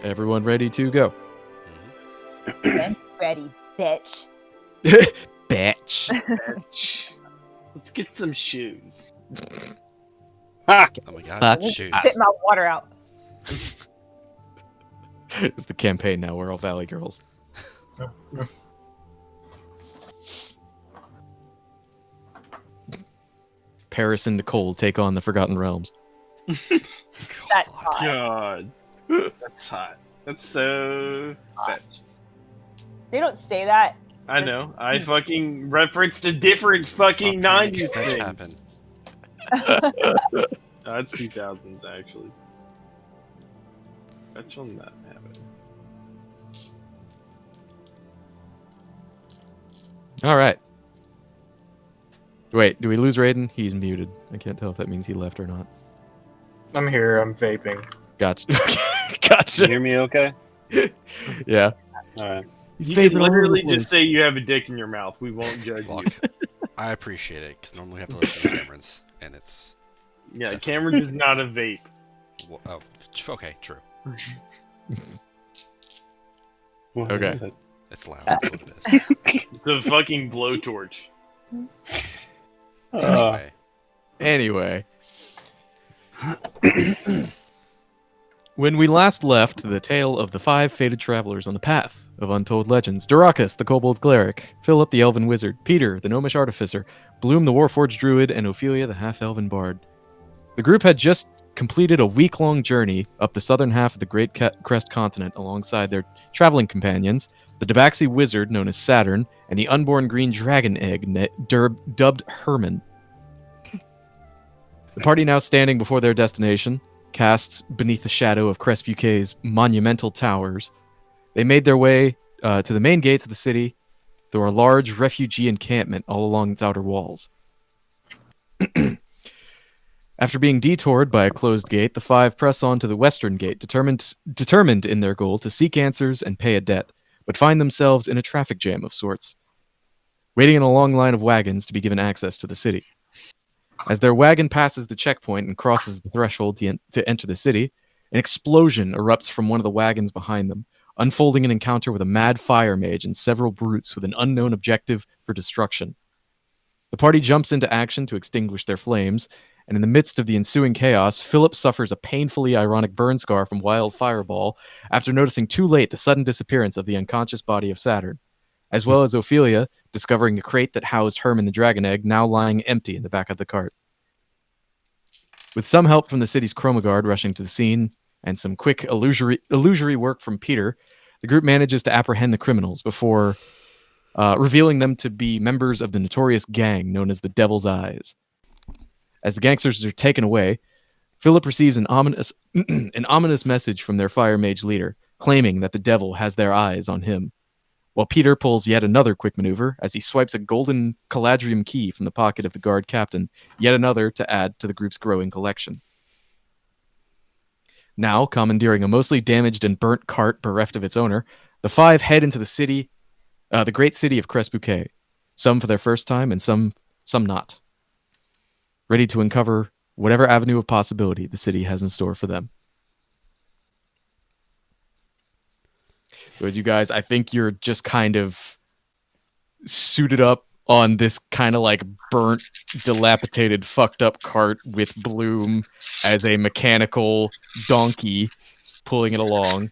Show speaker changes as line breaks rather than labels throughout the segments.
Everyone ready to go?
I'm ready, bitch.
Bitch.
Let's get some shoes.
Ha!
Oh my god,
Fuck.
shoes.
Spit my water out.
It's the campaign now. We're all Valley Girls. Paris and Nicole take on the Forgotten Realms.
That's hot.
God. That's hot. That's so fetch.
They don't say that.
I know. I fucking referenced a different fucking
Stop trying to
90s
make fetch
thing.
happen.
It's 2000s actually. Fetch on that happen.
All right. Wait, do we lose Raiden? He's muted. I can't tell if that means he left or not.
I'm here. I'm vaping.
Gotcha.
You
Gotcha.
hear me okay?
Yeah.
All right.
He's
You can
vaping all over the
literally
place.
just say you have a dick in your mouth. We won't judge you.
Look, I appreciate it because normally we have to listen to Cameron's, and it's
Yeah, Cameron's is not a vape.
oh, okay, true.
What
Okay.
is it?
It's loud. That's what it is.
It's a fucking blowtorch.
Anyway,
Anyway. When we last left the tale of the 5 fated travelers on the path of untold legends, Darakas, the kobold cleric, Philip, the elven wizard, Peter, the gnomish artificer, Bloom, the warforged druid, and Ophelia, the half-elven bard. The group had just completed a week-long journey up the southern half of the Great Crest continent alongside their traveling companions, the Debaxi wizard known as Saturn, and the unborn green dragon egg dubbed Herman. The party now standing before their destination, cast beneath the shadow of Crespuquet's monumental towers, they made their way to the main gates of the city through a large refugee encampment all along its outer walls. After being detoured by a closed gate, the 5 press on to the western gate, determined in their goal to seek answers and pay a debt, but find themselves in a traffic jam of sorts, waiting in a long line of wagons to be given access to the city. As their wagon passes the checkpoint and crosses the threshold to enter the city, an explosion erupts from one of the wagons behind them, unfolding an encounter with a mad fire mage and several brutes with an unknown objective for destruction. The party jumps into action to extinguish their flames, and in the midst of the ensuing chaos, Philip suffers a painfully ironic burn scar from Wild Fireball after noticing too late the sudden disappearance of the unconscious body of Saturn, as well as Ophelia discovering the crate that housed Herman the Dragon Egg now lying empty in the back of the cart. With some help from the city's Chroma Guard rushing to the scene and some quick illusory work from Peter, the group manages to apprehend the criminals before revealing them to be members of the notorious gang known as the Devil's Eyes. As the gangsters are taken away, Philip receives an ominous message from their fire mage leader, claiming that the devil has their eyes on him, while Peter pulls yet another quick maneuver as he swipes a golden Caladrium key from the pocket of the guard captain, yet another to add to the group's growing collection. Now, commandeering a mostly damaged and burnt cart bereft of its owner, the 5 head into the great city of Crespuquet, some for their first time and some not, ready to uncover whatever avenue of possibility the city has in store for them. So as you guys, I think you're just kind of suited up on this kind of like burnt, dilapidated, fucked up cart with Bloom as a mechanical donkey pulling it along.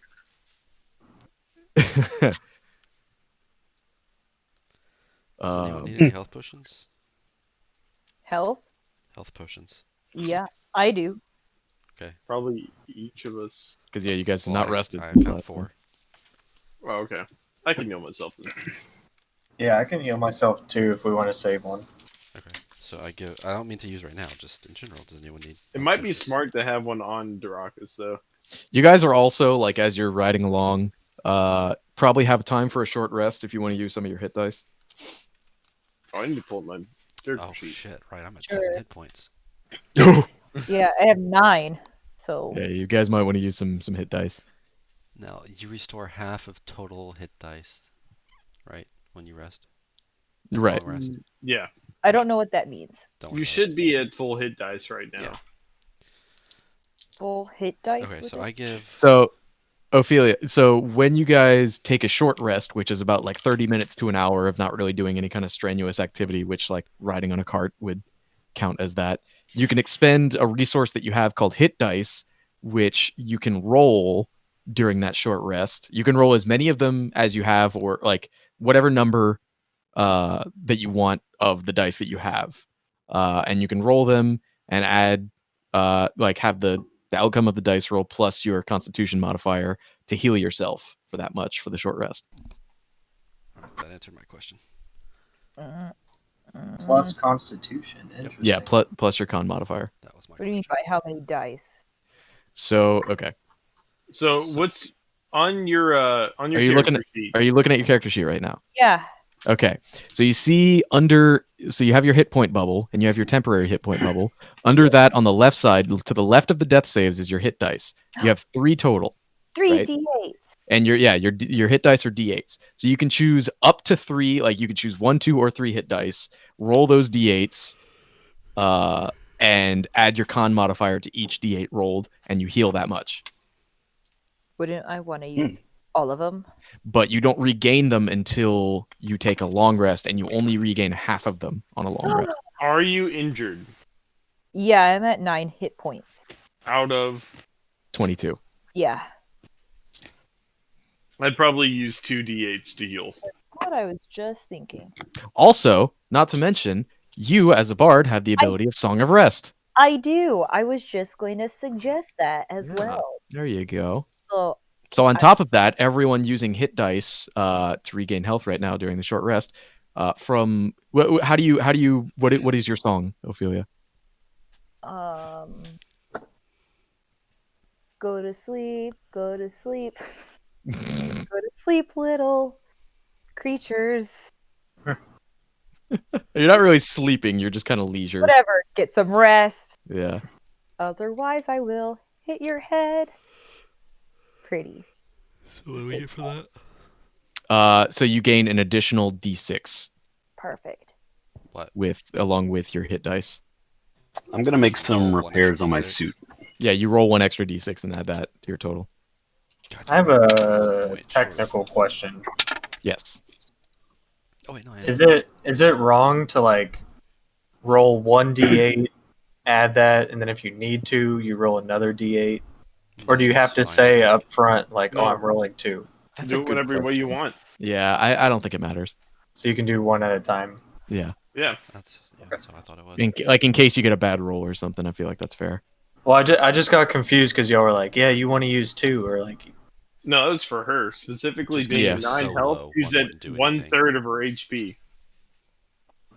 does anyone need any health potions?
Health?
Health potions.
Yeah, I do.
Okay.
Probably each of us.
Because yeah, you guys have
Well,
not rested.
I
since
found
last
4.
time.
Oh, okay. I can heal myself then.
Yeah, I can heal myself too if we want to save one.
Okay. So I don't mean to use right now. Just in general, does anyone need?
It
health
might be
potions?
smart to have one on Darakas, though.
You guys are also, like, as you're riding along, probably have time for a short rest if you want to use some of your hit dice.
Oh, I need to pull up my character
Oh
sheet.
shit! Right, I'm at
Sure.
7 hit points.
Yeah, I have 9. So
Yeah, you guys might want to use some hit dice.
Now you restore half of total hit dice, right? When you rest.
Right.
Long rest.
Yeah.
I don't know what that means.
Don't worry
You
about
should
it.
be at full hit dice right now.
Yeah.
Full hit dice.
Okay,
with
so
it?
I give.
So Ophelia, so when you guys take a short rest, which is about like 30 minutes to an hour of not really doing any kind of strenuous activity, which like riding on a cart would count as that, you can expend a resource that you have called hit dice, which you can roll during that short rest. You can roll as many of them as you have, or like whatever number that you want of the dice that you have. And you can roll them and add, like, have the outcome of the dice roll plus your constitution modifier to heal yourself for that much for the short rest.
Alright, that answered my question.
Mm,
Plus Constitution. Interesting.
Yeah, plus your con modifier.
That was my
What do you mean
question.
by how many dice?
So, okay.
So what's on your
Are you looking
character
at
sheet?
Are you looking at your character sheet right now?
Yeah.
Okay. So you see so you have your hit point bubble and you have your temporary hit point bubble. Under that on the left side, to the left of the death saves is your hit dice. You have 3 total.
3
Right.
d8s.
And your hit dice are d8s. So you can choose up to 3, like you can choose 1, 2, or 3 hit dice, roll those d8s, and add your con modifier to each d8 rolled, and you heal that much.
Wouldn't I want to use all of them?
But you don't regain them until you take a long rest, and you only regain half of them on a long rest.
Are you injured?
Yeah, I'm at 9 hit points.
Out of
22.
Yeah.
I'd probably use 2 d8s to heal.
What I was just thinking.
Also, not to mention, you as a bard have the ability of Song of Rest.
I do. I was just going to suggest that as
Yeah.
well.
There you go.
So
On top of that, everyone using hit dice to regain health right now during the short rest. From how do you what is your song, Ophelia?
Go to sleep, go to sleep. Go to sleep, little creatures.
You're not really sleeping. You're just kind of leisure.
Whatever. Get some rest.
Yeah.
Otherwise, I will hit your head. Pretty.
So what do we get for that?
So you gain an additional d6
Perfect.
What?
along with your hit dice.
I'm gonna make some
Roll one
repairs
extra
on my
D6.
suit.
Yeah, you roll 1 extra d6 and add that to your total.
God,
I have
one
a
point
technical
short.
question.
Yes.
Oh wait, no. I
Is it wrong to like roll 1d8, add that, and then if you need to, you roll another d8? Or do you have to
It's fine,
say
I
up
think.
front, like,
No.
oh, I'm rolling 2?
That's
Do
a
it
good
whatever way you
question.
want.
Yeah, I don't think it matters.
So you can do one at a time.
Yeah.
Yeah.
That's how I thought it was.
In case you get a bad roll or something, I feel like that's fair.
Well, I just got confused because y'all were like, yeah, you want to use 2, or like,
No, it was for her specifically.
Just 'cause
Being
she
at
was
9
so
health,
low,
she's
one
at
wouldn't do
1/3 of her HP.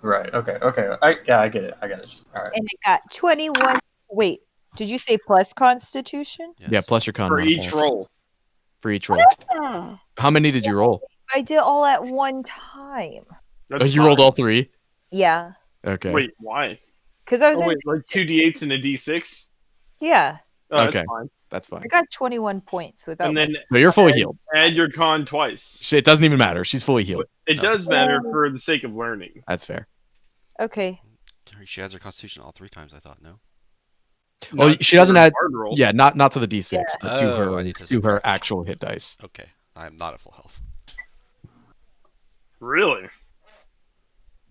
right? Okay. I get it. All right.
And I got 21. Wait, did you say plus Constitution?
Yes.
Yeah, plus your con
For
modifier.
each roll.
For each roll. How many did you roll?
I did all at one time.
That's
You rolled
fine.
all 3?
Yeah,
Okay.
Wait, why?
because I was
Oh
in.
wait, like 2 d8s and a d6.
Yeah,
Oh,
Okay.
that's fine.
That's fine.
I got 21 points without.
And then
So you're fully healed.
add your con twice.
It doesn't even matter. She's fully healed.
It
No.
does matter for the sake of learning.
That's fair.
Okay.
She adds her constitution all 3 times, I thought, no?
Oh,
Not
she doesn't
for a
add.
bard roll.
Yeah, not to the d6, but to
Oh, I
her
need to
to her
subtract.
actual hit dice.
Okay. I am not at full health.
Really?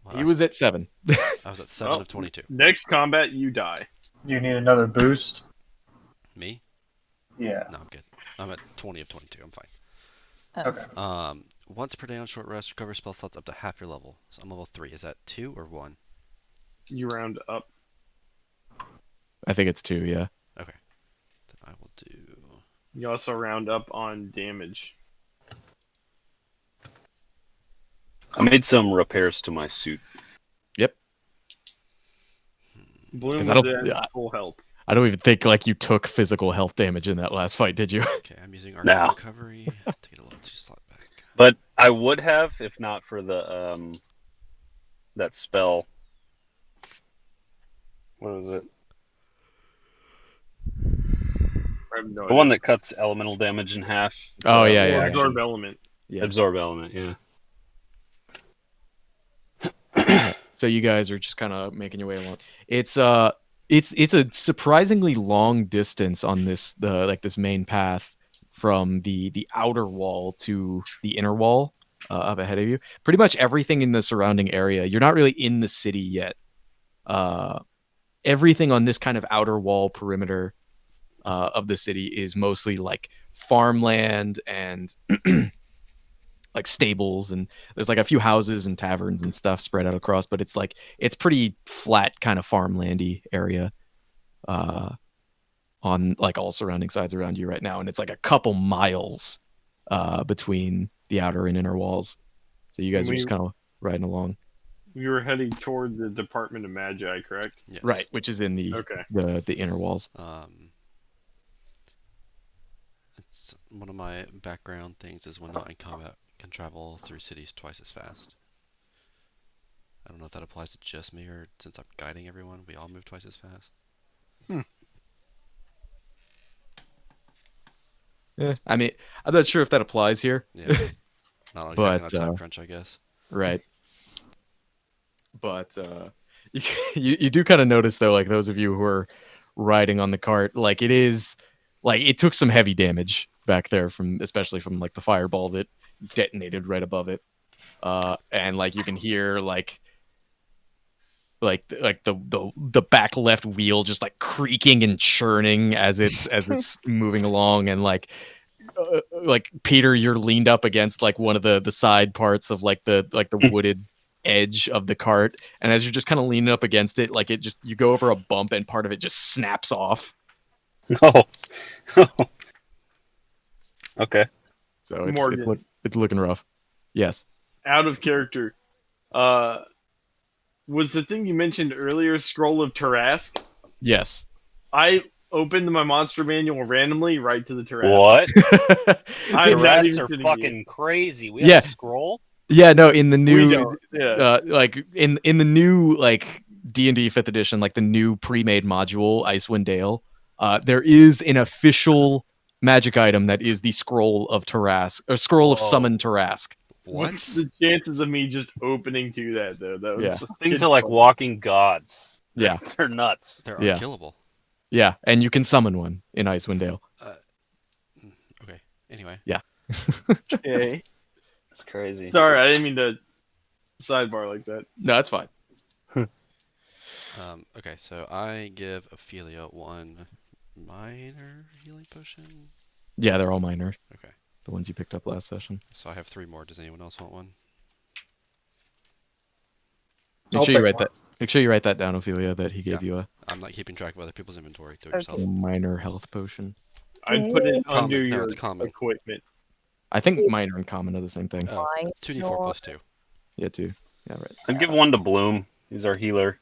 Well,
He was at 7.
I was at 7 of 22.
Next combat, you die.
Do you need another boost?
Me?
Yeah.
No, I'm good. I'm at 20 of 22. I'm fine.
Oh.
Okay.
Once per day on short rest, recover spell slots up to half your level. So I'm level 3. Is that 2 or 1?
You round up.
I think it's 2, yeah.
Okay. Then I will do...
You also round up on damage.
I made some repairs to my suit.
Yep.
Bloom
'Cause
was
I don't-
in
yeah.
full health.
I don't even think like you took physical health damage in that last fight, did you?
Okay, I'm using Arcane
No.
Recovery to get a level 2 slot back.
But I would have if not for the that spell. What was it?
I have no
The one that cuts elemental damage in half. It's
Oh,
a
yeah, yeah,
reaction.
Absorb element.
Yeah.
Absorb element, yeah.
So you guys are just kind of making your way along. It's a surprisingly long distance on this main path from the outer wall to the inner wall up ahead of you. Pretty much everything in the surrounding area. You're not really in the city yet. Everything on this kind of outer wall perimeter of the city is mostly like farmland and like stables, and there's like a few houses and taverns and stuff spread out across, but it's pretty flat kind of farmlandy area on like all surrounding sides around you right now, and it's like a couple miles between the outer and inner walls. So you guys are just kind of riding along.
We were heading toward the Department of Magi, correct?
Yes.
Right, which is in the
Okay.
the inner walls.
It's one of my background things is when not in combat can travel through cities twice as fast. I don't know if that applies to just me or since I'm guiding everyone, we all move twice as fast.
Yeah, I mean, I'm not sure if that applies here.
Yeah. Not exactly on a
But,
time crunch, I guess.
Right. But you do kind of notice though, like those of you who are riding on the cart, like it took some heavy damage back there from especially from like the fireball that detonated right above it. And like you can hear the back left wheel just like creaking and churning as it's moving along, and like Peter, you're leaned up against like one of the side parts of like the wooded edge of the cart, and as you're just kind of leaning up against it, like you go over a bump and part of it just snaps off.
Oh. Okay.
So
Morgan.
it's looking rough. Yes.
Out of character. Was the thing you mentioned earlier Scroll of Tarask?
Yes.
I opened my monster manual randomly right to the Tarask.
What?
I'm
The
not
rats
even
are
kidding
fucking
you.
crazy. We
Yeah.
have a scroll?
Yeah, no, in the new
We don't. Yeah.
like in the new like D&D 5th edition, like the new pre-made module Icewind Dale, there is an official magic item that is the Scroll of Tarask, or Scroll of
Whoa.
Summon Tarask.
What?
What's the chances of me just opening to that though? That was
Yeah.
just
Things
kid
are like
fun.
walking gods.
Yeah.
They're nuts.
They're
Yeah.
unkillable.
Yeah, and you can summon one in Icewind Dale.
Okay. Anyway.
Okay.
It's crazy.
Sorry, I didn't mean to sidebar like that.
No, that's fine.
Okay, so I give Ophelia one minor healing potion.
Yeah, they're all minor.
Okay.
The ones you picked up last session.
So I have 3 more. Does anyone else want one?
Make sure you write that down, Ophelia, that he gave
Yeah.
you a
I'm not keeping track of other people's inventory. Do it yourself.
minor health potion.
I'd put it
Common.
under
No,
your
it's common.
equipment.
I think minor and common are the same thing.
Oh,
Mine
2d4 plus 2.
Yeah, too. Yeah, right.
I'd give one to Bloom. He's our healer.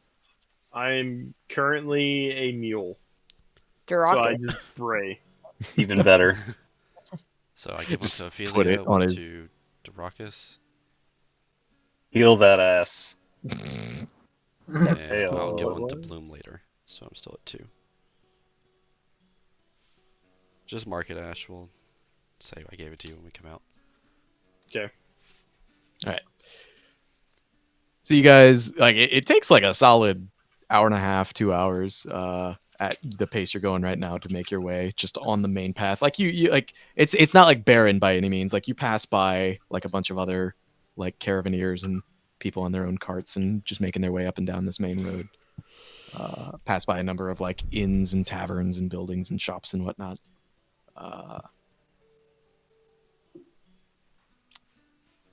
I'm currently a mule, so I
Duraka.
just spray.
Even better.
So I give one
Just
to Ophelia,
put it on
one
his-
to Drakis,
Heal that ass.
and I'll give one to
Heyo.
Bloom later. So I'm still at 2. Just mark it, Ash. We'll say I gave it to you when we come out.
Okay.
So you guys, like, it takes like a solid hour and a half, 2 hours at the pace you're going right now to make your way just on the main path. Like you like it's not like barren by any means. Like you pass by like a bunch of other like caravaneers and people on their own carts and just making their way up and down this main road. Pass by a number of like inns and taverns and buildings and shops and whatnot.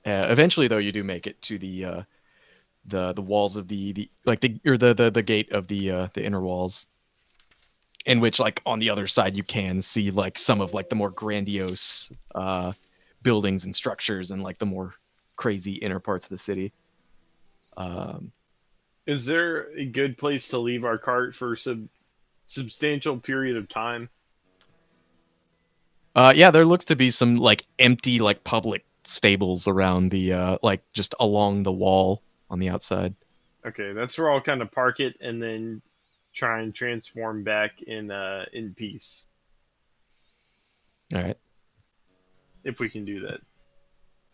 Eventually, though, you do make it to the walls of the gate of the inner walls, in which like on the other side you can see like some of like the more grandiose buildings and structures and like the more crazy inner parts of the city.
Is there a good place to leave our cart for substantial period of time?
Yeah, there looks to be some like empty like public stables around the like just along the wall on the outside.
Okay, that's where I'll kind of park it and then try and transform back in peace,
All right.
if we can do that.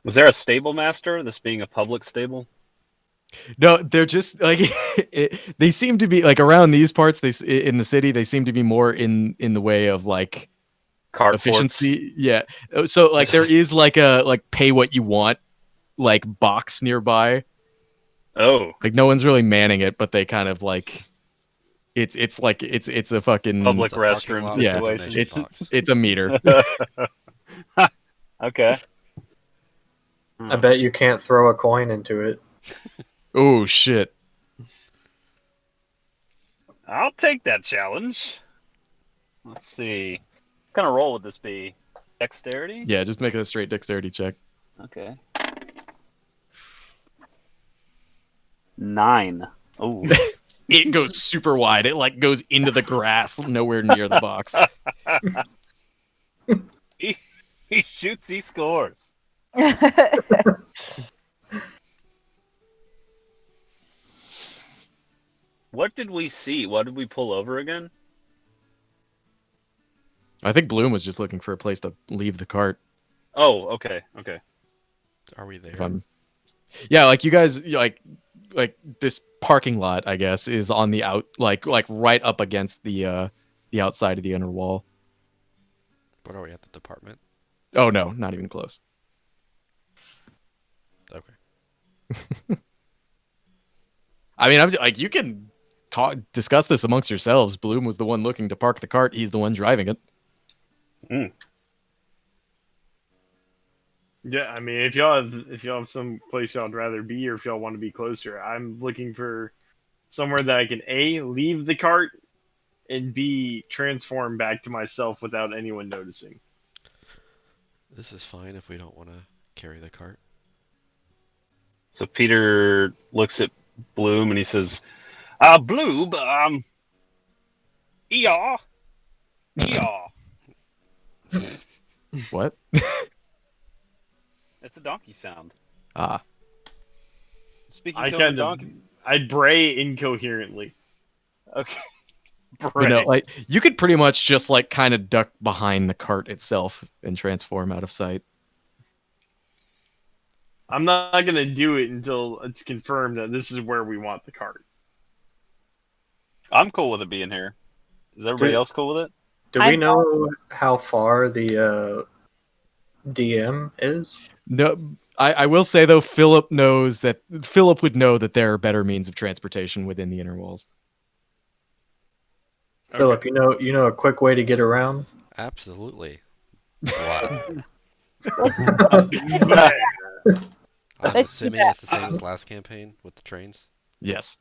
Was there a stable master? This being a public stable?
No, they're just like they seem to be like around these parts. In the city, they seem to be more in the way of like
Carports.
efficiency. Yeah. So like there is like a like pay what you want like box nearby.
Oh,
Like no one's really manning it, but they kind of like it's like it's a fucking
public
It's a parking
restroom
lot with a
situation.
donation box.
it's a meter.
Okay.
I bet you can't throw a coin into it.
Oh shit.
I'll take that challenge. Let's see. What kind of roll would this be? Dexterity?
Yeah, just make it a straight dexterity check.
Okay. 9. Oh.
It goes super wide. It like goes into the grass, nowhere near the box.
he shoots, he scores. What did we see? What did we pull over again?
I think Bloom was just looking for a place to leave the cart.
Oh, okay, okay.
Are we there?
If I'm... Yeah, like you guys like this parking lot, I guess, is on the out like right up against the outside of the inner wall.
But are we at the department?
Oh no, not even close.
Okay.
I mean, I'm like you can discuss this amongst yourselves. Bloom was the one looking to park the cart. He's the one driving it.
Yeah, I mean, if y'all have some place y'all'd rather be, or if y'all want to be closer, I'm looking for somewhere that I can A, leave the cart, and B, transform back to myself without anyone noticing.
This is fine if we don't want to carry the cart.
So Peter looks at Bloom and he says, Bloom, yeah.
What?
It's a donkey sound.
Ah.
Speaking tone of donkey.
I bray incoherently.
Okay.
But no, like you could pretty much just like kind of duck behind the cart itself and transform out of sight.
I'm not gonna do it until it's confirmed that this is where we want the cart.
I'm cool with it being here. Is everybody else cool with it?
Do we know how far the DM is?
No, I will say though, Philip would know that there are better means of transportation within the inner walls.
Philip, you know a quick way to get around?
Absolutely. Wow. I'm assuming it's the same as last campaign with the trains.
Yes.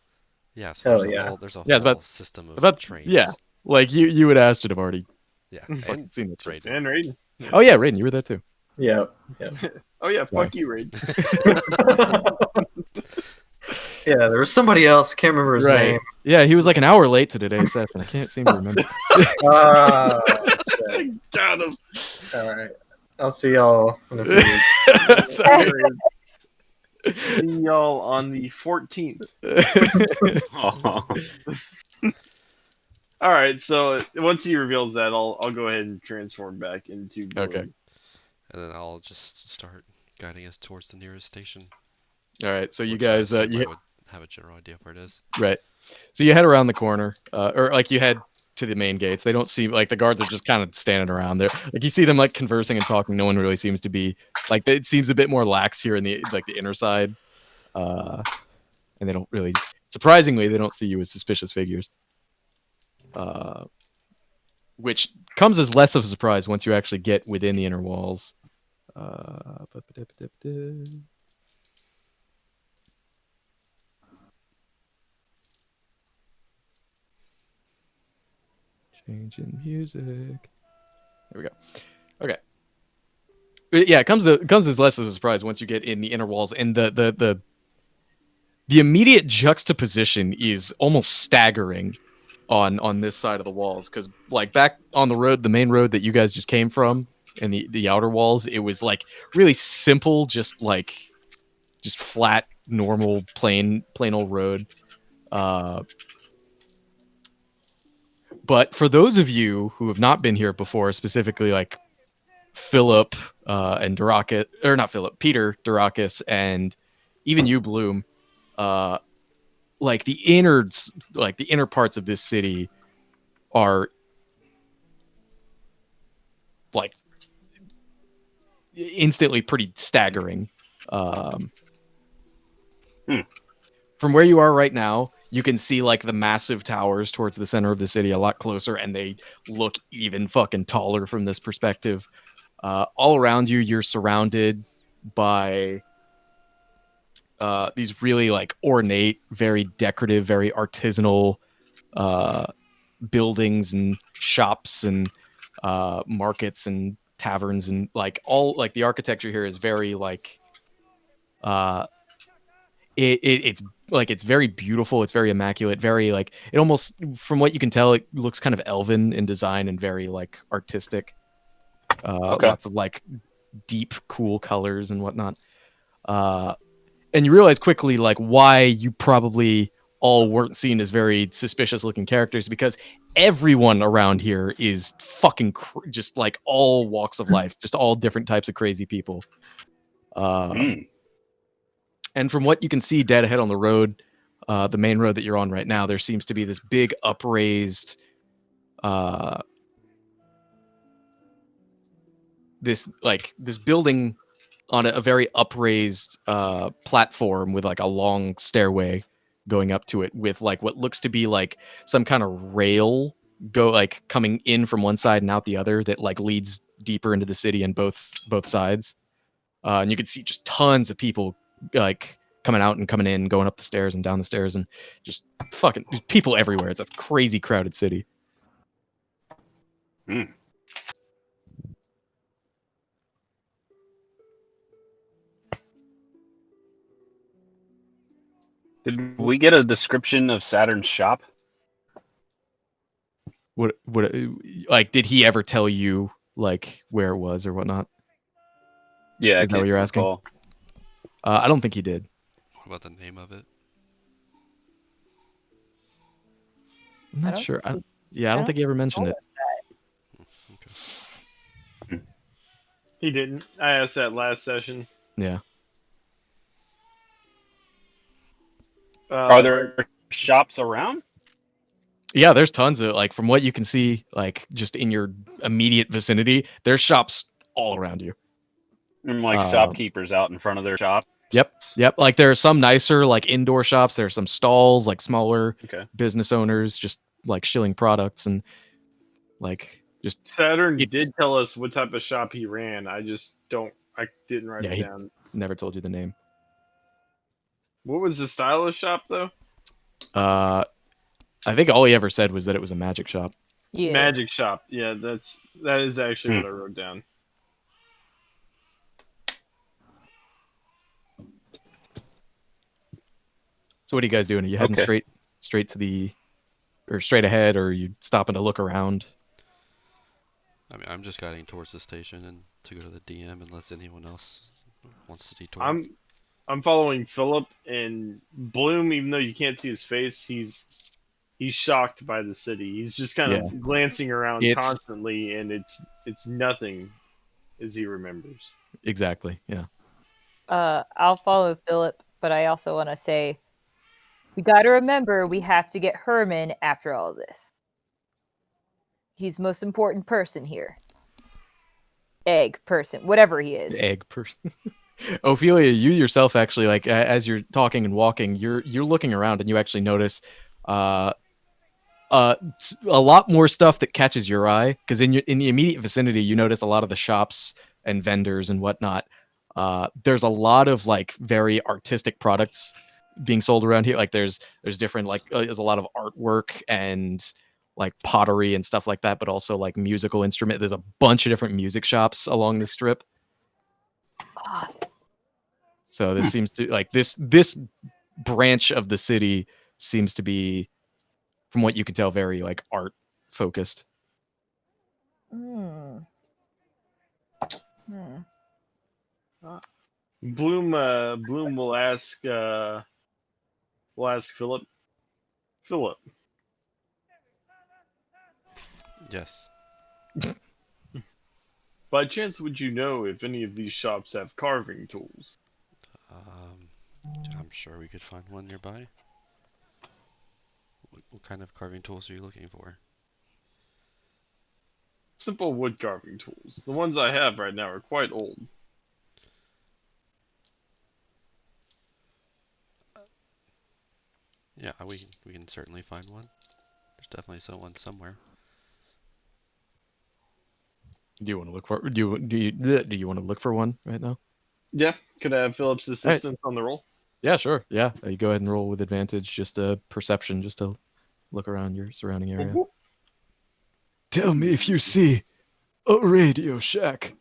Yeah, so
Hell
there's a
yeah.
whole, there's a
Yeah, it's
whole
about-
system of
About
trains.
yeah, like you would asked it have already
Yeah.
fucking
And
seen the train.
Raiden.
And Raiden.
Oh yeah, Raiden, you were there too.
Yeah.
Oh yeah,
Sorry.
fuck you, Raiden.
Yeah, there was somebody else. I can't remember his name.
Yeah, he was like an hour late to today's session. I can't seem to remember.
Shit.
Got him.
All right. I'll see y'all in a few weeks.
Sorry.
See y'all on the 14th. All right, so once he reveals that, I'll go ahead and transform back into Bloom.
Okay.
And then I'll just start guiding us towards the nearest station.
All right, so you
which I
guys,
assume
you
I would have a general idea of where it is.
right. So you head around the corner, or like you head to the main gates. They don't seem like the guards are just kind of standing around there. Like you see them like conversing and talking. No one really seems to be like it seems a bit more lax here in the like the inner side. And they don't really, surprisingly, they don't see you as suspicious figures. Which comes as less of a surprise once you actually get within the inner walls. Changing music. There we go. Okay. Yeah, it comes as less of a surprise once you get in the inner walls, and the immediate juxtaposition is almost staggering on this side of the walls, because like back on the road, the main road that you guys just came from, and the outer walls, it was like really simple, just flat, normal, plain old road. But for those of you who have not been here before, specifically like Philip and Durakis, or not Philip, Peter, Durakis, and even you, Bloom, like the inner parts of this city are like instantly pretty staggering. Um,
Hmm.
From where you are right now, you can see like the massive towers towards the center of the city a lot closer, and they look even fucking taller from this perspective. All around you, you're surrounded by these really like ornate, very decorative, very artisanal uh, buildings and shops and markets and taverns, and like all like the architecture here is very like uh, it's like it's very beautiful, it's very immaculate, very like it almost, from what you can tell, it looks kind of elven in design and very like artistic.
Okay.
Lots of like deep, cool colors and whatnot. Uh, and you realize quickly like why you probably all weren't seen as very suspicious looking characters, because everyone around here is fucking just like all walks of life, just all different types of crazy people.
Hmm.
And from what you can see dead ahead on the road, the main road that you're on right now, there seems to be this big upraised uh, this building on a very upraised platform with like a long stairway going up to it, with like what looks to be like some kind of rail go like coming in from one side and out the other that like leads deeper into the city in both sides. And you can see just tons of people like coming out and coming in, going up the stairs and down the stairs, and just fucking there's people everywhere. It's a crazy crowded city.
Hmm. Did we get a description of Saturn's shop?
What like did he ever tell you like where it was or whatnot?
Yeah, I
Is that what
can't
you're asking?
recall.
I don't think he did.
What about the name of it?
I'm
I
not
don't
sure.
think
Yeah, I
I
don't
don't
think he ever
know
mentioned it.
Okay.
He didn't. I asked that last session.
Yeah.
Are
But
there shops around?
Yeah, there's tons of like from what you can see, like just in your immediate vicinity, there's shops all around you.
And like
Um,
shopkeepers out in front of their shops?
yep. Like there are some nicer like indoor shops. There are some stalls, like smaller
Okay.
business owners, just like shilling products and like just
Saturn
it's
did tell us what type of shop he ran. I just don't. I didn't write
yeah.
it
He
down.
never told you the name.
What was the style of shop though?
Uh, I think all he ever said was that it was a magic shop.
Yeah.
Magic shop. Yeah, that is actually
Hmm.
what I wrote down.
So what are you guys doing? Are you heading
Okay.
straight to the or straight ahead, or are you stopping to look around?
I mean, I'm just guiding towards the station and to go to the DM unless anyone else wants to detour.
I'm following Philip and Bloom. Even though you can't see his face, he's shocked by the city. He's just kind
Yeah.
of glancing around
It's
constantly, and it's nothing as he remembers.
exactly. Yeah.
I'll follow Philip, but I also want to say we got to remember we have to get Herman after all this. He's the most important person here. Egg person, whatever he is.
Egg person. Ophelia, you yourself actually like as you're talking and walking, you're looking around and you actually notice uh a lot more stuff that catches your eye, because in the immediate vicinity you notice a lot of the shops and vendors and whatnot. There's a lot of like very artistic products being sold around here. Like there's different like there's a lot of artwork and like pottery and stuff like that, but also like musical instrument. There's a bunch of different music shops along the strip.
Awesome.
So this seems to like this branch of the city seems to be, from what you can tell, very like art focused.
Hmm. Hmm.
Bloom will ask Philip. Philip,
Yes.
by chance, would you know if any of these shops have carving tools?
Um, I'm sure we could find one nearby. What kind of carving tools are you looking for?
Simple wood carving tools. The ones I have right now are quite old.
Yeah, we can certainly find one. There's definitely someone somewhere.
Do you want to look for? Do you want to look for one right now?
Yeah, could I have Philip's
Right.
assistance on the roll?
Yeah, sure. Yeah, you go ahead and roll with advantage. Just a perception, just to look around your surrounding area. Tell me if you see a Radio Shack.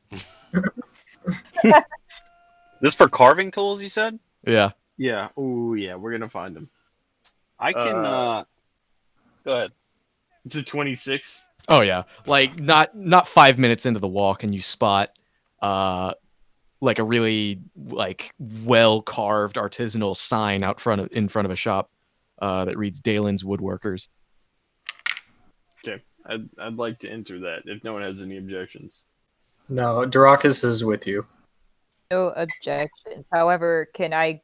This for carving tools, you said?
Yeah.
Yeah. Oh, yeah. We're gonna find him.
I can. Go ahead.
It's a 26.
Oh yeah. Like not 5 minutes into the walk, and you spot like a really like well carved artisanal sign in front of a shop that reads Dalen's Woodworkers.
Okay. I'd like to enter that if no one has any objections.
No, Darakas is with you.
No objections. However, can I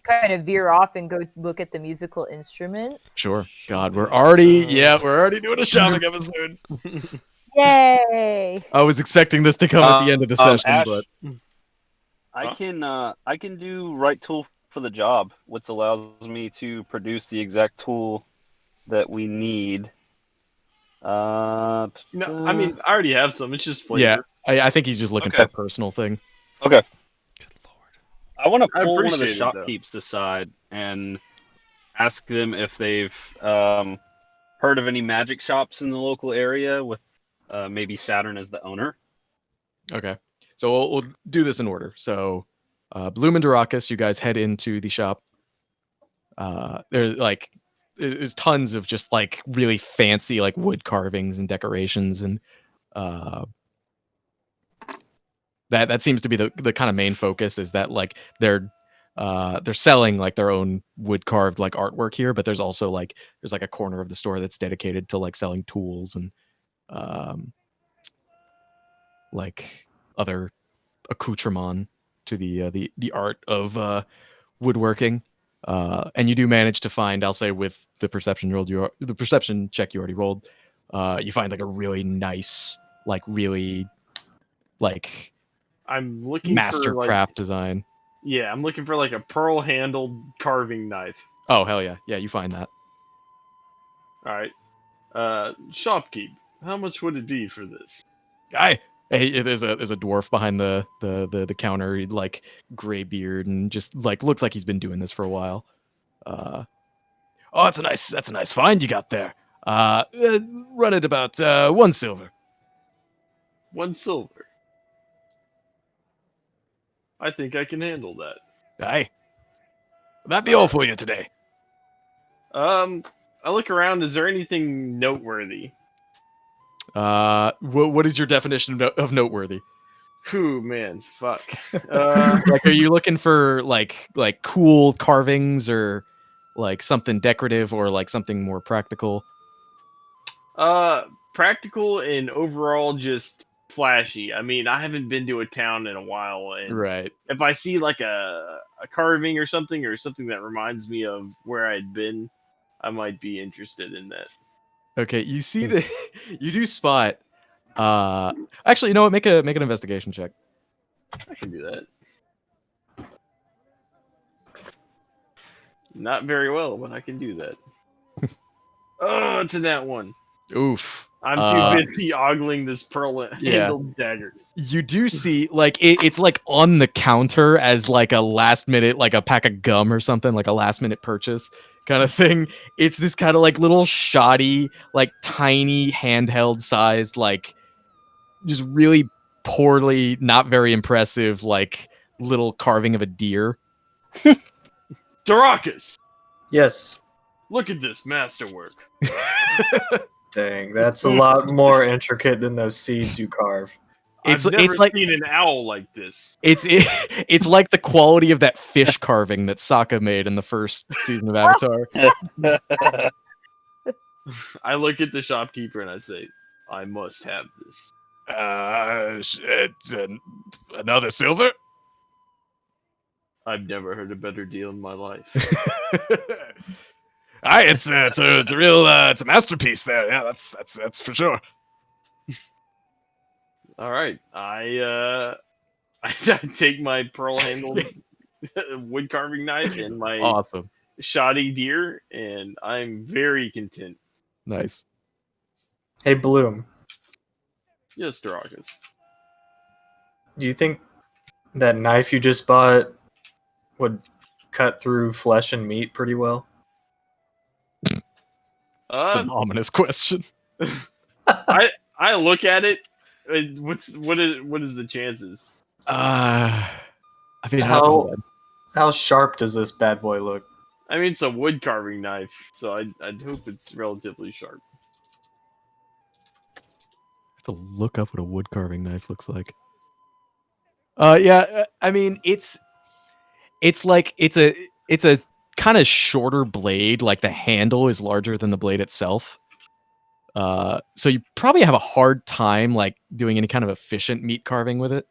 kind of veer off and go look at the musical instruments?
Sure. God, we're
Shopping
already doing a shopping episode.
Yay!
I was expecting this to come at the end of the session,
Ash,
but
I can do right tool for the job, which allows me to produce the exact tool that we need.
No, I mean, I already have some. It's just flavor.
yeah, I think he's just looking for a personal thing.
Okay.
Good lord.
I want to
I
pull one of the
appreciate it, though.
shopkeepers aside and ask them if they've heard of any magic shops in the local area with maybe Saturn as the owner.
Okay. So we'll do this in order. So Bloom and Darakas, you guys head into the shop. There's tons of just like really fancy like wood carvings and decorations, and that seems to be the kind of main focus, is that like they're selling like their own wood carved like artwork here, but there's also like there's like a corner of the store that's dedicated to like selling tools and like other accoutrement to the art of woodworking. And you do manage to find, I'll say, with the perception check you already rolled, you find like a really nice, like really like
I'm looking for
mastercraft design.
Yeah, I'm looking for like a pearl-handled carving knife.
Oh hell yeah, yeah, you find that.
All right. Shopkeep. How much would it be for this?
Guy, hey, there's a dwarf behind the counter, like gray beard and just like looks like he's been doing this for a while. Oh, that's a nice find you got there. Run it about 1 silver.
1 silver. I think I can handle that.
Aye. That be all for you today.
I look around. Is there anything noteworthy?
What is your definition of noteworthy?
Whew, man, fuck.
Like, are you looking for like cool carvings or like something decorative or like something more practical?
Practical and overall just flashy. I mean, I haven't been to a town in a while, and
Right.
if I see like a carving or something that reminds me of where I'd been, I might be interested in that.
Okay, you see the you do spot. Actually, you know what? Make an investigation check.
I can do that. Not very well, but I can do that. Oh, it's in that one.
Oof.
I'm too busy ogling this pearl-handled dagger.
You do see like it's like on the counter as like a last minute, like a pack of gum or something, like a last minute purchase kind of thing. It's this kind of like little shoddy, like tiny handheld sized, like just really poorly, not very impressive, like little carving of a deer.
Darakas,
Yes.
look at this masterwork.
Dang, that's a lot more intricate than those seeds you carve.
I've never seen an owl like this.
It's like the quality of that fish carving that Sokka made in the first season of Avatar.
I look at the shopkeeper and I say, I must have this.
It's another silver.
I've never heard a better deal in my life.
Aye, it's a real it's a masterpiece there. Yeah, that's for sure.
All right, I take my pearl handled wood carving knife and my
Awesome.
shoddy deer, and I'm very content.
Nice.
Hey, Bloom,
Yes, Darakas.
do you think that knife you just bought would cut through flesh and meat pretty well?
It's an ominous question.
I look at it. What is the chances?
I mean, I don't know.
How sharp does this bad boy look?
I mean, it's a wood carving knife, so I'd hope it's relatively sharp.
I have to look up what a wood carving knife looks like. Yeah, I mean, it's like it's a kind of shorter blade. Like the handle is larger than the blade itself. So you probably have a hard time like doing any kind of efficient meat carving with it.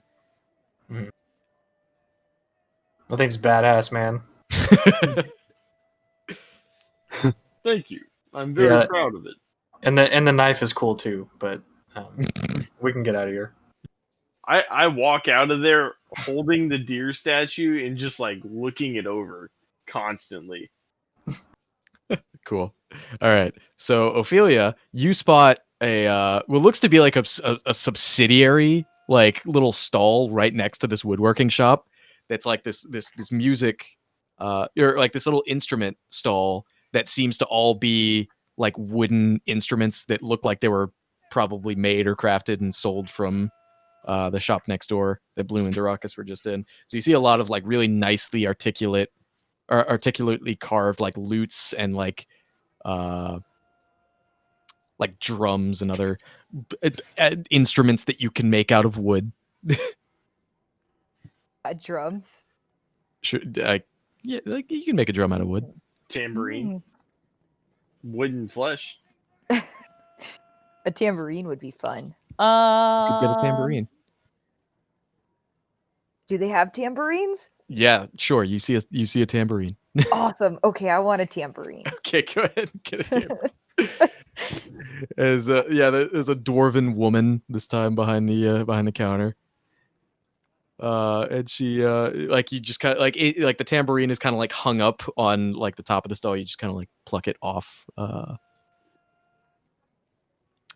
That thing's badass, man.
Thank you. I'm very
Yeah.
proud of it.
And the knife is cool too, but we can get out of here.
I walk out of there holding the deer statue and just like looking it over constantly.
Cool. All right. So Ophelia, you spot a what looks to be like a subsidiary, like little stall right next to this woodworking shop. That's like this music, or like this little instrument stall that seems to all be like wooden instruments that look like they were probably made or crafted and sold from the shop next door that Bloom and Darakas were just in. So you see a lot of like really nicely articulately carved like lutes and like drums and other instruments that you can make out of wood.
Drums.
Sure, yeah, like you can make a drum out of wood.
Tambourine, wooden flesh.
A tambourine would be fun.
You could get a tambourine.
Do they have tambourines?
Yeah, sure. You see a tambourine.
Awesome. Okay, I want a tambourine.
Okay, go ahead and get a tambourine. There's a dwarven woman this time behind the counter. And she like you just kind of like like the tambourine is kind of like hung up on like the top of the stall. You just kind of like pluck it off, and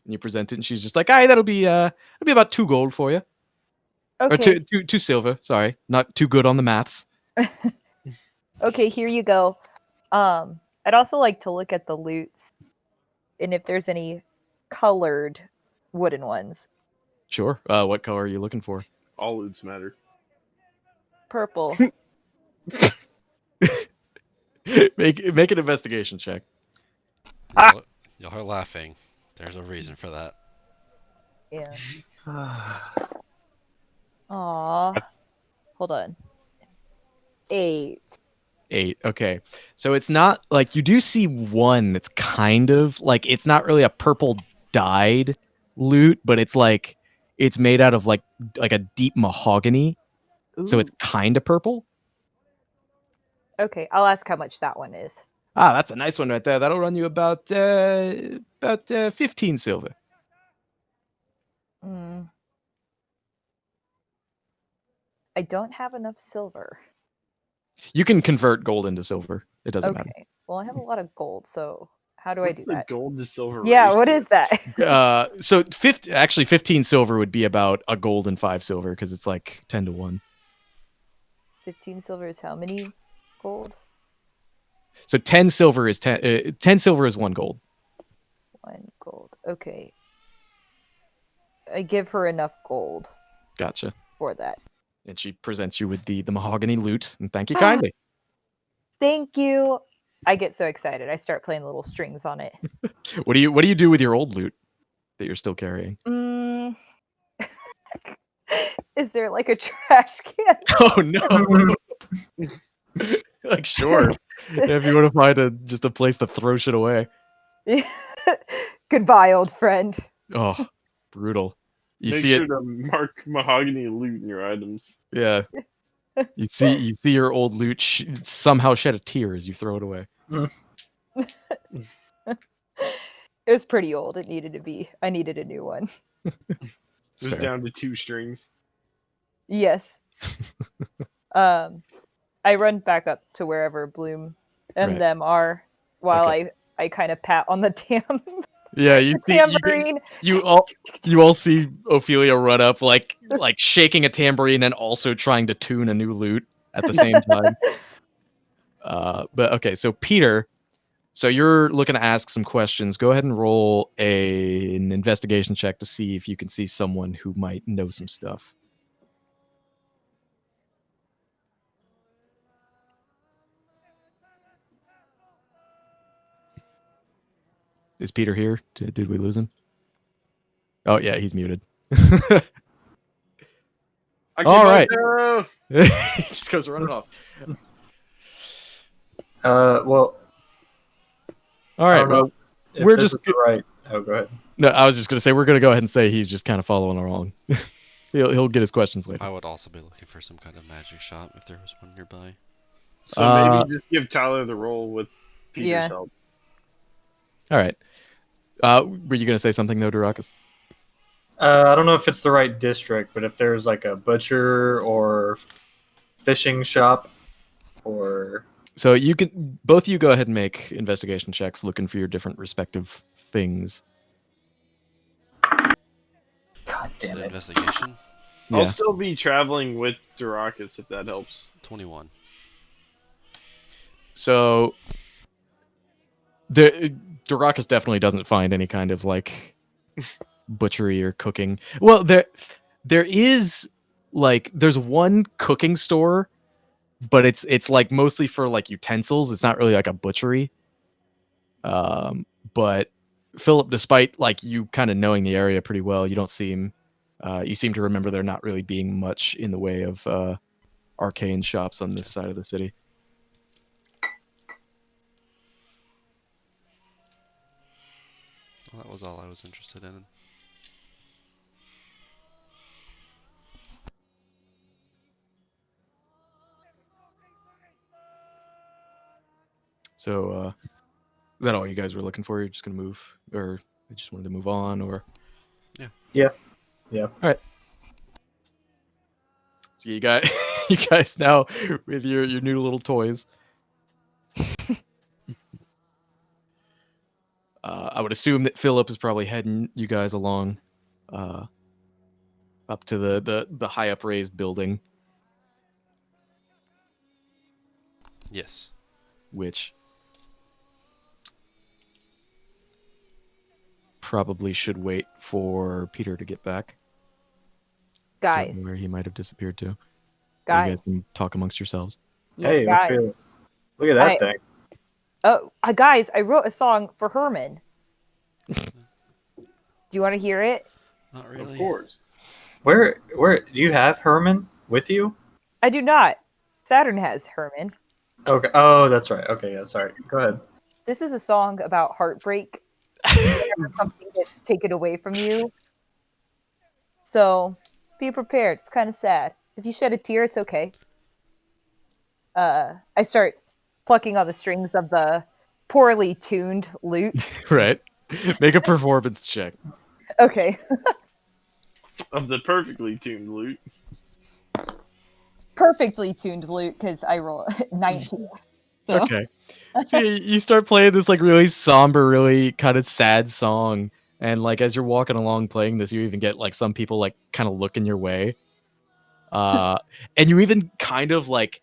you present it, and she's just like, "Aye, that'll be about 2 gold for you, or
Okay.
two silver. Sorry, not too good on the maths."
Okay, here you go. I'd also like to look at the lutes and if there's any colored wooden ones.
Sure. What color are you looking for?
All loots matter.
Purple.
make an investigation check.
Y'all are laughing. There's a reason for that.
Yeah. Aw. Hold on. 8.
8. Okay. So it's not like you do see one that's kind of like it's not really a purple dyed loot, but it's like it's made out of like a deep mahogany. So it's
Ooh.
kind of purple.
Okay, I'll ask how much that one is.
Ah, that's a nice one right there. That'll run you about 15 silver.
I don't have enough silver.
You can convert gold into silver. It doesn't matter.
Okay. Well, I have a lot of gold, so how do I do
What's the
that?
gold to silver
Yeah,
ratio?
what is that?
So 15 silver would be about a gold and 5 silver because it's like 10 to 1.
15 silver is how many gold?
So 10 silver is 10 silver is 1 gold.
1 gold. Okay. I give her enough gold
Gotcha.
for that.
And she presents you with the mahogany lute, and thank you kindly.
Thank you. I get so excited. I start playing little strings on it.
What do you do with your old lute that you're still carrying?
Is there like a trash can?
Oh no. Like sure. If you want to find just a place to throw shit away.
Goodbye, old friend.
Oh, brutal. You
Make
see
sure
it.
to mark mahogany loot in your items.
Yeah. You see your old loot somehow shed a tear as you throw it away.
It was pretty old. It needed to be. I needed a new one.
It was
fair.
down to 2 strings.
Yes. I run back up to wherever Bloom and
Right.
them are while
Okay.
I kind of pat on the
Yeah, you see,
tambourine.
you all see Ophelia run up like shaking a tambourine and also trying to tune a new lute at the same time. But okay, so Peter, so you're looking to ask some questions. Go ahead and roll an investigation check to see if you can see someone who might know some stuff. Is Peter here? Did we lose him? Oh yeah, he's muted. All right.
Akimoto!
He just goes running off.
Well,
All
I
right.
don't know
Well,
if
we're
this
just
is the right. Oh, go ahead.
no. I was just gonna say we're gonna go ahead and say he's just kind of following along. he'll get his questions later.
I would also be looking for some kind of magic shop if there was one nearby.
So maybe just give Tyler the role with Peter's
Yeah.
help.
All right. Were you gonna say something though, Durakus?
I don't know if it's the right district, but if there's like a butcher or fishing shop or
So you can both of you go ahead and make investigation checks, looking for your different respective things.
God
Is
damn
it
it.
investigation?
Yeah.
I'll still be traveling with Durakus if that helps.
21.
So the Durakus definitely doesn't find any kind of like butchery or cooking. Well, there is like there's one cooking store, but it's like mostly for like utensils. It's not really like a butchery. But Philip, despite like you kind of knowing the area pretty well, you don't seem you seem to remember there not really being much in the way of arcane shops on this side of the city.
Well, that was all I was interested in.
So is that all you guys were looking for? You're just gonna move, or you just wanted to move on, or
Yeah.
All right. So you got you guys now with your new little toys. I would assume that Philip is probably heading you guys along up to the high up raised building,
Yes.
which probably should wait for Peter to get back. Don't
Guys,
know where he might have disappeared to. But you
guys,
guys can talk amongst yourselves.
yeah,
Hey,
guys.
Ophelia. Look at that
I-
thing.
Oh, guys, I wrote a song for Herman. Do you want to hear it?
Not really.
Of course.
Where do you have Herman with you?
I do not. Saturn has Herman.
Okay. Oh, that's right. Okay, yeah, sorry. Go ahead.
This is a song about heartbreak. Whenever something gets taken away from you. So be prepared. It's kind of sad. If you shed a tear, it's okay. I start plucking on the strings of the poorly tuned lute.
Right. Make a performance check.
Okay.
Of the perfectly tuned lute.
Perfectly tuned lute because I roll 19. So.
Okay. So you start playing this like really somber, really kind of sad song, and like as you're walking along playing this, you even get like some people like kind of looking your way, and you even kind of like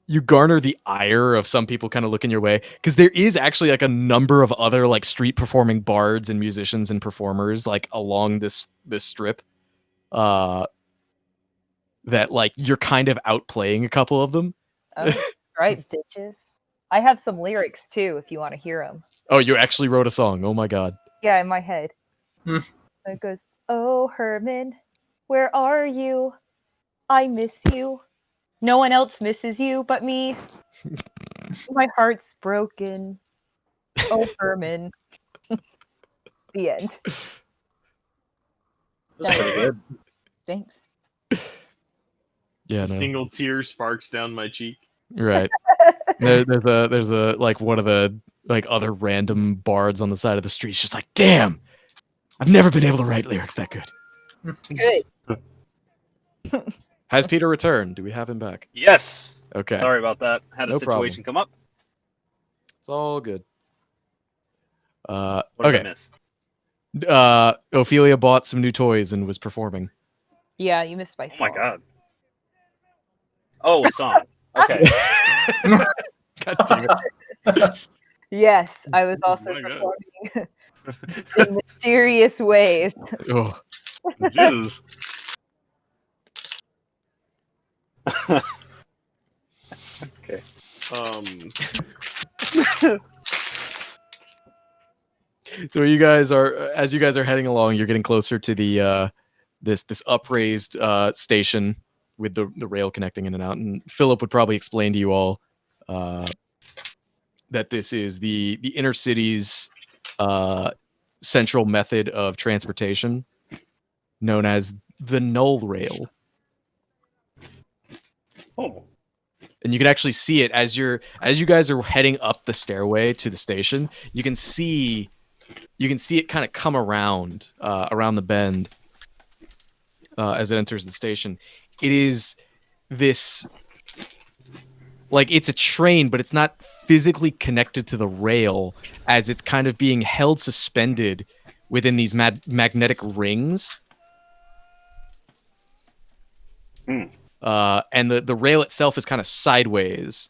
you garner the ire of some people kind of looking your way because there is actually like a number of other like street performing bards and musicians and performers like along this strip, that like you're kind of outplaying a couple of them.
Oh, right, bitches. I have some lyrics too if you want to hear them.
Oh, you actually wrote a song. Oh my god.
Yeah, in my head.
Hmm.
It goes, "Oh, Herman, where are you? I miss you. No one else misses you but me. My heart's broken. Oh, Herman." The end.
That's pretty good.
Thanks.
Yeah,
A
no.
single tear sparks down my cheek.
Right. There's a like one of the like other random bards on the side of the street. It's just like, damn, I've never been able to write lyrics that good.
Good.
Has Peter returned? Do we have him back?
Yes.
Okay.
Sorry about that. Had a
No
situation come up.
It's all good.
What did I
Okay.
miss?
Ophelia bought some new toys and was performing.
Yeah, you missed my
Oh
song.
my god. Oh, a song. Okay.
God damn it.
Yes, I was also
my God.
performing in mysterious ways.
Oh,
Jesus.
Okay.
so you guys are, as you guys are heading along, you're getting closer to the this upraised station with the rail connecting in and out. And Philip would probably explain to you all that this is the inner city's central method of transportation, known as the null rail.
Oh.
And you can actually see it as you guys are heading up the stairway to the station. You can see it kind of come around the bend as it enters the station. It is this, like, it's a train, but it's not physically connected to the rail, as it's kind of being held suspended within these magnetic rings. And the rail itself is kind of sideways,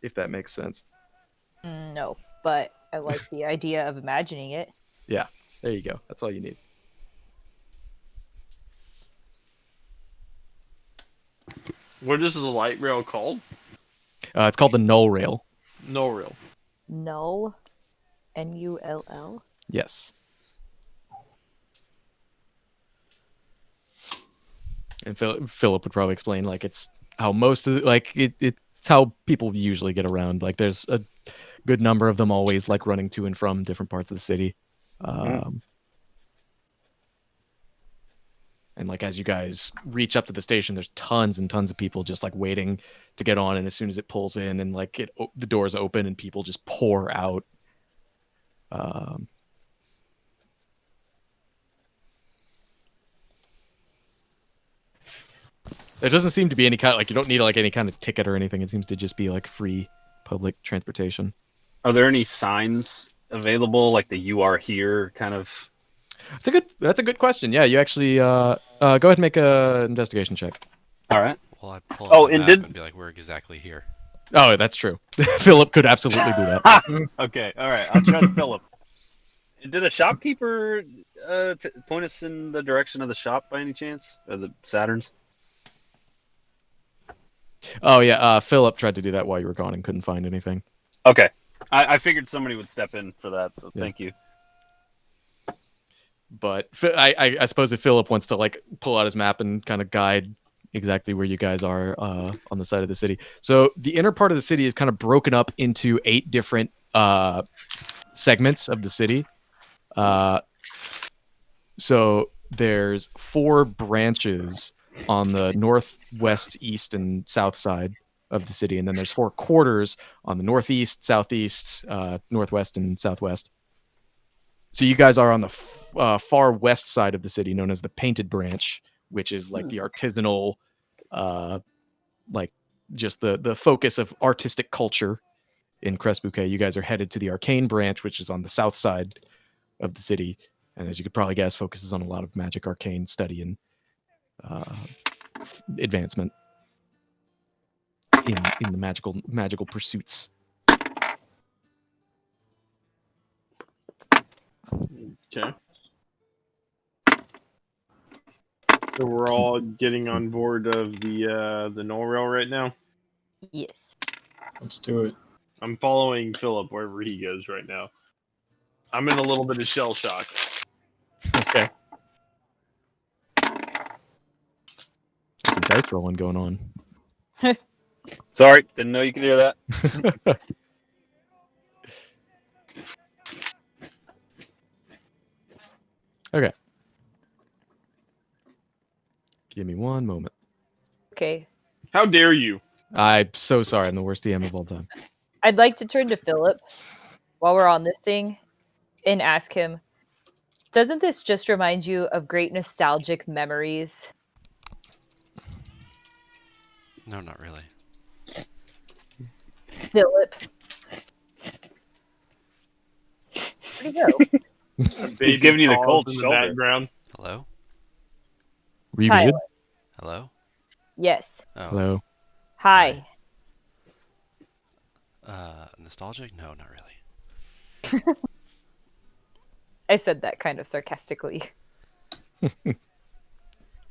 if that makes sense.
No, but I like the idea of imagining it.
Yeah, there you go. That's all you need.
What is the light rail called?
It's called the null rail.
No rail.
Null, Null.
Yes. And Philip would probably explain, like, it's how most of it's how people usually get around. Like, there's a good number of them always, like, running to and from different parts of the city. And, like, as you guys reach up to the station, there's tons and tons of people just, like, waiting to get on. And as soon as it pulls in and, like, the doors open and people just pour out. There doesn't seem to be any kind of, like, you don't need, like, any kind of ticket or anything. It seems to just be, like, free public transportation.
Are there any signs available, like the "You are here" kind of?
That's a good question. Yeah, you actually go ahead and make a investigation check.
All right.
Well, I pull
Oh,
up the
and
map and be like, we're exactly here.
Oh, that's true. Philip could absolutely do that.
Okay. All right. I'll trust Philip. Did a shopkeeper point us in the direction of the shop by any chance? Or the Saturns?
Oh yeah, Philip tried to do that while you were gone and couldn't find anything.
Okay. I figured somebody would step in for that, so
Yeah.
thank you.
But I suppose if Philip wants to, like, pull out his map and kind of guide exactly where you guys are on the side of the city. So the inner part of the city is kind of broken up into 8 different segments of the city. So there's 4 branches on the northwest, east, and south side of the city, and then there's 4 quarters on the northeast, southeast, northwest, and southwest. So you guys are on the far west side of the city, known as the Painted Branch, which is, like, the artisanal, like, just the focus of artistic culture in Crest Bouquet. You guys are headed to the Arcane Branch, which is on the south side of the city, and as you could probably guess, focuses on a lot of magic arcane study and advancement in the magical pursuits.
Okay. So we're all getting on board of the no rail right now.
Yes.
Let's do it.
I'm following Philip wherever he goes right now. I'm in a little bit of shell shock.
Okay. Some dice rolling going on.
Sorry, didn't know you could hear that.
Okay. Give me one moment.
Okay.
How dare you?
I'm so sorry. I'm the worst DM of all time.
I'd like to turn to Philip while we're on this thing and ask him, Doesn't this just remind you of great nostalgic memories?
No, not really.
Philip. Where'd he go?
A
He's
baby
giving you the
calls
cold
in the
shoulder.
background.
Hello?
Remuted.
Tyler.
Hello?
Yes.
Oh.
Hello.
Hi.
Nostalgic? No, not really.
I said that kind of sarcastically.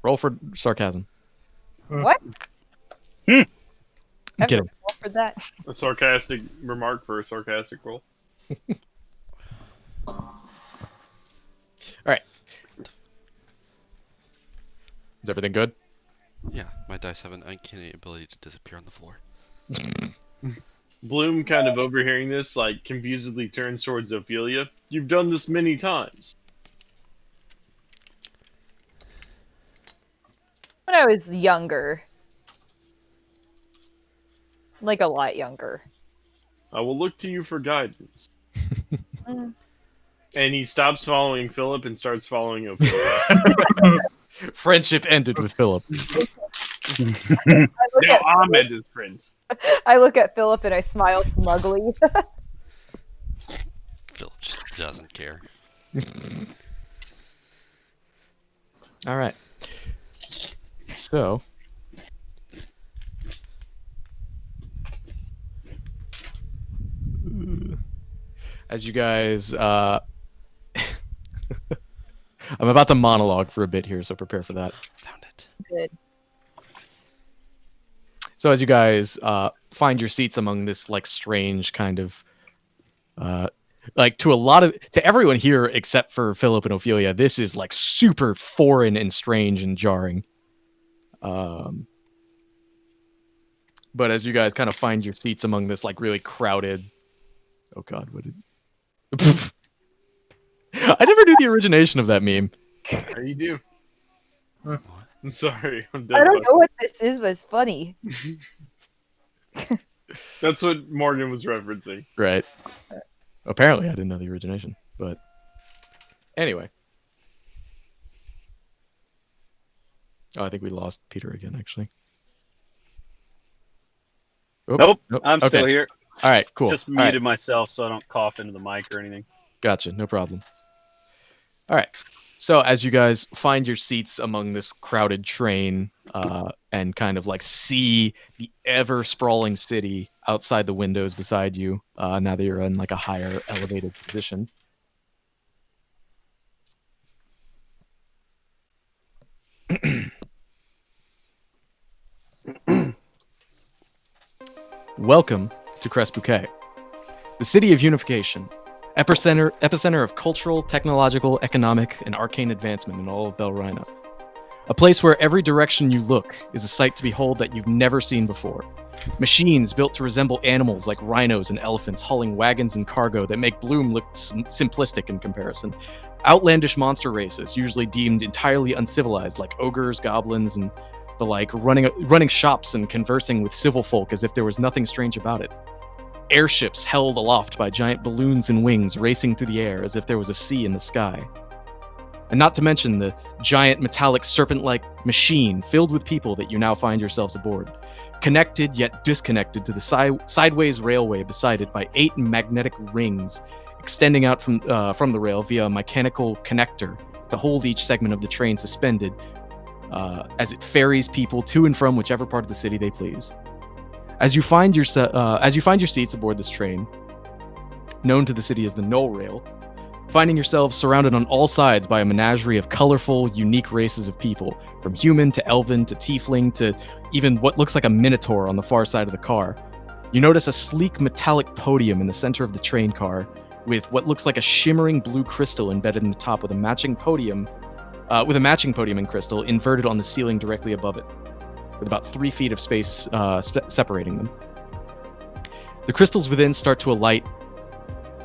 Roll for sarcasm.
What?
I'm
Ever
kidding.
roll for that?
A sarcastic remark for a sarcastic roll.
All right. Is everything good?
Yeah, my dice have an uncanny ability to disappear on the floor.
Bloom, kind of overhearing this, like confusedly turns towards Ophelia. You've done this many times.
When I was younger. Like a lot younger.
I will look to you for guidance.
Mm.
And he stops following Philip and starts following Ophelia.
Friendship ended with Philip.
Now Ahmed is friend.
I look at Philip and I smile smugly.
Philip just doesn't care.
All right. So, as you guys, I'm about to monologue for a bit here, so prepare for that.
Found it.
Good.
So, as you guys find your seats among this like strange kind of, like to everyone here except for Philip and Ophelia, this is like super foreign and strange and jarring. But as you guys kind of find your seats among this like really crowded, oh god, what is? I never knew the origination of that meme.
How you do?
What?
I'm sorry. I'm
I
dead.
don't know what this is, but it's funny.
That's what Morgan was referencing.
Right. Apparently, I didn't know the origination, but anyway. Oh, I think we lost Peter again, actually.
Nope, I'm still
okay.
here.
All right, cool.
Just
All right,
muted myself so I don't cough into the mic or anything.
gotcha. No problem. All right. So as you guys find your seats among this crowded train and kind of like see the ever sprawling city outside the windows beside you, now that you're in like a higher elevated position. Welcome to Crest Bouquet, the city of unification, epicenter of cultural, technological, economic, and arcane advancement in all of Belrina. A place where every direction you look is a sight to behold that you've never seen before. Machines built to resemble animals like rhinos and elephants hauling wagons and cargo that make Bloom look simplistic in comparison. Outlandish monster races, usually deemed entirely uncivilized, like ogres, goblins, and the like, running shops and conversing with civil folk as if there was nothing strange about it. Airships held aloft by giant balloons and wings racing through the air as if there was a sea in the sky. And not to mention the giant metallic serpent-like machine filled with people that you now find yourselves aboard, connected yet disconnected to the sideways railway beside it by 8 magnetic rings extending out from the rail via a mechanical connector to hold each segment of the train suspended as it ferries people to and from whichever part of the city they please. As you find your seats aboard this train, known to the city as the Null Rail, finding yourselves surrounded on all sides by a menagerie of colorful, unique races of people, from human to elven to tiefling to even what looks like a minotaur on the far side of the car, you notice a sleek metallic podium in the center of the train car with what looks like a shimmering blue crystal embedded in the top with a matching podium in crystal inverted on the ceiling directly above it, with about 3 feet of space separating them. The crystals within start to alight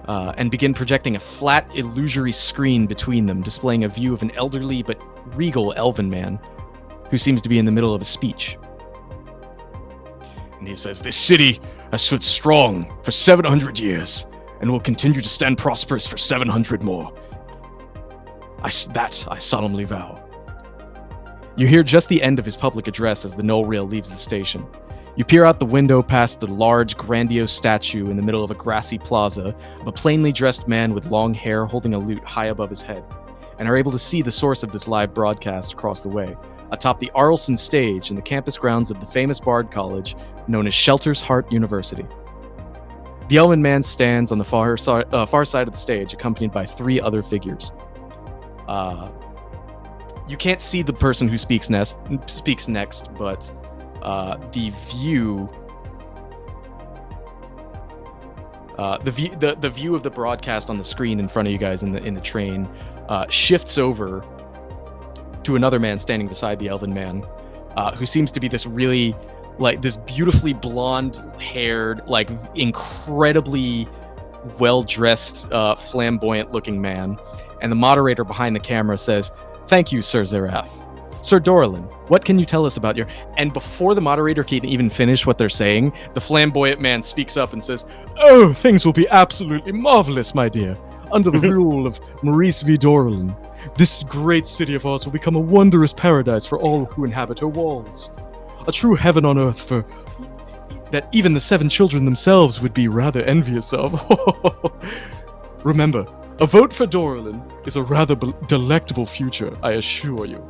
and begin projecting a flat, illusory screen between them, displaying a view of an elderly but regal elven man who seems to be in the middle of a speech. And he says, "This city has stood strong for 700 years and will continue to stand prosperous for 700 more. That I solemnly vow. You hear just the end of his public address as the null rail leaves the station. You peer out the window past the large, grandiose statue in the middle of a grassy plaza of a plainly dressed man with long hair holding a lute high above his head, and are able to see the source of this live broadcast across the way, atop the Arlson stage in the campus grounds of the famous Bard College known as Shelter's Heart University. The Elven Man stands on the far side of the stage, accompanied by 3 other figures. You can't see the person who speaks next, but the view the view of the broadcast on the screen in front of you guys in the train shifts over to another man standing beside the Elven Man, who seems to be this really, like, this beautifully blonde-haired, like, incredibly well-dressed, flamboyant-looking man. And the moderator behind the camera says, "Thank you, Sir Zerath. Sir Dorlin, what can you tell us about your..." And before the moderator can even finish what they're saying, the flamboyant man speaks up and says, "Oh, things will be absolutely marvelous, my dear. Under the rule of Maurice V. Dorlin, this great city of ours will become a wondrous paradise for all who inhabit her walls. A true heaven on earth for that even the 7 children themselves would be rather envious of. Remember, a vote for Dorlin is a rather delectable future, I assure you."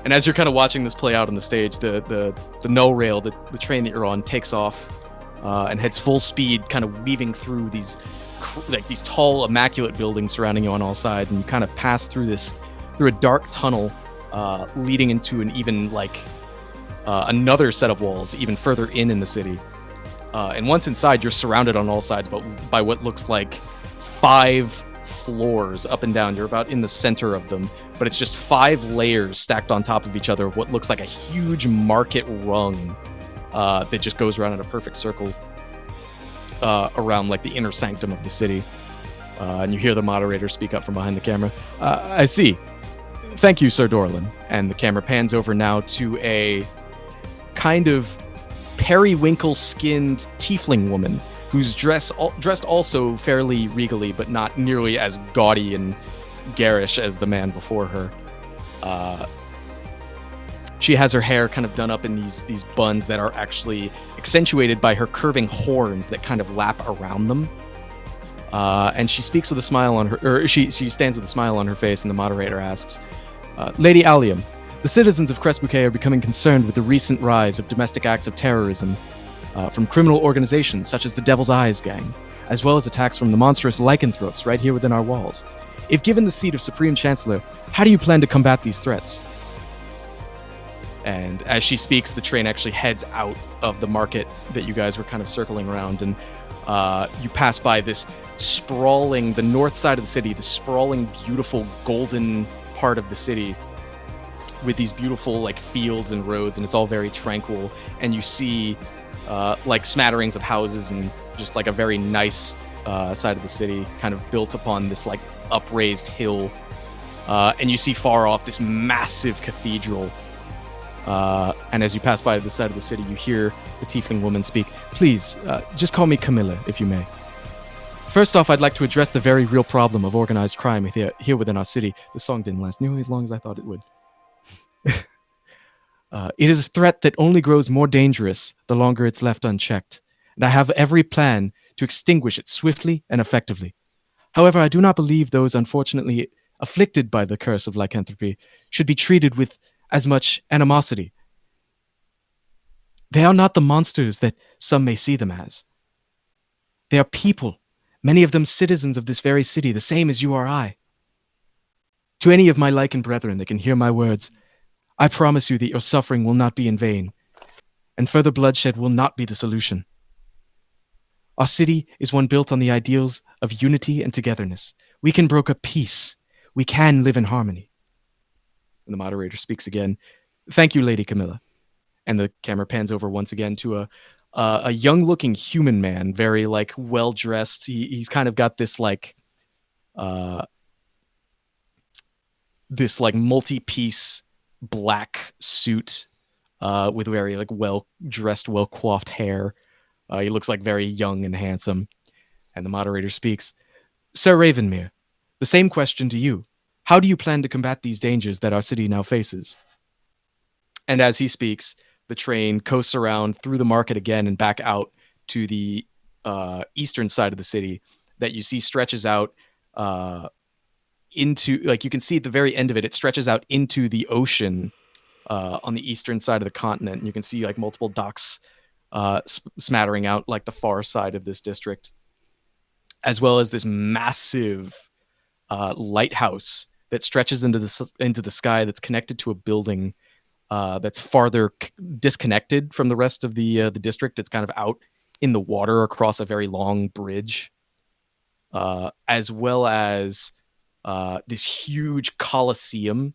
And as you're kind of watching this play out on the stage, the null rail, the train that you're on, takes off and heads full speed, kind of weaving through these tall, immaculate buildings surrounding you on all sides, and you kind of pass through a dark tunnel leading into an even another set of walls even further in the city. And once inside, you're surrounded on all sides by what looks like 5 floors up and down. You're about in the center of them, but it's just 5 layers stacked on top of each other of what looks like a huge market rung that just goes around in a perfect circle around like the inner sanctum of the city. And you hear the moderator speak up from behind the camera. "I see. Thank you, Sir Dorlin." And the camera pans over now to a kind of periwinkle-skinned tiefling woman who's dressed also fairly regally, but not nearly as gaudy and garish as the man before her. She has her hair kind of done up in these buns that are actually accentuated by her curving horns that kind of lap around them. And she speaks with a smile on her, or she stands with a smile on her face, and the moderator asks, "Lady Allium, the citizens of Crest Bouquet are becoming concerned with the recent rise of domestic acts of terrorism from criminal organizations such as the Devil's Eyes Gang, as well as attacks from the monstrous lycanthropes right here within our walls. If given the seat of Supreme Chancellor, how do you plan to combat these threats?" And as she speaks, the train actually heads out of the market that you guys were kind of circling around, and you pass by the north side of the city, the sprawling, beautiful, golden part of the city with these beautiful like fields and roads, and it's all very tranquil. And you see like smatterings of houses and just like a very nice side of the city kind of built upon this like upraised hill. And you see far off this massive cathedral. And as you pass by the side of the city, you hear the tiefling woman speak. "Please, just call me Camilla, if you may. First off, I'd like to address the very real problem of organized crime here within our city." The song didn't last nearly as long as I thought it would. "It is a threat that only grows more dangerous the longer it's left unchecked, and I have every plan to extinguish it swiftly and effectively. However, I do not believe those unfortunately afflicted by the curse of lycanthropy should be treated with as much animosity. They are not the monsters that some may see them as. They are people, many of them citizens of this very city, the same as you or I. To any of my lichened brethren that can hear my words, I promise you that your suffering will not be in vain, and further bloodshed will not be the solution. Our city is one built on the ideals of unity and togetherness. We can broker peace. We can live in harmony." And the moderator speaks again. "Thank you, Lady Camilla." And the camera pans over once again to a young-looking human man, very like well-dressed. He's kind of got this like multi-piece black suit with very like well-dressed, well-coiffed hair. He looks like very young and handsome. And the moderator speaks. "Sir Ravenmere, The same question to you. How do you plan to combat these dangers that our city now faces? And as he speaks, the train coasts around through the market again and back out to the eastern side of the city that you see stretches out into, like, you can see at the very end of it, it stretches out into the ocean on the eastern side of the continent. And you can see like multiple docks smattering out like the far side of this district, as well as this massive lighthouse that stretches into the sky that's connected to a building that's farther disconnected from the rest of the district. It's kind of out in the water across a very long bridge, as well as this huge coliseum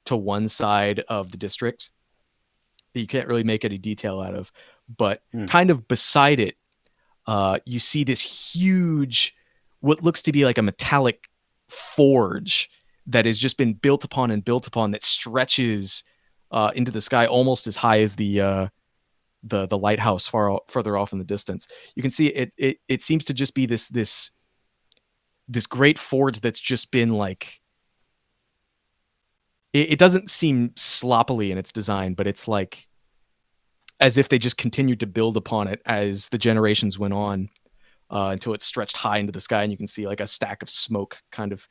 to one side of the district that you can't really make any detail out of. But kind of beside it, you see this huge, what looks to be like a metallic forge that has just been built upon and built upon, that stretches into the sky almost as high as the lighthouse further off in the distance. You can see it seems to just be this great forge that's just been like, it doesn't seem sloppily in its design, but it's like as if they just continued to build upon it as the generations went on, until it stretched high into the sky, and you can see like a stack of smoke kind of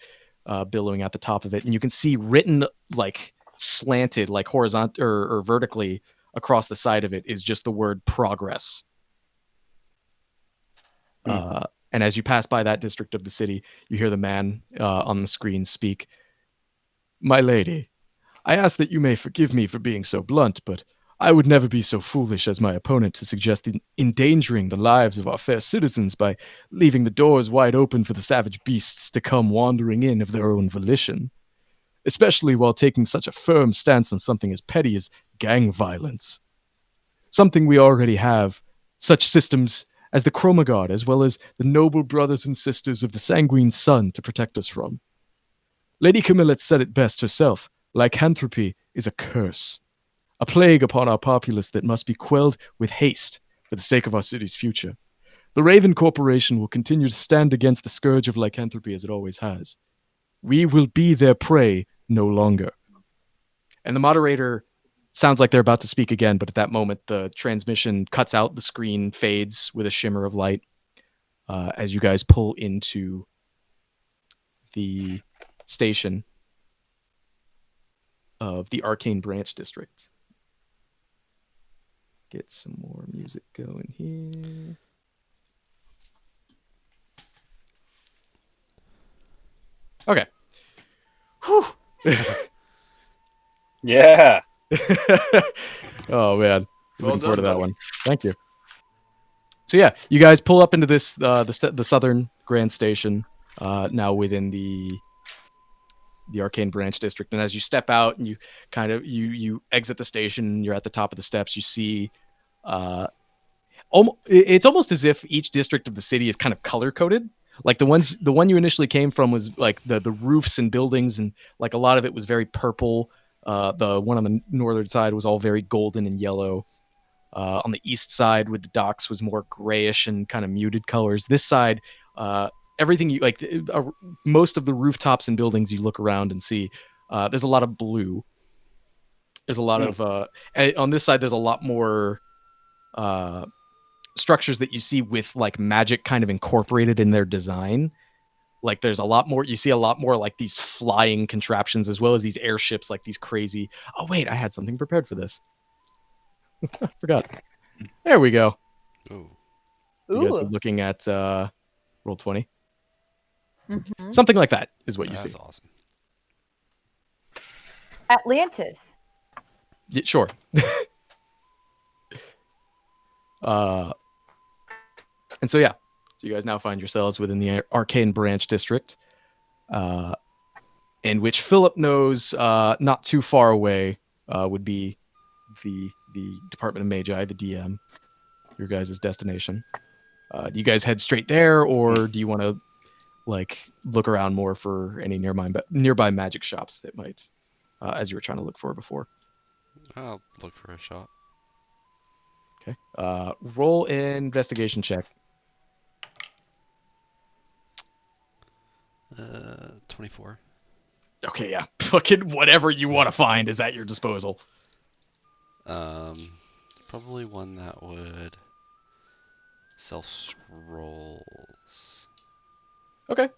billowing at the top of it, and you can see written like slanted, like horizontal or vertically across the side of it, is just the word progress. And as you pass by that district of the city, you hear the man on the screen speak. My lady, I ask that you may forgive me for being so blunt, but I would never be so foolish as my opponent to suggest endangering the lives of our fair citizens by leaving the doors wide open for the savage beasts to come wandering in of their own volition, especially while taking such a firm stance on something as petty as gang violence. Something we already have, such systems as the Chroma Guard, as well as the noble brothers and sisters of the Sanguine Sun to protect us from. Lady Camillette said it best herself. Lycanthropy is a curse, a plague upon our populace that must be quelled with haste for the sake of our city's future. The Raven Corporation will continue to stand against the scourge of lycanthropy as it always has. We will be their prey no longer. And the moderator sounds like they're about to speak again, but at that moment, the transmission cuts out, the screen fades with a shimmer of light as you guys pull into the station of the Arcane Branch District. Get some more music going here. Okay. Whew.
Yeah.
Oh man,
Well
looking forward to
done,
that
buddy.
one. Thank you. So yeah, you guys pull up into this the Southern Grand Station, now within the Arcane Branch District, and as you step out and you kind of you exit the station, you're at the top of the steps. You see, it's almost as if each district of the city is kind of color coded. Like the one you initially came from was like the roofs and buildings, and like a lot of it was very purple. The one on the northern side was all very golden and yellow. On the east side with the docks was more grayish and kind of muted colors. This side, everything you like, most of the rooftops and buildings you look around and see, there's a lot of blue. There's a lot of on this side. There's a lot more structures that you see with like magic kind of incorporated in their design. Like there's a lot more. You see a lot more like these flying contraptions, as well as these airships, like these crazy. Oh wait, I had something prepared for this. I forgot. There we go.
Ooh.
You guys are
Ooh.
looking at roll 20.
Mhm.
Something like that is what you
That's
see.
awesome.
Atlantis.
Yeah, sure. uh, and so yeah, so you guys now find yourselves within the Arcane Branch District, in which Philip knows not too far away would be the Department of Magi, the DM, your guys' destination. Do you guys head straight there, or do you want to like look around more for any nearby magic shops that might, as you were trying to look for before?
I'll look for a shop.
Okay. Roll an investigation check.
24.
Okay, yeah. Fucking whatever you want to find is at your disposal.
Probably one that would sell scrolls.
Okay.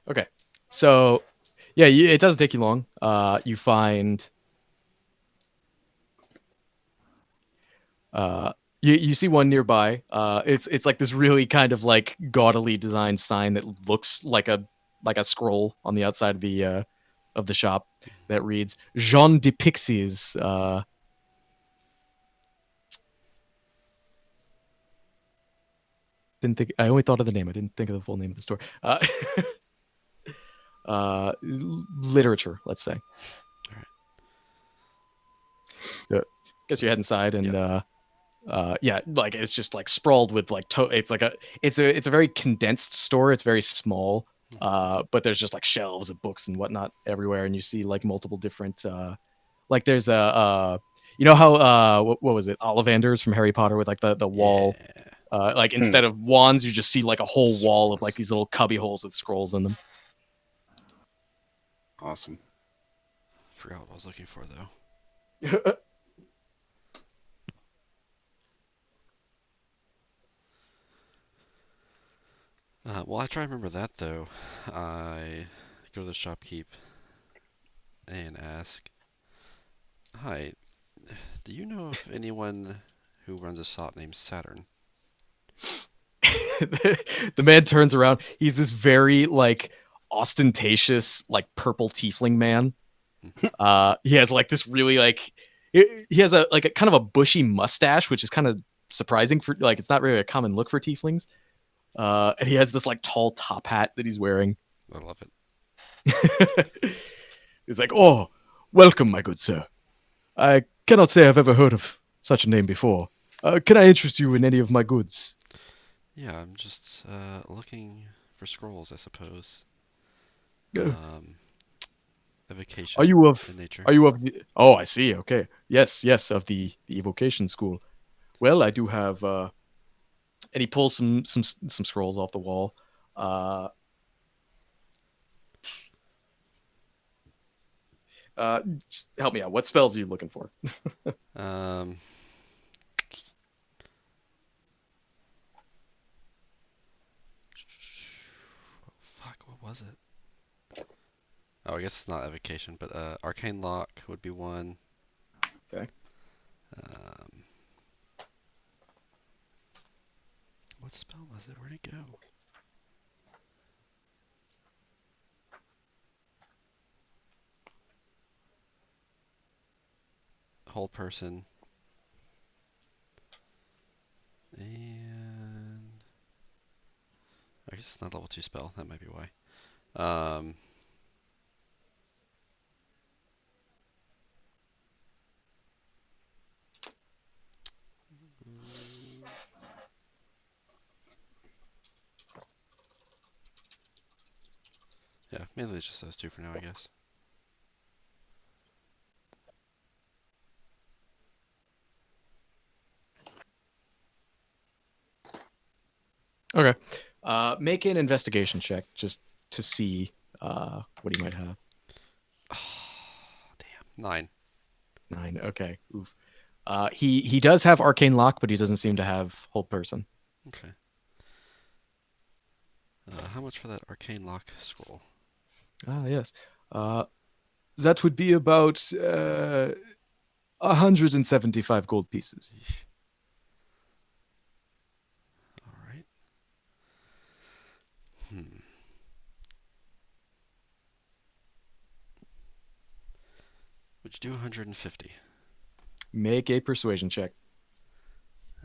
Okay. So, yeah, it doesn't take you long. You find you see one nearby. It's like this really kind of like gaudily designed sign that looks like a scroll on the outside of the shop that reads Jean de Pixies. Didn't think I only thought of the name. I didn't think of the full name of the store. Literature, let's say. Guess you head inside and yeah, like it's just like sprawled with like it's a very condensed store. It's very small, but there's just like shelves of books and whatnot everywhere, and you see like multiple different like there's a you know how what was it, Ollivanders from Harry Potter with like the wall, like instead of wands you just see like a whole wall of like these little cubby holes with scrolls in them.
Awesome.
Forgot what I was looking for though. Well, I try to remember that though. I go to the shopkeep and ask, "Hi, do you know of anyone who runs a shop named Saturn?"
The man turns around. He's this very like ostentatious, like purple tiefling man. He has like this really like he has a like a kind of a bushy mustache, which is kind of surprising for like it's not really a common look for tieflings. And he has this like tall top hat that he's wearing.
I love it.
He's like, "Oh, welcome, my good sir. I cannot say I've ever heard of such a name before. Can I interest you in any of my goods?"
Yeah, I'm just looking for scrolls, I suppose.
Uh,
Evocation
Are you of
in nature.
are you of the Oh, I see. Okay. Yes, of the evocation school. Well, I do have and he pulls some scrolls off the wall. Uh just help me out. What spells are you looking for?
Um, fuck, what was it? Oh, I guess it's not evocation, but arcane lock would be one.
Okay.
Um, what spell was it? Where'd it go? Hold person. And I guess it's not level 2 spell. That might be why. Yeah, mainly it's just those two for now, I guess.
Okay. Make an investigation check just to see what he might have.
Oh, damn. 9.
9. Okay. Oof. He does have arcane lock, but he doesn't seem to have hold person.
Okay. How much for that arcane lock scroll?
Ah, yes. That would be about 175 gold pieces.
All right. Would you do 150?
Make a persuasion check.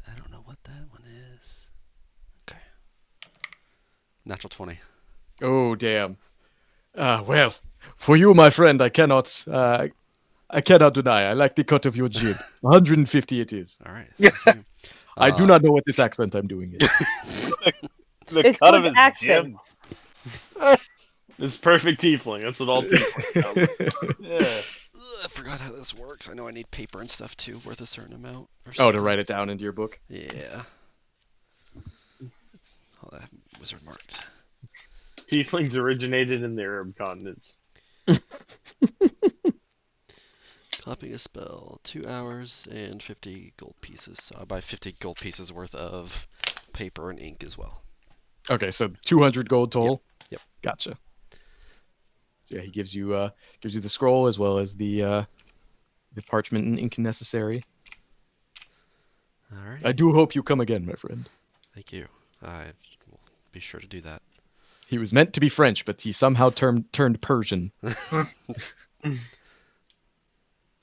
I don't know what that one is. Okay. Natural 20.
Oh, damn. Well, for you, my friend, I cannot deny. I like the cut of your jib. 150 it is.
All right.
Yeah.
Thank you.
I do not know what this accent I'm doing is.
The
It's
cut
called
of his
accent.
gym. It's perfect tiefling. That's what all tieflings.
Yeah. Ugh, I forgot how this works. I know I need paper and stuff too, worth a certain amount. Or
Oh, to
something.
write it down into your book.
Yeah. I'll have wizard marked.
Tieflings originated in the Arab continents.
Copying a spell, 2 hours and 50 gold pieces. So I buy 50 gold pieces worth of paper and ink as well.
Okay, so 200 gold total.
Yep.
Gotcha. So yeah, he gives you the scroll as well as the parchment and ink necessary.
All right.
I do hope you come again, my friend.
Thank you. I will be sure to do that.
He was meant to be French, but he somehow turned Persian.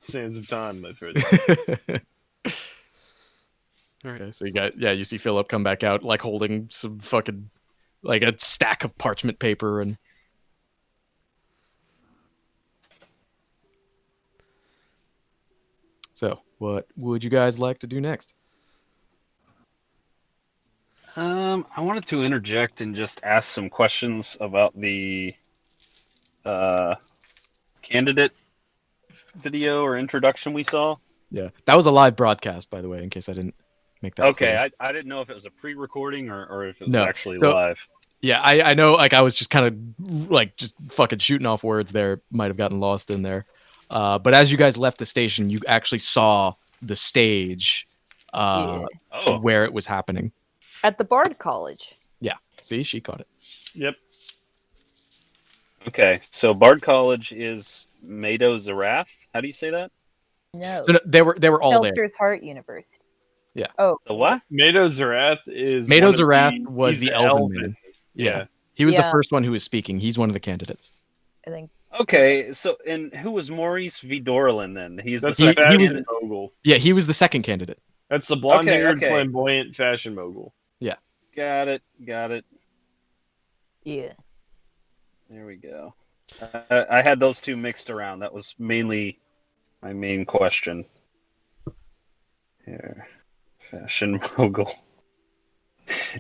Sands of time, my friend.
All right.
Okay, so you see Philip come back out like holding some fucking like a stack of parchment paper and so what would you guys like to do next?
I wanted to interject and just ask some questions about the candidate video or introduction we saw.
Yeah, that was a live broadcast, by the way, in case I didn't make that
Okay,
clear.
I didn't know if it was a pre-recording or if it was
No.
actually
So-
live.
Yeah, I know. Like I was just kind of like just fucking shooting off words there. Might have gotten lost in there. But as you guys left the station, you actually saw the stage
Yeah.
Oh,
where it was happening.
At the Bard College.
Yeah. See, she caught it.
Yep.
okay. So Bard College is Mado Zarath. How do you say that?
No.
So no, they were all there.
Shelter's Heart University.
Yeah.
Oh.
The what?
Mado Zarath is
Mado
one of
Zarath was
he's
the Elven man.
Yeah.
He was the
Yeah.
first one who was speaking. He's one of the candidates.
I think.
Okay. So and who was Maurice Vidorlin then? He's
That's
the
the
second
fashion
candidate.
mogul.
Yeah, he was the second candidate.
That's the blonde-haired,
Okay.
flamboyant fashion mogul.
Got it.
Yeah.
There we go. I had those two mixed around. That was mainly my main question. Here, fashion mogul.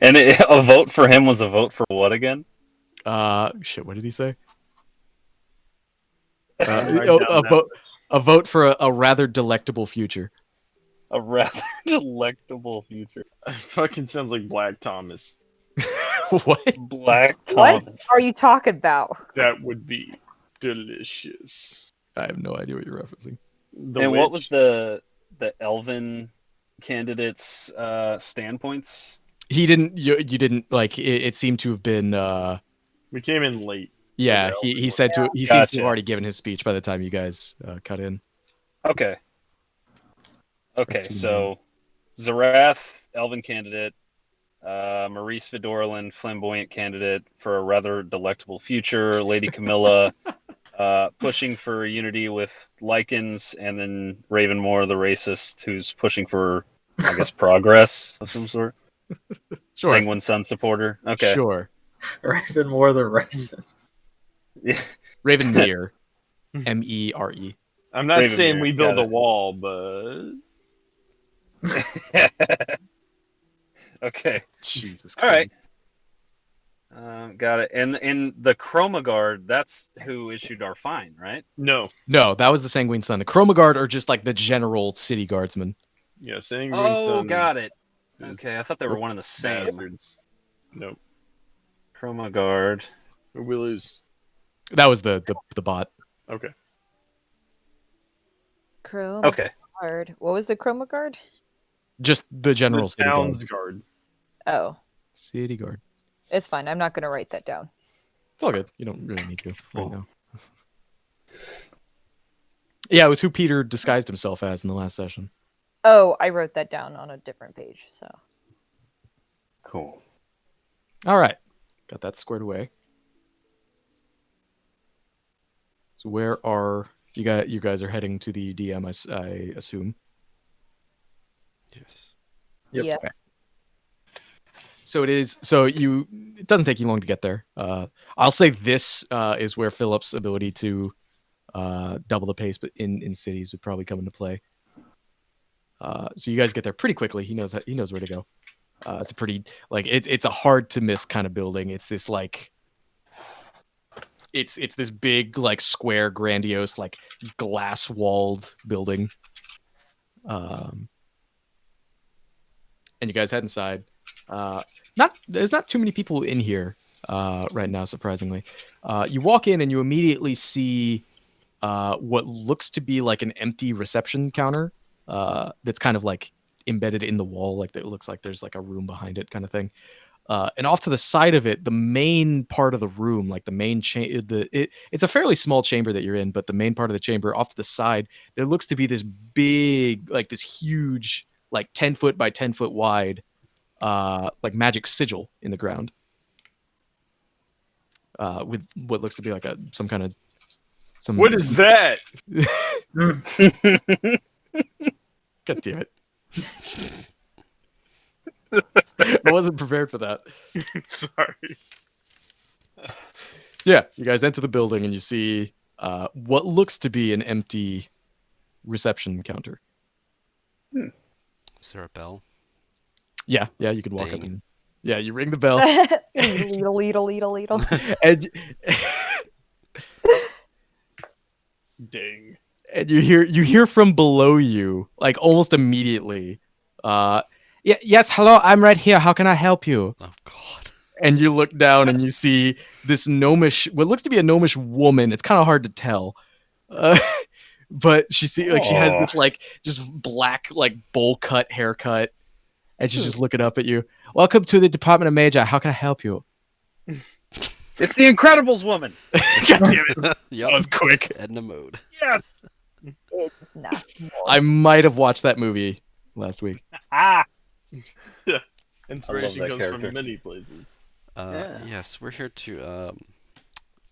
And a vote for him was a vote for what again?
Shit. What did he say?
Write
Oh,
down that.
a vote for a rather delectable future.
A rather delectable future.
It fucking sounds like Black Thomas.
What?
Black
What
Thomas.
are you talking about?
That would be delicious.
I have no idea what you're referencing.
The
And what
witch.
was the elven candidates' standpoints?
He didn't. You didn't like. It seemed to have been.
We came in late.
Yeah.
the
He
Elven
said to. He seems to
Gotcha.
have already given his speech by the time you guys cut in.
Okay. Okay,
Two
so Zarath, elven candidate. Maurice Vidorlin, flamboyant candidate for a rather delectable future. Lady Camilla, pushing for unity with Lycans, and then Ravenmore, the racist, who's pushing for, I guess, progress of some sort.
Sure.
Sanguine Sun supporter. Okay.
Sure.
Ravenmore the racist.
Ravenmere. Mere.
I'm not
Ravenmere,
saying we build
got
a
it.
wall, but
Okay.
Jesus
All right.
Christ.
Got it. And the Chroma Guard, that's who issued our fine, right?
no.
No, that was the Sanguine Sun. The Chroma Guard are just like the general city guardsmen.
Yeah, saying
Oh, got it.
is
Okay, I thought they were one and the same.
bastards. Nope.
Chroma Guard.
We lose.
That was the bot.
Okay.
Chroma
Okay.
Guard. What was the Chroma Guard?
Just the general
The
city
town's
guard.
guard.
Oh,
City guard.
it's fine. I'm not going to write that down.
It's all good. You don't really need to right
Cool.
now. Yeah, it was who Peter disguised himself as in the last session.
Oh, I wrote that down on a different page. So
Cool.
All right, got that squared away. So where are you guys? You guys are heading to the DM, I assume.
Yes.
Yep.
yeah.
So it is. So it doesn't take you long to get there. I'll say this is where Philip's ability to double the pace, but in cities would probably come into play. So you guys get there pretty quickly. He knows where to go. It's a pretty like it's a hard to miss kind of building. It's this like it's this big like square grandiose like glass walled building. And you guys head inside. There's not too many people in here right now, surprisingly. You walk in and you immediately see what looks to be like an empty reception counter that's kind of like embedded in the wall, like it looks like there's like a room behind it, kind of thing. And off to the side of it, the main part of the room, like the main it's a fairly small chamber that you're in, but the main part of the chamber off to the side, there looks to be this big, like this huge, like 10-foot by 10-foot wide, like magic sigil in the ground, with what looks to be like some kind of some.
What is that?
God damn it! I wasn't prepared for that.
Sorry.
Yeah, you guys enter the building and you see what looks to be an empty reception counter.
Is there a bell?
Yeah, you could walk up
Ding.
and you ring the bell
Leedle.
and
Ding.
and you hear from below you like almost immediately. Yes, hello, I'm right here. How can I help you?
Oh God.
And you look down and you see this gnomish, what looks to be a gnomish woman. It's kind of hard to tell, but she has
Aw.
this like just black like bowl cut haircut, and she's just looking up at you. Welcome to the Department of Magi. How can I help you?
It's the Incredibles woman.
God damn it!
Yep.
That was quick.
Edna mode.
Yes.
It's not.
I might have watched that movie last week.
Ah.
Inspiration
that
comes
character.
from many places.
Yeah.
Yes, we're here to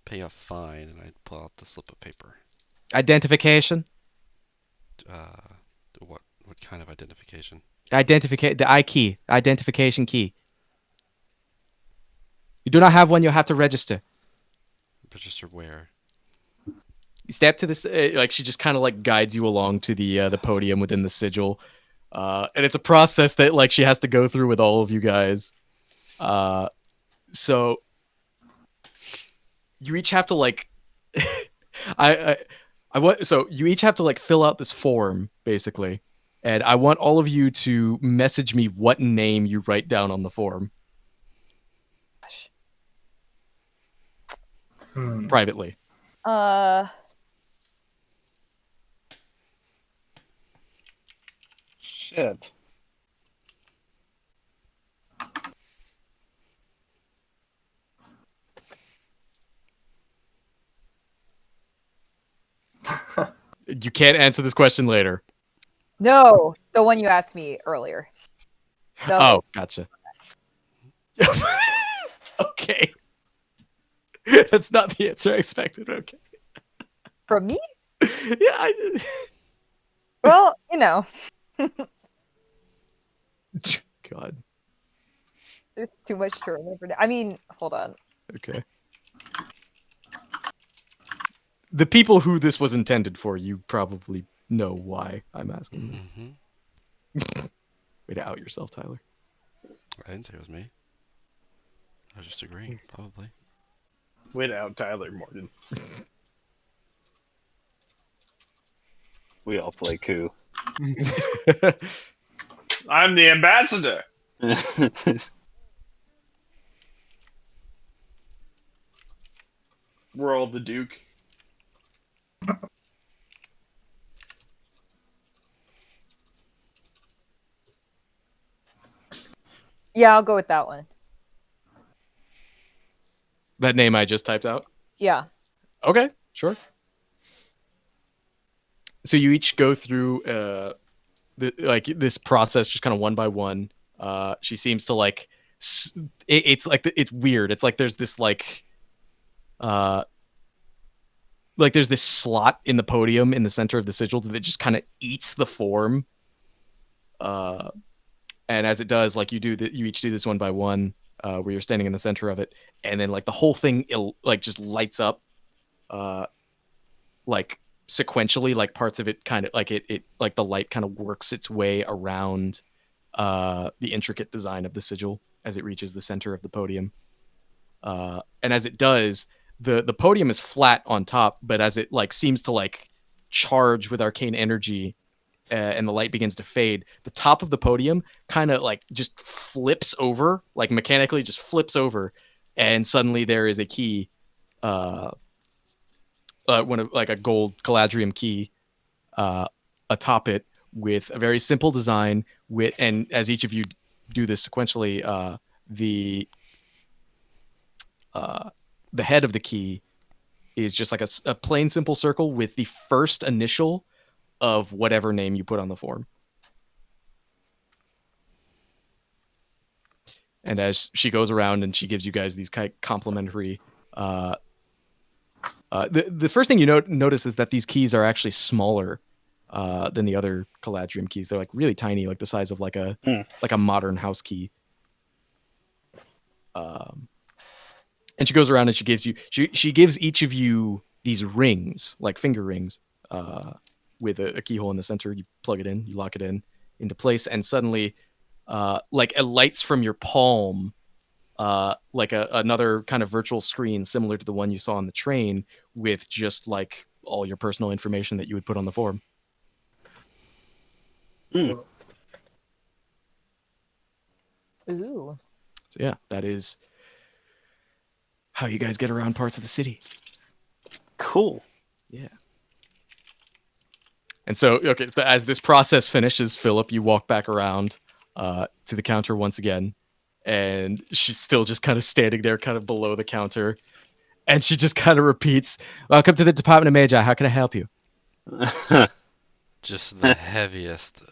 pay a fine, and I pull out the slip of paper.
Identification.
What kind of identification?
The I key. Identification key. You do not have one. You have to register.
Register where?
You step to this. Like she just kind of like guides you along to the podium within the sigil, and it's a process that like she has to go through with all of you guys. So you each have to like, so you each have to like fill out this form basically, and I want all of you to message me what name you write down on the form privately.
Shit.
You can't answer this question later.
No, the one you asked me earlier. The-
Oh, gotcha. Okay. That's not the answer I expected. Okay.
From me?
Yeah.
Well, you know,
God.
there's too much to remember. I mean, hold on.
Okay. The people who this was intended for, you probably know why I'm asking this.
Mm-hmm.
Way to out yourself, Tyler.
I didn't say it was me. I was just agreeing, probably.
Way to out Tyler, Morgan.
We all play coup.
I'm the ambassador. We're all the Duke.
Yeah, I'll go with that one.
That name I just typed out?
Yeah.
Okay, sure. So you each go through this process just kind of one by one. She seems to like it's like it's weird. It's like there's this like there's this slot in the podium in the center of the sigil that just kind of eats the form. And as it does, like you each do this one by one, where you're standing in the center of it, and then like the whole thing like just lights up, like sequentially, like parts of it kind of like it like the light kind of works its way around the intricate design of the sigil as it reaches the center of the podium. And as it does, the podium is flat on top, but as it like seems to like charge with arcane energy, and the light begins to fade, the top of the podium kind of like just flips over, like mechanically just flips over, and suddenly there is a key, like a gold Caladrium key, uh, atop it with a very simple design. With and as each of you do this sequentially, the uh, the head of the key is just like a plain simple circle with the first initial of whatever name you put on the form. And as she goes around and she gives you guys these kind of complimentary, the first thing you notice is that these keys are actually smaller than the other Caladrium keys. They're like really tiny, like the size of like a modern house key. And she goes around and she gives each of you these rings, like finger rings, with a keyhole in the center. You plug it in, you lock it in into place, and suddenly, like it lights from your palm, like another kind of virtual screen similar to the one you saw on the train, with just like all your personal information that you would put on the form.
Ooh.
So yeah, that is how you guys get around parts of the city.
Cool.
Yeah. And so, okay, so as this process finishes, Philip, you walk back around to the counter once again, and she's still just kind of standing there, kind of below the counter, and she just kind of repeats, "Welcome to the Department of Magi. How can I help you?"
Just the heaviest.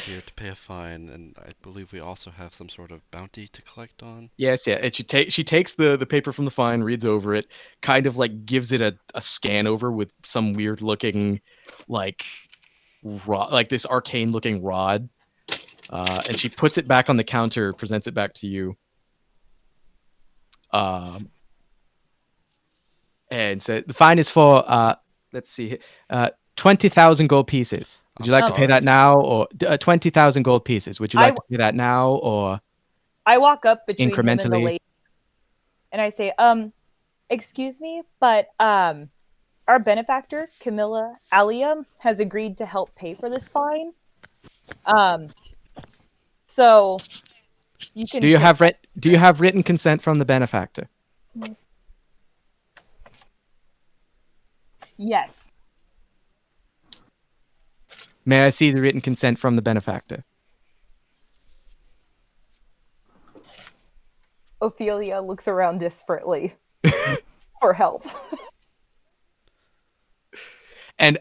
Here to pay a fine, and I believe we also have some sort of bounty to collect on.
Yes, yeah. And she takes the paper from the fine, reads over it, kind of like gives it a scan over with some weird looking, like rod, like this arcane looking rod, and she puts it back on the counter, presents it back to you, and said the fine is for let's see, 20,000 gold pieces. Would you
I'm
like to pay
sorry.
that now, or 20,000 gold pieces? Would you like
I-
to pay that now, or
I walk up between him and the
incrementally?
lady, and I say, excuse me, but our benefactor, Camilla Alia, has agreed to help pay for this fine. So you can
Do you have
check.
do you have written consent from the benefactor?
Yes.
May I see the written consent from the benefactor?
Ophelia looks around desperately for help.
And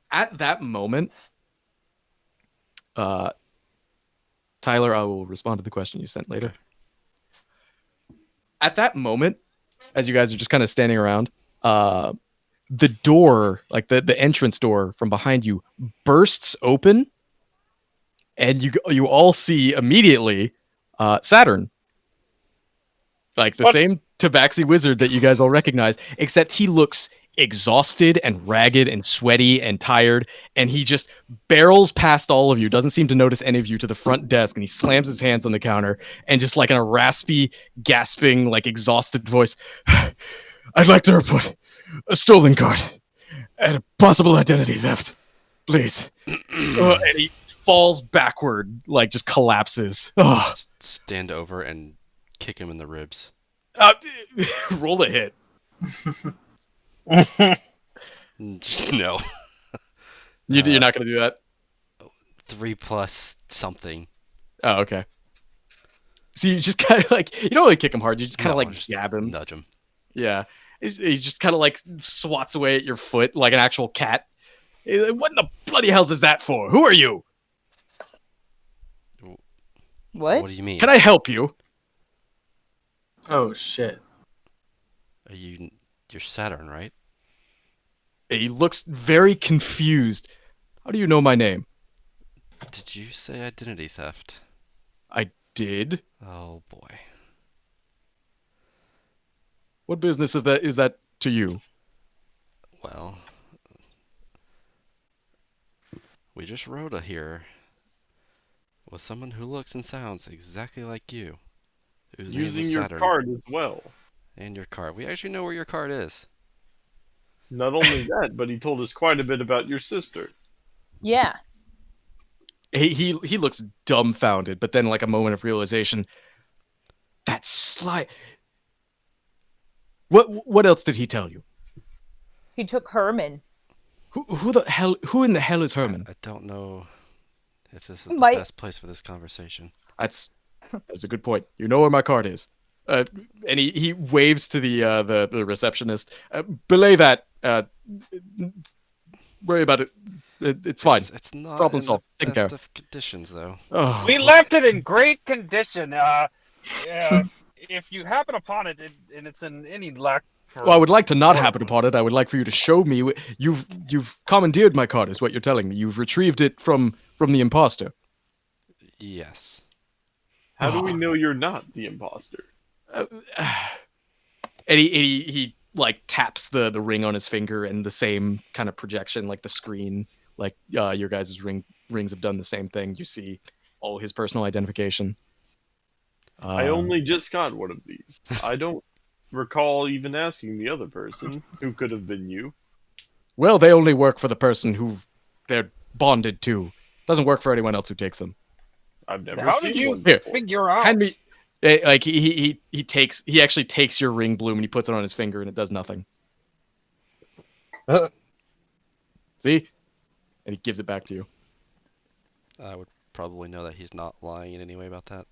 at that moment, Tyler, I will respond to the question you sent later.
Okay.
At that moment, as you guys are just kind of standing around, the door, like the entrance door from behind you, bursts open, and you all see immediately Saturn, like the
What?
same Tabaxi wizard that you guys all recognize, except he looks exhausted and ragged and sweaty and tired, and he just barrels past all of you, doesn't seem to notice any of you, to the front desk, and he slams his hands on the counter and just like in a raspy, gasping, like exhausted voice, "I'd like to report a stolen card and a possible identity theft, please." And he falls backward, like just collapses. Oh.
Stand over and kick him in the ribs.
Roll a hit.
No.
You're not gonna do that.
3 plus something.
Oh, okay. So you just kind of like, you don't really kick him hard. You just kind of
No,
like
just
jab him.
Nudge him.
Yeah. He just kind of like swats away at your foot like an actual cat. He's like, "What in the bloody hell's is that for? Who are you?
What?
What do you mean?
Can I help you?"
Oh shit.
Are you're Saturn, right?
He looks very confused. "How do you know my name?"
Did you say identity theft?
"I did.
Oh boy.
What business of that is that to you?"
Well, We just rode a here with someone who looks and sounds exactly like you, whose name was
Using your
Saturn.
card as well.
And your card. We actually know where your card is.
Not only that, but he told us quite a bit about your sister.
Yeah.
He looks dumbfounded, but then like a moment of realization. That's slight. What else did he tell you?
He took Herman.
Who in the hell is Herman?
I don't know if this is the
Might
best place for this conversation.
That's a good point. You know where my card is. And he waves to the receptionist. Belay that. Worry about it. It's fine.
It's not
Problem
in
solved.
the
Taken care
best
of.
of conditions, though.
Oh,
We left it in great condition. If you happen upon it and it's in any lack for.
Well, I would like to not
Sure.
happen upon it. I would like for you to show me. You've commandeered my card, is what you're telling me. You've retrieved it from the imposter.
Yes.
How do we know you're not the imposter?
And he like taps the ring on his finger, and the same kind of projection, like the screen, like your guys' rings have done the same thing. You see all his personal identification.
I only just got one of these. I don't recall even asking the other person who could have been you.
Well, they only work for the person who they're bonded to. Doesn't work for anyone else who takes them.
I've never
How
seen
did you
one
Here,
before.
figure out?
Hand me. Like he actually takes your ring, Bloom, and he puts it on his finger, and it does nothing. See? And he gives it back to you.
I would probably know that he's not lying in any way about that.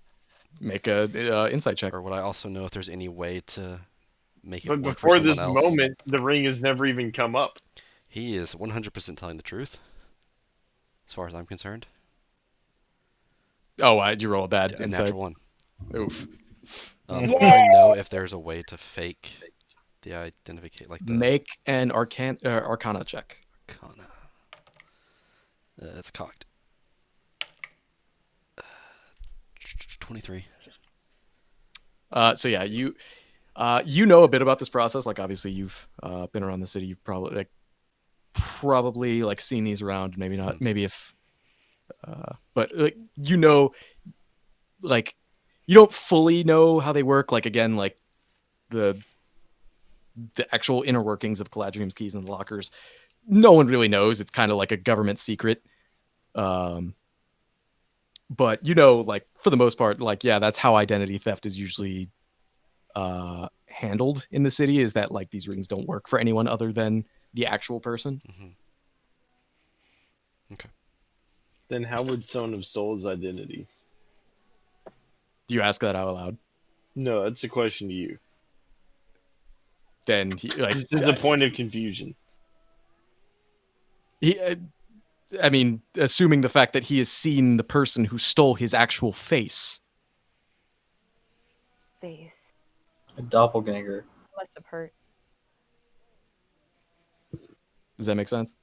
Make a insight check.
Or would I also know if there's any way to make it
But
work for
before
someone
this
else?
moment, the ring has never even come up.
He is 100% telling the truth, as far as I'm concerned.
Oh, did you roll a bad
A
insight?
natural one.
Oof.
Would I know if there's a way to fake the identification, like the
Make an Arcana check.
Arcana? It's cocked. 23.
So yeah, you know a bit about this process. Like obviously you've been around the city. You've probably like seen these around. Maybe not. Maybe if, but like like you don't fully know how they work. Like again, like the actual inner workings of Caladrium's keys and the lockers. No one really knows. It's kind of like a government secret. But like for the most part, like yeah, that's how identity theft is usually handled in the city. Is that like these rings don't work for anyone other than the actual person?
Mm-hmm. Okay.
Then how would someone have stole his identity?
Do you ask that out loud?
No, that's a question to you.
Then he like
Just as a point of confusion.
he. I mean, assuming the fact that he has seen the person who stole his actual face.
Face.
A doppelganger.
Must have hurt.
Does that make sense?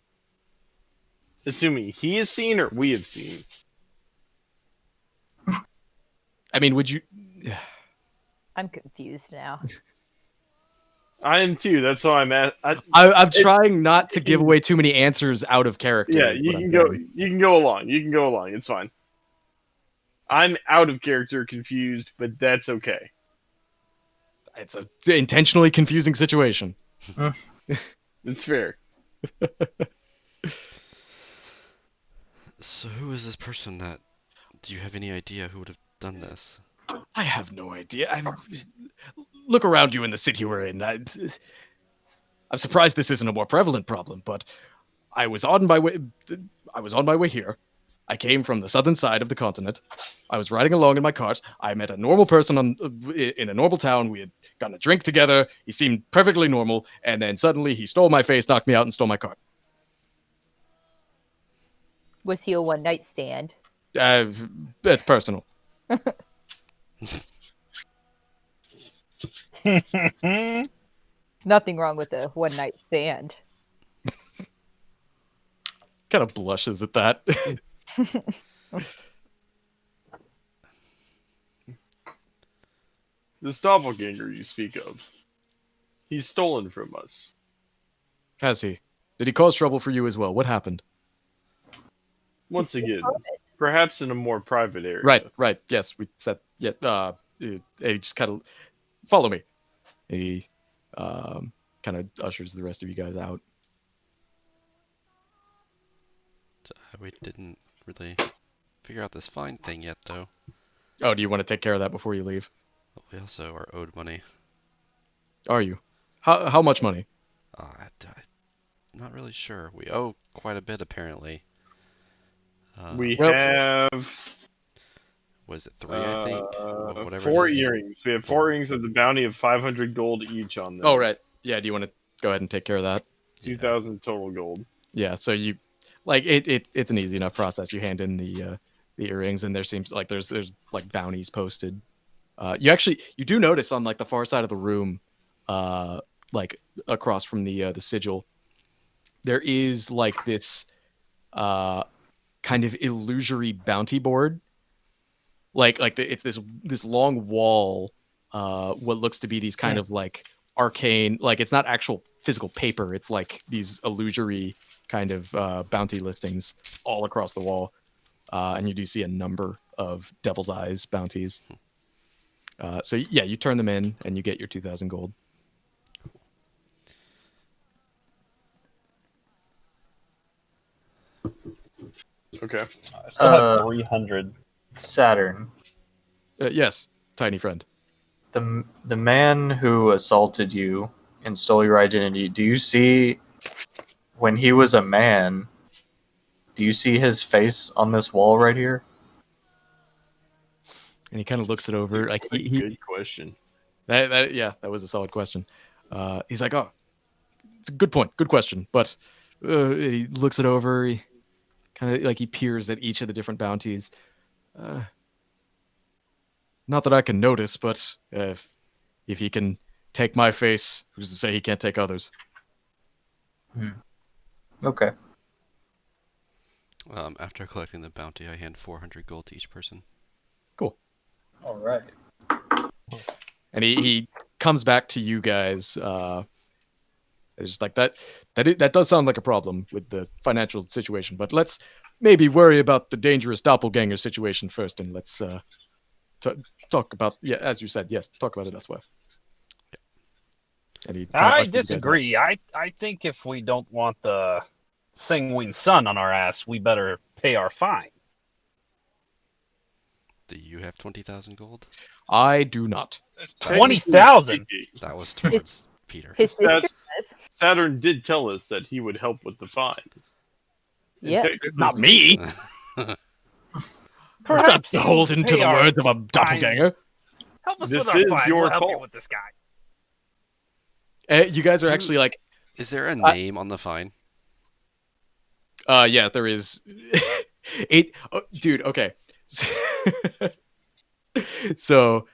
Assuming he has seen or we have seen.
I mean, would you?
I'm confused now.
I am too. That's why I'm at.
I'm trying not to give away too many answers out of character.
Yeah,
is
you
what I'm
can go.
saying.
You can go along. You can go along. It's fine. I'm out of character, confused, but that's okay.
It's a intentionally confusing situation.
It's fair.
So who is this person that? Do you have any idea who would have done this?
I have no idea. Look around you in the city we're in. I'm surprised this isn't a more prevalent problem, but I was on my way. I was on my way here. I came from the southern side of the continent. I was riding along in my cart. I met a normal person in a normal town. We had gotten a drink together. He seemed perfectly normal, and then suddenly he stole my face, knocked me out, and stole my cart.
Was he a one night stand?
It's personal.
There's nothing wrong with a one night stand.
Kind of blushes at that.
This doppelganger you speak of, he's stolen from us.
Has he? Did he cause trouble for you as well? What happened?
Once again, perhaps in a more private area.
Right. Yes, we said. Yeah. He just kind of follow me. He kind of ushers the rest of you guys out.
We didn't really figure out this fine thing yet, though.
Oh, do you want to take care of that before you leave?
We also are owed money.
Are you? How much money?
I'm not really sure. We owe quite a bit, apparently.
We
Well-
have
Was it 3, I think? Whatever
4
it is.
earrings. We have 4 earrings of the bounty of 500 gold each on them.
Oh, right. Yeah. Do you want to go ahead and take care of that?
2,000 total gold.
Yeah. So you, like, it's an easy enough process. You hand in the earrings, and there seems like there's like bounties posted. You do notice on like the far side of the room, like across from the sigil, there is like this kind of illusory bounty board. It's this long wall, what looks to be these kind of like arcane, like it's not actual physical paper. It's like these illusory kind of bounty listings all across the wall, and you do see a number of Devil's Eyes bounties. So yeah, you turn them in and you get your 2,000 gold.
Okay.
I still have 300.
Saturn,
Yes, tiny friend.
the man who assaulted you and stole your identity. Do you see when he was a man? Do you see his face on this wall right here?
And he kind of looks it over. Like
What a good question.
that was a solid question. He's like, oh, it's a good point, good question. But he looks it over. He kind of like he peers at each of the different bounties. Not that I can notice, but if he can take my face, who's to say he can't take others?
Okay.
After collecting the bounty, I hand 400 gold to each person.
Cool.
All right.
And he comes back to you guys. It's just like that does sound like a problem with the financial situation, but let's maybe worry about the dangerous doppelganger situation first, and let's talk about, yeah, as you said, yes, talk about it elsewhere. And he kinda
I
ushers you guys out.
disagree. I think if we don't want the Singwing sun on our ass, we better pay our fine.
Do you have 20,000 gold?
I do not.
It's 20,000.
That was towards Peter.
His sister
That's-
does.
Saturn did tell us that he would help with the fine. And
Yep.
technically
Not me.
Perhaps
Beholden
you
to
pay
the
our
words of a
fine.
doppelganger.
Help us
This
with our
is
fine.
your
We'll help you
call.
with this guy.
You guys are actually like,
Is there a name on the fine?
yeah, there is. Dude, okay. So,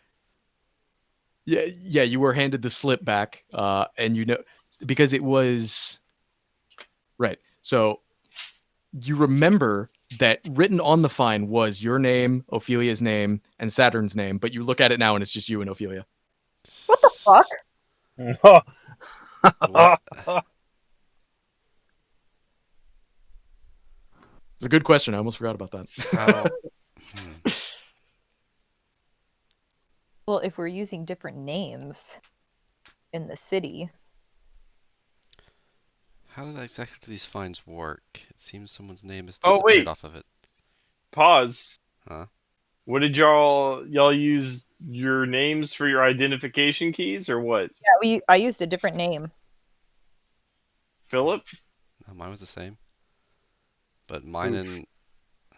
yeah, you were handed the slip back, and you know, because it was right. So you remember that written on the fine was your name, Ophelia's name, and Saturn's name, but you look at it now and it's just you and Ophelia.
What the fuck?
What?
It's a good question. I almost forgot about that.
How?
Well, if we're using different names in the city,
How did exactly these fines work? It seems someone's name is
Oh,
disappeared
wait.
off of it.
Pause.
Huh?
What did y'all use your names for your identification keys or what?
yeah, I used a different name.
Philip?
No, mine was the same. But mine
Oof.
and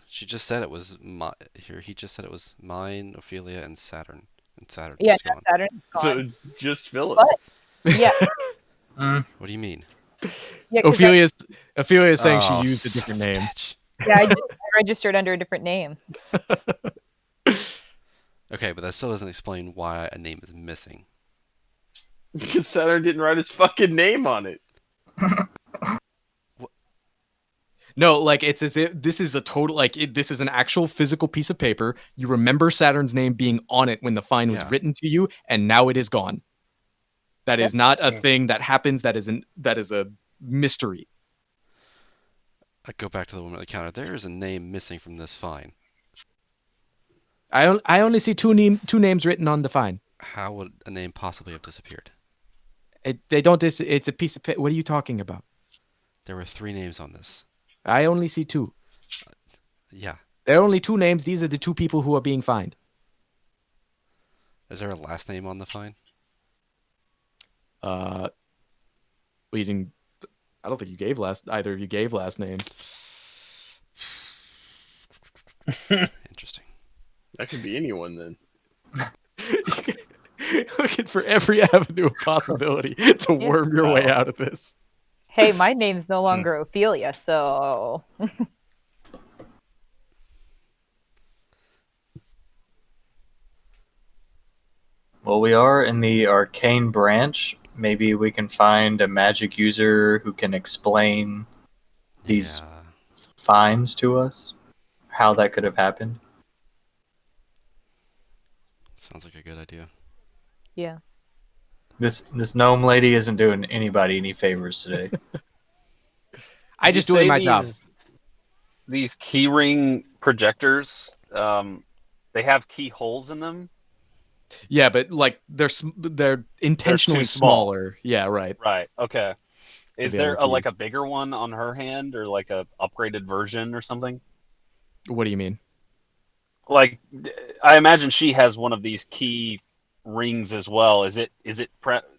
she just said it was my here. He just said it was mine, Ophelia, and Saturn. And Saturn's
Yeah,
gone.
Saturn's gone.
So just Phillips.
What? Yeah,
What do you mean?
yeah. 'Cause I
Ophelia is saying she
Oh,
used a
son
different
of a
name.
bitch.
I registered under a different name.
Okay, but that still doesn't explain why a name is missing.
Because Saturn didn't write his fucking name on it.
No, like it's as if this is a total this is an actual physical piece of paper. You remember Saturn's name being on it when the fine was
Yeah.
written to you, and now it is gone. That is not a
Yep.
thing that happens. That is a mystery.
I go back to the woman at the counter. There is a name missing from this fine.
I only see two names written on the fine.
How would a name possibly have disappeared?
They don't. It's a piece of. What are you talking about?
There were 3 names on this.
I only see 2.
Yeah.
There are only 2 names. These are the 2 people who are being fined.
Is there a last name on the fine?
We didn't. I don't think you gave either of you gave last names.
Interesting.
That could be anyone then.
Looking for every avenue of possibility to worm your way
Wow.
out of this.
Hey, my name's no longer Ophelia, so
Well, we are in the arcane branch. Maybe we can find a magic user who can explain these
Yeah.
fines to us. How that could have happened.
Sounds like a good idea.
yeah.
This gnome lady isn't doing anybody any favors today.
I just doing my job.
These keyring projectors, they have keyholes in them.
Yeah, but like they're intentionally
small.
smaller. Yeah, right.
Right. Okay.
than
Is
the
there
other
like
keys.
a bigger one on her hand, or like a upgraded version or something?
What do you mean?
Like, I imagine she has one of these key rings as well. Is it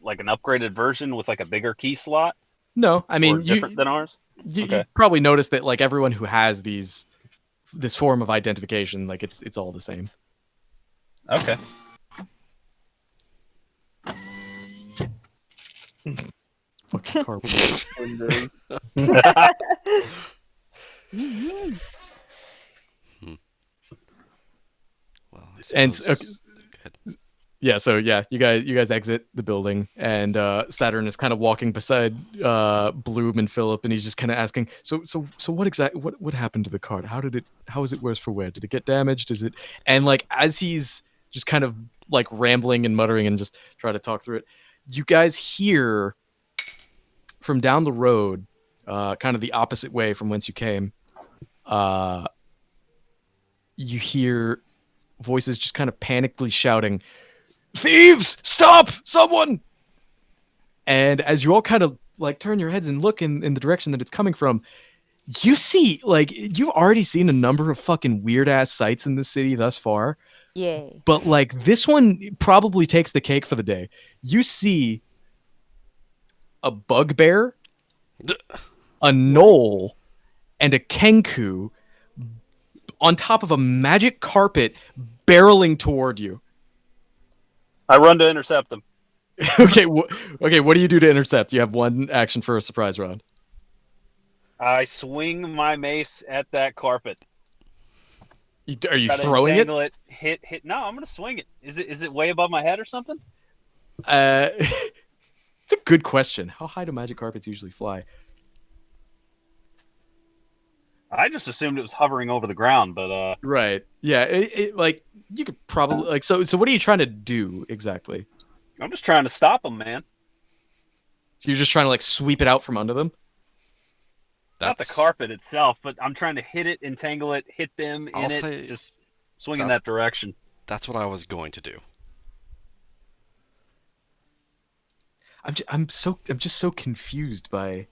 like an upgraded version with like a bigger key slot,
No, I
or
mean
different than ours?
you
Okay.
probably noticed that like everyone who has this form of identification, like it's all the same.
Okay.
Fucking cardboard windows.
Well, I
And
suppose. Go ahead.
yeah, so yeah, you guys exit the building, and Saturn is kind of walking beside Bloom and Philip, and he's just kind of asking, so what happened to the cart? How is it worse for wear? Did it get damaged? Is it? And like as he's just kind of like rambling and muttering and just try to talk through it, you guys hear from down the road, kind of the opposite way from whence you came. You hear voices just kind of panically shouting, "Thieves! Stop! Someone!" And as you all kind of like turn your heads and look in the direction that it's coming from, you see like you've already seen a number of fucking weird ass sights in this city thus far.
Yay.
But like this one probably takes the cake for the day. You see a bugbear, a gnoll, and a kenku on top of a magic carpet barreling toward you.
I run to intercept them.
Okay, okay. What do you do to intercept? You have one action for a surprise round.
I swing my mace at that carpet.
Are you
Try to
throwing it?
entangle it. Hit. No, I'm gonna swing it. Is it way above my head or something?
It's a good question. How high do magic carpets usually fly?
I just assumed it was hovering over the ground, but
Right. Yeah. Like you could probably like. So what are you trying to do exactly?
I'm just trying to stop them, man.
So you're just trying to like sweep it out from under them.
Not the carpet itself, but I'm trying to hit it, entangle it, hit them in
I'll
it,
say
just swing in that direction.
That's what I was going to do.
I'm just so confused by.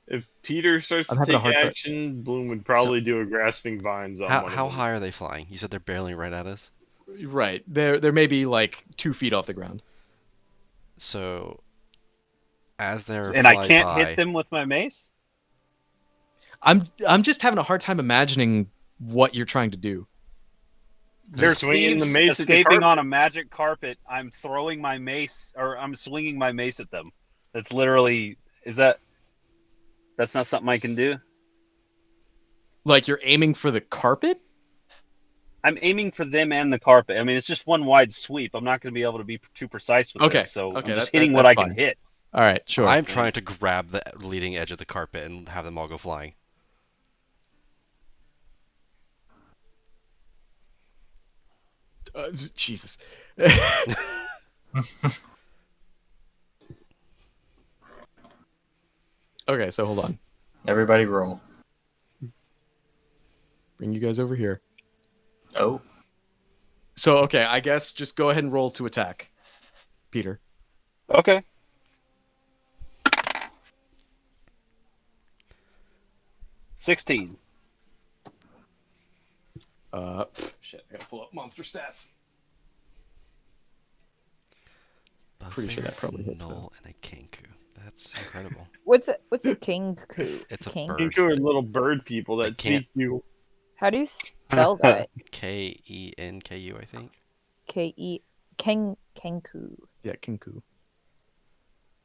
If Peter starts
I'm
to
having a
take
hard time.
action, Bloom would probably do a grasping vines on one
How
of them.
high are they flying? You said they're barreling right at us.
Right. They're maybe like 2 feet off the ground.
So, as they're
And I
fly
can't
by,
hit them with my mace?
I'm just having a hard time imagining what you're trying to do.
There's
swinging the
thieves
mace at the
escaping on
carpet.
a magic carpet. I'm throwing my mace, or I'm swinging my mace at them. That's literally, that's not something I can do?
Like you're aiming for the carpet?
I'm aiming for them and the carpet. I mean, it's just one wide sweep. I'm not going to be able to be too precise with
Okay.
this, so
Okay.
I'm just hitting what
that's
I can
fine.
hit.
All right. Sure.
I'm trying to grab the leading edge of the carpet and have them all go flying.
Jesus. Okay, so hold on.
Everybody roll.
Bring you guys over here.
Oh.
So, okay, I guess just go ahead and roll to attack, Peter.
Okay. $16.
Shit, I gotta pull up monster stats.
Pretty
sure that probably hits,
Null and a Kenku. That's incredible.
What's a kenku?
It's a
King?
bird.
Kenku are little bird people
I
that
can't-
speak you.
How do you spell that?
Kenku, I think.
Kenku.
Yeah, Kinku.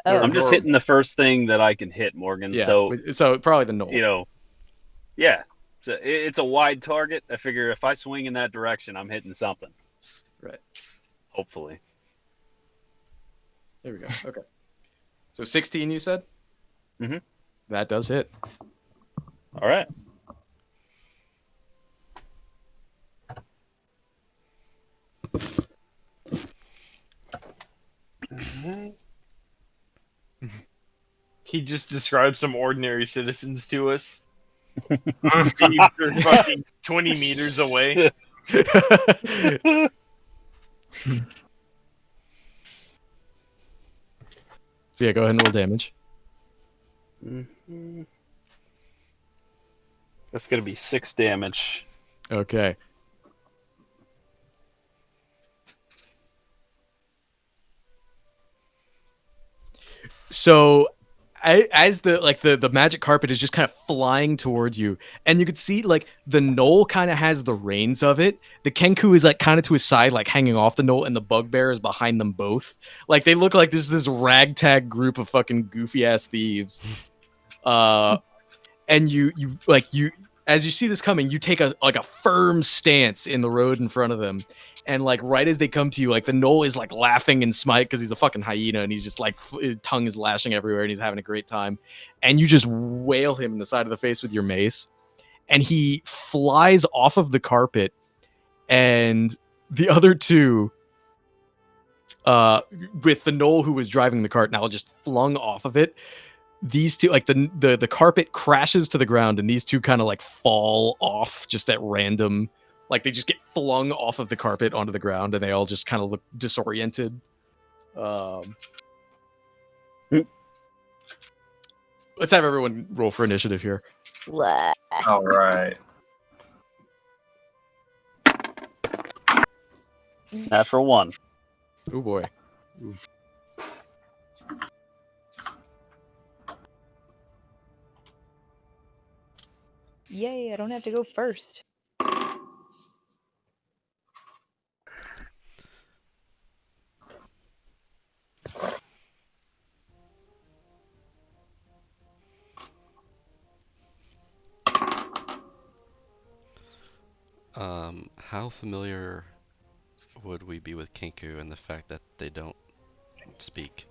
Oh,
I'm just hitting the first thing that I can hit, Morgan.
Yeah,
So,
probably the Knoll.
you know, yeah. It's a wide target. I figure if I swing in that direction, I'm hitting something.
Right.
Hopefully.
There we go. Okay. So 16, you said?
Mhm.
That does hit.
All right.
He just described some ordinary citizens to us. Thieves are fucking 20 meters away.
So yeah, go ahead and roll damage.
Mhm. That's gonna be 6 damage.
Okay. So as the magic carpet is just kind of flying towards you, and you could see like the knoll kind of has the reins of it. The Kenku is like kind of to his side, like hanging off the knoll, and the bugbear is behind them both. Like they look like this ragtag group of fucking goofy ass thieves. And you as you see this coming, you take a firm stance in the road in front of them. And like right as they come to you, like the knoll is like laughing and smite because he's a fucking hyena and he's just like his tongue is lashing everywhere and he's having a great time. And you just wail him in the side of the face with your mace, and he flies off of the carpet. And the other two, with the knoll who was driving the cart now just flung off of it. These two, like the carpet crashes to the ground, and these two kind of like fall off just at random. Like they just get flung off of the carpet onto the ground, and they all just kind of look disoriented. Let's have everyone roll for initiative here.
blah.
All right.
Natural 1.
Oh boy.
Yay! I don't have to go first.
How familiar would we be with Kenku and the fact that they don't speak?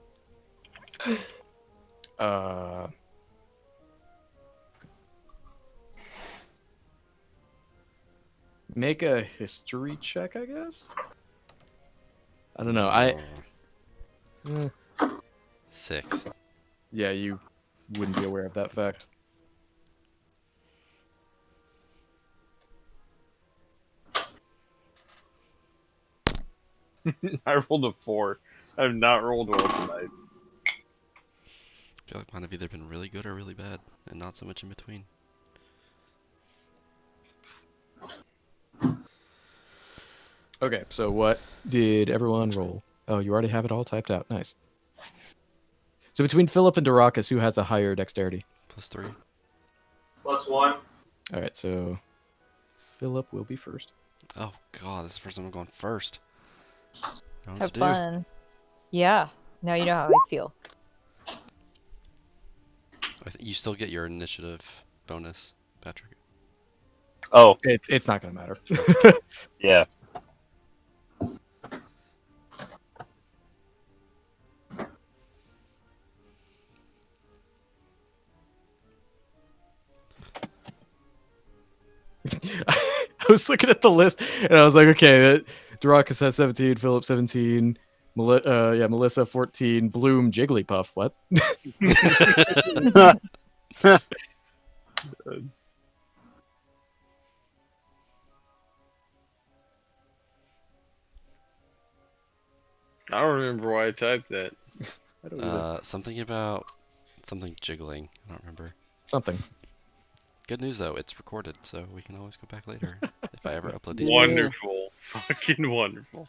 Make a history check, I guess. I don't know.
Oh, 6.
Yeah, you wouldn't be aware of that fact.
I rolled a 4. I have not rolled well tonight.
I feel like mine have either been really good or really bad, and not so much in between.
Okay, so what did everyone roll? Oh, you already have it all typed out. Nice. So between Philip and Darakas, who has a higher dexterity?
+3.
+1.
All right, so Philip will be first.
Oh god, this is the first time I'm going first. I don't know
Have
what to
fun. Yeah. Now you know how I feel.
do. You still get your initiative bonus, Patrick.
Oh,
It's not gonna matter.
yeah.
I was looking at the list and I was like, okay, Darakas has 17, Philip 17, Melissa 14, Bloom Jigglypuff. What?
I don't remember why I typed that.
I don't either.
Something about something jiggling. I don't remember.
Something.
Good news though, it's recorded, so we can always go back later if I ever upload these.
Wonderful. Fucking wonderful.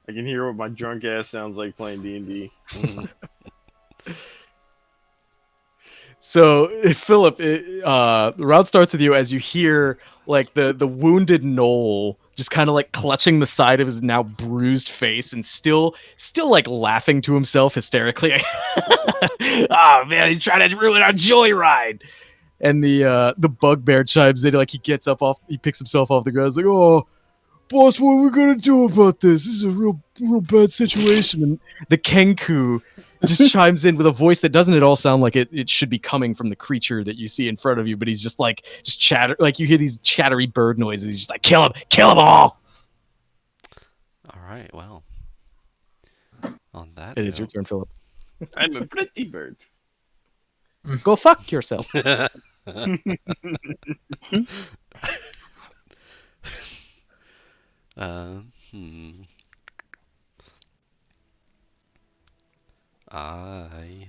I can hear what my drunk ass sounds like playing D&D.
Mhm.
So, Philip, the round starts with you as you hear like the wounded Knoll just kind of like clutching the side of his now bruised face and still like laughing to himself hysterically. Oh man, he's trying to ruin our joyride. And the bugbear chimes in, like he picks himself off the ground. He's like, "Oh, boss, what are we gonna do about this? This is a real bad situation." And the Kenku just chimes in with a voice that doesn't at all sound like it should be coming from the creature that you see in front of you, but he's just chatter, like you hear these chattery bird noises. He's just like, kill them all.
All right, well, on that
It is your
note,
turn, Philip.
I'm a pretty bird.
Go fuck yourself.
hmm. I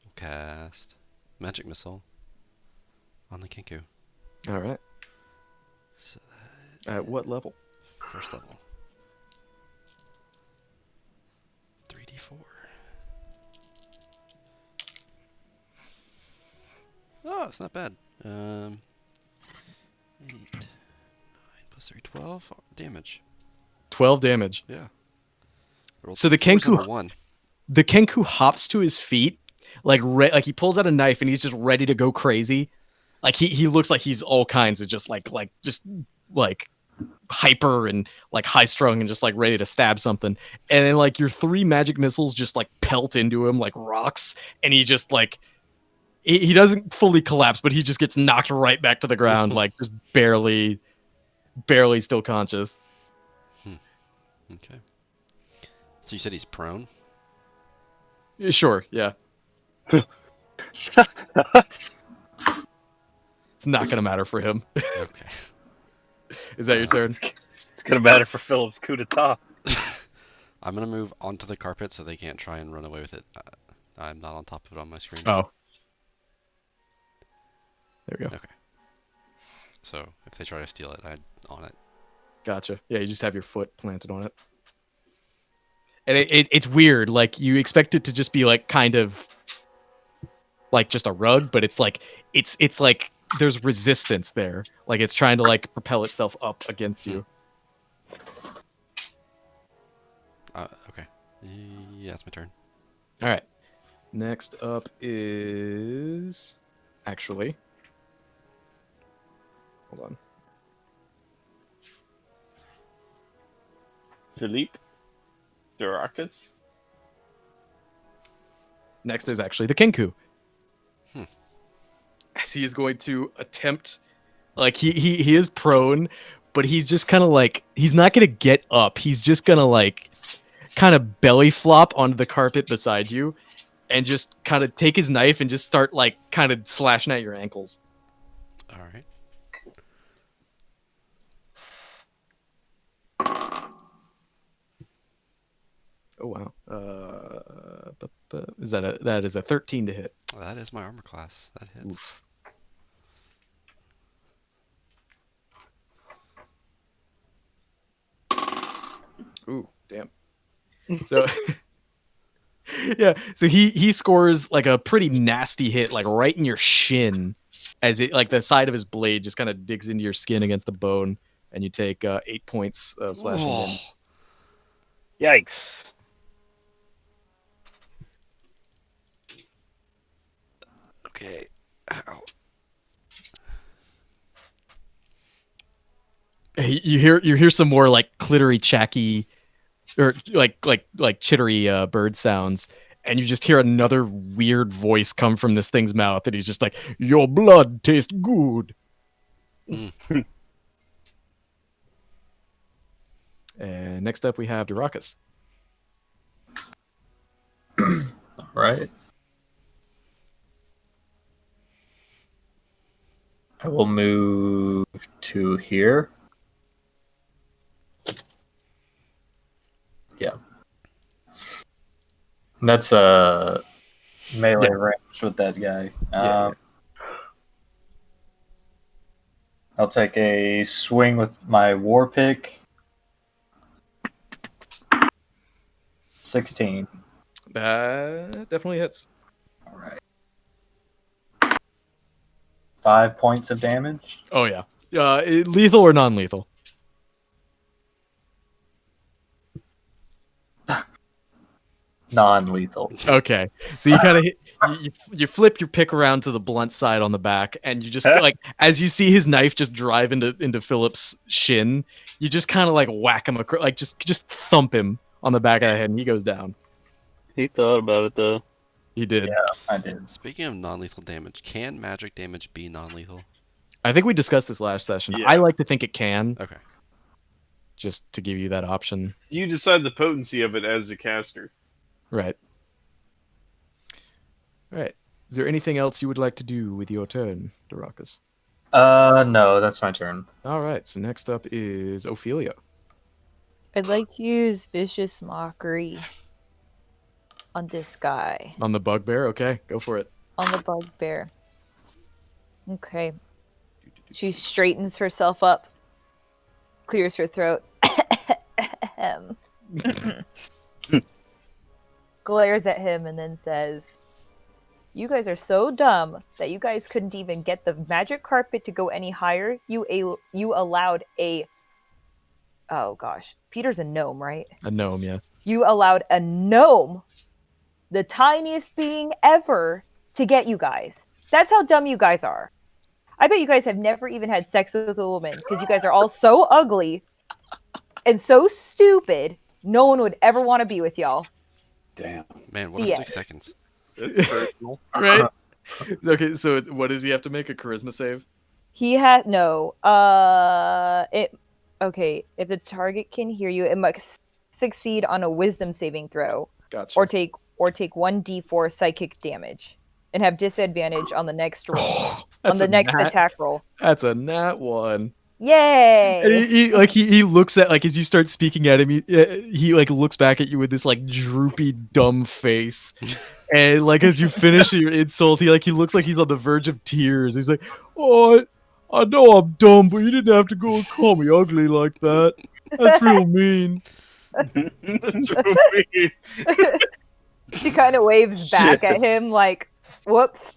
will cast Magic Missile on the Kinku.
All right.
So
At what level?
first level. 3d4. Oh, it's not bad. 8, 9 plus 3, 12 damage.
12 damage.
Yeah. I rolled
So the
fours and a
Kenku
1.
the Kenku hops to his feet, like he pulls out a knife and he's just ready to go crazy. Like he looks like he's all kinds of just like hyper and like high strung and just like ready to stab something. And then like your 3 magic missiles just like pelt into him like rocks, and he just like he doesn't fully collapse, but he just gets knocked right back to the ground, like just barely still conscious.
Okay. So you said he's prone?
Sure, yeah. It's not gonna matter for him.
Okay.
Is that your turn?
It's gonna matter for Philip's coup d'etat.
I'm gonna move onto the carpet so they can't try and run away with it. I'm not on top of it on my screen.
Oh. There we go.
Okay. So if they try to steal it, I'm on it.
Gotcha. Yeah, you just have your foot planted on it. And it's weird. Like, you expect it to just be, like, kind of, like, just a rug, but it's like there's resistance there. Like, it's trying to, like, propel itself up against you.
Okay. Yeah, it's my turn.
All right. Next up is... Actually... Hold on.
Philippe? The Rockets?
Next is actually the Kenku.
Hmm.
As he is going to attempt, like he is prone, but he's just kind of like, he's not gonna get up. He's just gonna like kind of belly flop onto the carpet beside you, and just kind of take his knife and just start like kind of slashing at your ankles.
All right.
Oh wow. That is a 13 to hit.
Well, that is my armor class. That hits.
Oof. Ooh, damn. So yeah, so he scores like a pretty nasty hit, like right in your shin, as it like the side of his blade just kind of digs into your skin against the bone, and you take 8 points of slashing damage.
Yikes.
Okay. Ow.
You hear some more like clittery, chacky, or like chittery bird sounds, and you just hear another weird voice come from this thing's mouth, and he's just like, "Your blood tastes good."
Mm.
And next up, we have Durakas.
Right. I will move to here. Yeah. That's a melee
Yeah.
range with that guy.
Yeah.
I'll take a swing with my war pick. 16.
Definitely hits.
All right. 5 points of damage.
Oh yeah. Lethal or non-lethal?
Non-lethal.
Okay. So you kind of you flip your pick around to the blunt side on the back, and you just like as you see his knife just drive into Philip's shin, you just kind of like whack him like just thump him on the back of the head, and he goes down.
He thought about it though.
He did.
Yeah, I did.
Speaking of non-lethal damage, can magic damage be non-lethal?
I think we discussed this last session.
Yeah.
I like to think it can,
Okay.
just to give you that option.
You decide the potency of it as the caster.
Right. Right. Is there anything else you would like to do with your turn, Darakas?
No, that's my turn.
All right. So next up is Ophelia.
I'd like to use vicious mockery on this guy,
On the bugbear. Okay, go for it.
on the bugbear. Okay. She straightens herself up, clears her throat, glares at him, and then says, "You guys are so dumb that you guys couldn't even get the magic carpet to go any higher. You allowed a... Oh gosh, Peter's a gnome, right?
A gnome, yes.
You allowed a gnome, the tiniest being ever, to get you guys. That's how dumb you guys are. I bet you guys have never even had sex with a woman because you guys are all so ugly and so stupid. No one would ever want to be with y'all."
Damn.
Man, what
The
is
end.
6 seconds?
That's personal.
Right? Okay, so what does he have to make? A charisma save?
He had no. It. Okay, if the target can hear you, it must succeed on a wisdom saving throw,
Gotcha.
or take 1d4 psychic damage, and have disadvantage on the next roll, on
That's
the
a
next
nat.
attack roll.
That's a nat one.
Yay!
And he looks at, like, as you start speaking at him, he like looks back at you with this like droopy dumb face, and like as you finish your insult, he looks like he's on the verge of tears. He's like, "Oh, I know I'm dumb, but you didn't have to go and call me ugly like that. That's real mean."
That's real mean.
She kind of waves back at him like, "Whoops."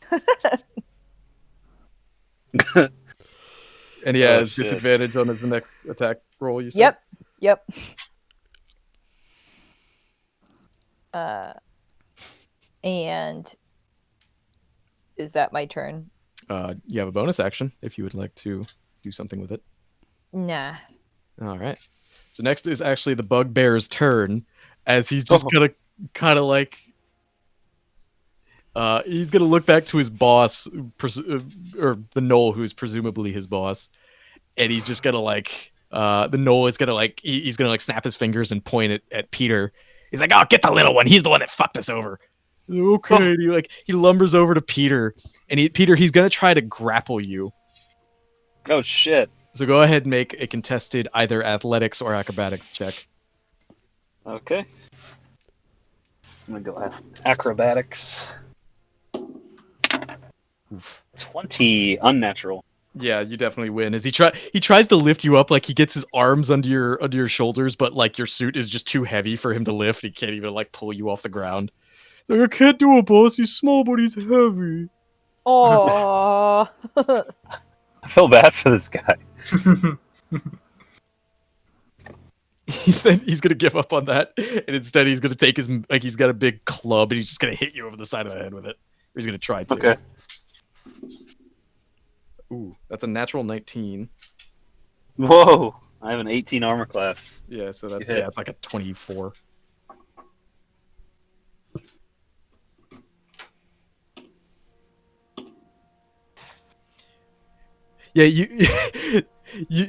And he
Oh,
has
shit.
disadvantage on his next attack roll. You said?
Yep. And is that my turn?
You have a bonus action if you would like to do something with it.
Nah.
All right. So next is actually the bugbear's turn, as he's just gonna kind of like he's gonna look back to his boss, or the gnoll who's presumably his boss, and he's just gonna like the gnoll is gonna like he's gonna like snap his fingers and point at Peter. He's like, "Oh, get the little one. He's the one that fucked us over." Okay. And he lumbers over to Peter, and he's gonna try to grapple you.
Oh shit.
So go ahead and make a contested either athletics or acrobatics check.
Okay. I'm gonna go acrobatics.
Oof.
20 unnatural.
Yeah, you definitely win. As he tries to lift you up, like he gets his arms under your shoulders, but like your suit is just too heavy for him to lift. He can't even like pull you off the ground. He's like, "I can't do it, boss. He's small, but he's heavy."
Oh.
I feel bad for this guy.
He's gonna give up on that, and instead he's gonna take he's got a big club, and he's just gonna hit you over the side of the head with it. Or he's gonna try to.
Okay.
Ooh, that's a natural 19.
Whoa. I have an 18 armor class.
Yeah, so that's
You hit.
it's like a 24. Yeah,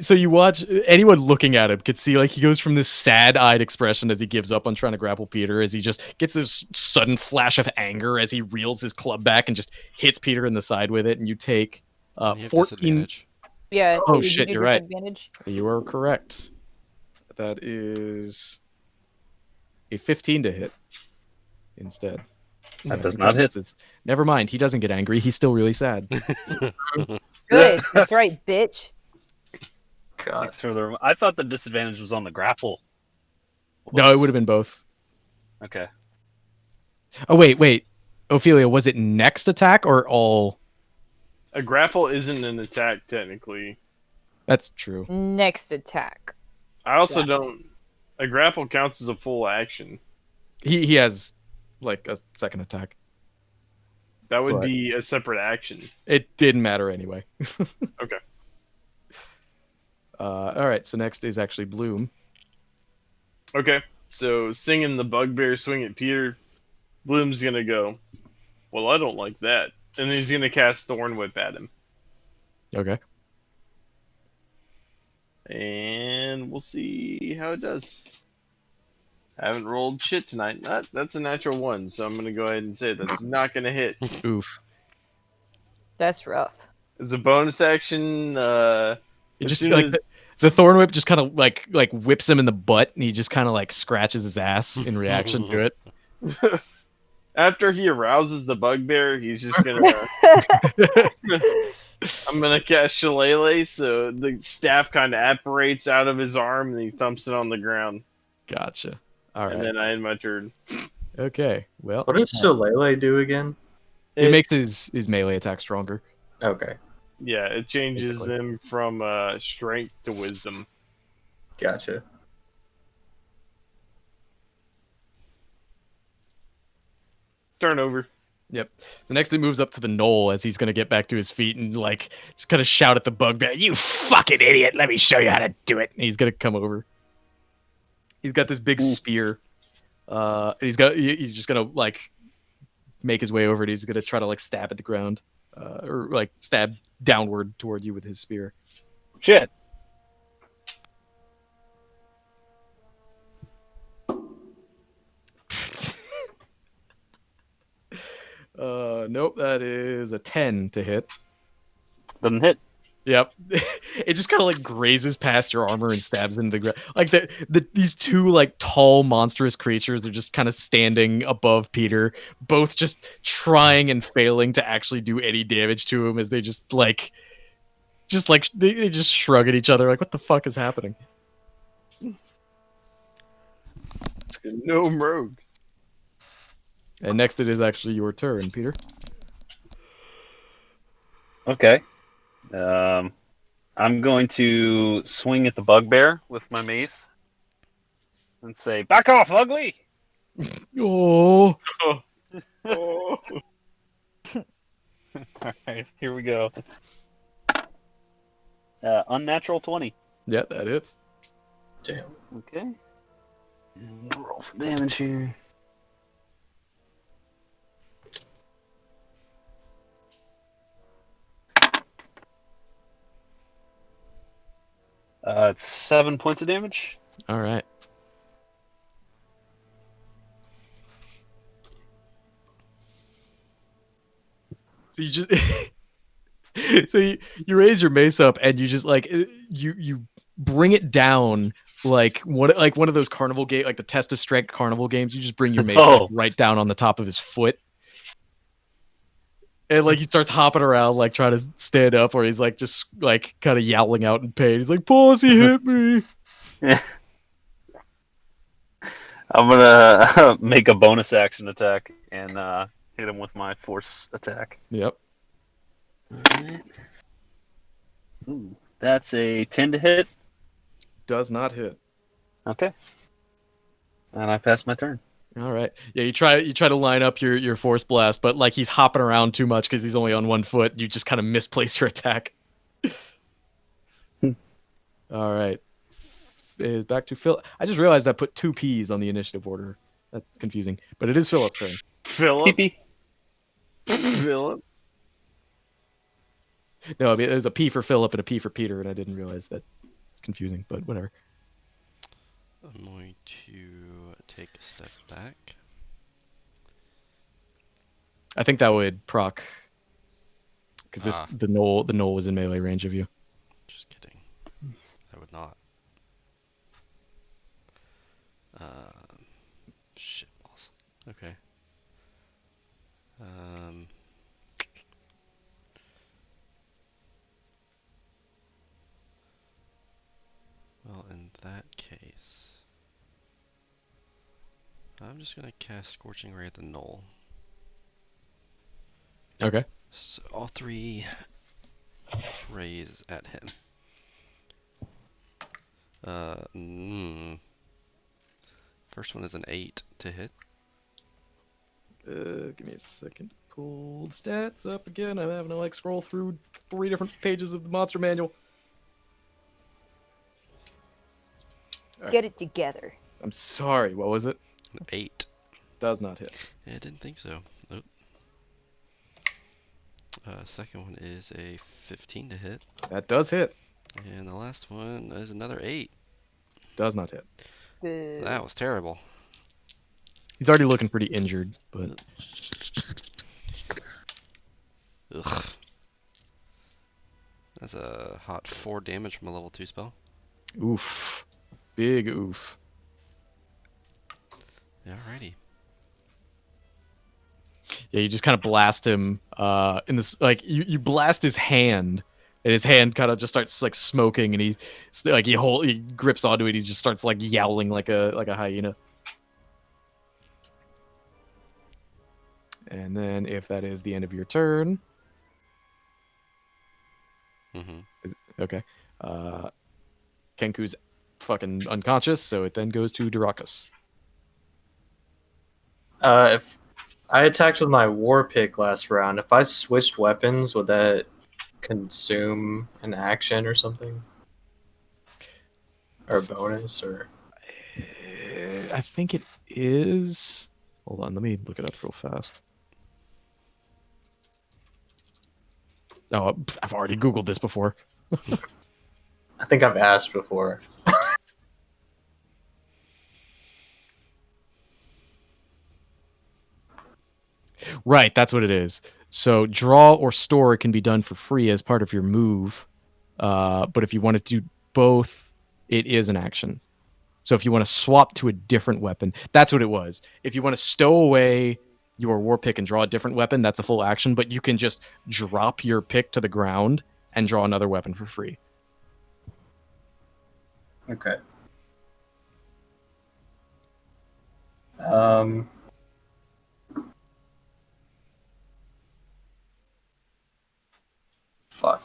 So you watch anyone looking at him could see like he goes from this sad-eyed expression as he gives up on trying to grapple Peter, as he just gets this sudden flash of anger as he reels his club back and just hits Peter in the side with it, and you take
And you have
14.
disadvantage.
Yeah.
Oh
did you
shit,
do
you're right.
disadvantage?
You are correct. That is a 15 to hit instead.
That
I
does
think
not hit.
misses. Never mind. He doesn't get angry. He's still really sad.
Good. That's right, bitch.
God.
Thanks for the. I thought the disadvantage was on the grapple.
No, it would have been both.
Okay.
Oh wait. Ophelia, was it next attack or all?
A grapple isn't an attack technically.
That's true.
Next attack.
I also
Yeah.
don't. A grapple counts as a full action.
He has like a second attack.
That would
But-
be a separate action.
It didn't matter anyway.
Okay.
All right. So next is actually Bloom.
Okay. So singing the bugbear swing at Peter, Bloom's gonna go, well, I don't like that. And he's gonna cast Thorn Whip at him.
Okay.
And we'll see how it does. I haven't rolled shit tonight. That's a natural 1, so I'm gonna go ahead and say that's not gonna hit.
Oof.
That's rough.
As a bonus action,
It
as
just
soon
like
as-
the thorn whip just kind of like whips him in the butt, and he just kind of like scratches his ass in reaction to it.
after he arouses the bugbear, he's just gonna. I'm gonna cast Shillelagh, so the staff kind of apparates out of his arm, and he thumps it on the ground.
Gotcha. All
And
right.
then I end my turn.
Okay. Well,
What does Shillelagh do again?
it makes his melee attack stronger.
Okay,
Yeah, it changes
Basically.
him from strength to wisdom.
gotcha.
Turnover.
Yep. So next it moves up to the knoll as he's gonna get back to his feet and like just kind of shout at the bugbear, "You fucking idiot! Let me show you how to do it." And he's gonna come over. He's got this big spear. And he's just gonna like make his way over and he's gonna try to like stab at the ground. Or like stab downward toward you with his spear.
Shit.
Nope, that is a 10 to hit.
Doesn't hit.
Yep. It just kind of like grazes past your armor and stabs into the ground. Like these two like tall monstrous creatures are just kind of standing above Peter, both just trying and failing to actually do any damage to him as they just like they just shrug at each other like, what the fuck is happening?
No rogue.
And next it is actually your turn, Peter.
Okay. I'm going to swing at the bugbear with my mace and say, "Back off, ugly!"
Oh,
Oh.
All right, here we go. Unnatural 20.
yeah, that hits.
Damn.
Okay. And we'll roll for damage here. It's 7 points of damage.
All right. So you just so you raise your mace up and you just like you bring it down like one of those carnival game, like the test of strength carnival games. You just bring your mace like,
Oh.
right down on the top of his foot. And like he starts hopping around, like trying to stand up, or he's like just like kind of yowling out in pain. He's like, "Boss, he hit me!"
I'm gonna make a bonus action attack and hit him with my force attack.
Yep.
Alright. Ooh, that's a 10 to hit.
Does not hit.
Okay. And I pass my turn.
All right. Yeah, you try to line up your force blast, but like he's hopping around too much because he's only on one foot. You just kind of misplace your attack. All right. Is back to Phil. I just realized I put 2 P's on the initiative order. That's confusing, but it is Philip's turn.
Philip.
Pee-pee.
Philip.
No, I mean there's a P for Philip and a P for Peter, and I didn't realize that. It's confusing, but whatever.
I'm going to take a step back.
I think that would proc because
Ah,
the knoll was in melee range of you.
just kidding. I would not. Shit balls. Okay. Um. Well, in that case, I'm just gonna cast Scorching Ray at the knoll.
Okay.
So all 3 rays at him. Uh, mm, First one is an 8 to hit.
Give me a second to pull the stats up again. I'm having to like scroll through 3 different pages of the monster manual. All right.
Get it together.
I'm sorry. What was it?
An 8.
Does not hit.
I didn't think so. Nope. Second one is a 15 to hit.
That does hit.
And the last one is another 8.
Does not hit.
Boo.
That was terrible.
He's already looking pretty injured, but
Ugh. That's a hot 4 damage from a level 2 spell.
oof. Big oof.
Alrighty.
Yeah, you just kind of blast him in this like you blast his hand and his hand kind of just starts like smoking and he grips onto it, he just starts like yowling like a hyena. And then if that is the end of your turn,
Mm-hmm.
okay. Kenku's fucking unconscious, so it then goes to Durakus.
If I attacked with my war pick last round, if I switched weapons, would that consume an action or something? Or a bonus or
I think it is. Hold on, let me look it up real fast. Oh, I've already Googled this before.
I think I've asked before.
Right, that's what it is. So draw or store can be done for free as part of your move. But if you want to do both, it is an action. So if you want to swap to a different weapon, that's what it was. If you want to stow away your war pick and draw a different weapon, that's a full action. But you can just drop your pick to the ground and draw another weapon for free.
Okay. Fuck.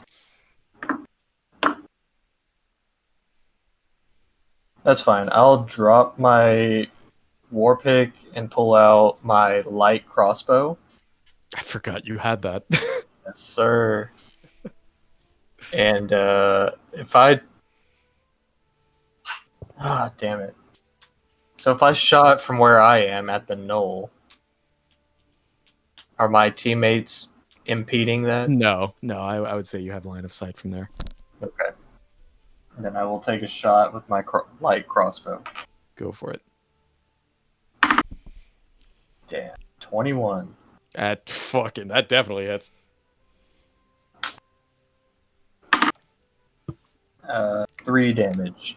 That's fine. I'll drop my war pick and pull out my light crossbow.
I forgot you had that.
Yes, sir. And if I damn it. So if I shot from where I am at the knoll, are my teammates impeding that?
No, I would say you have line of sight from there.
Okay. And then I will take a shot with my light crossbow.
Go for it.
Damn. 21.
That definitely hits.
3 damage.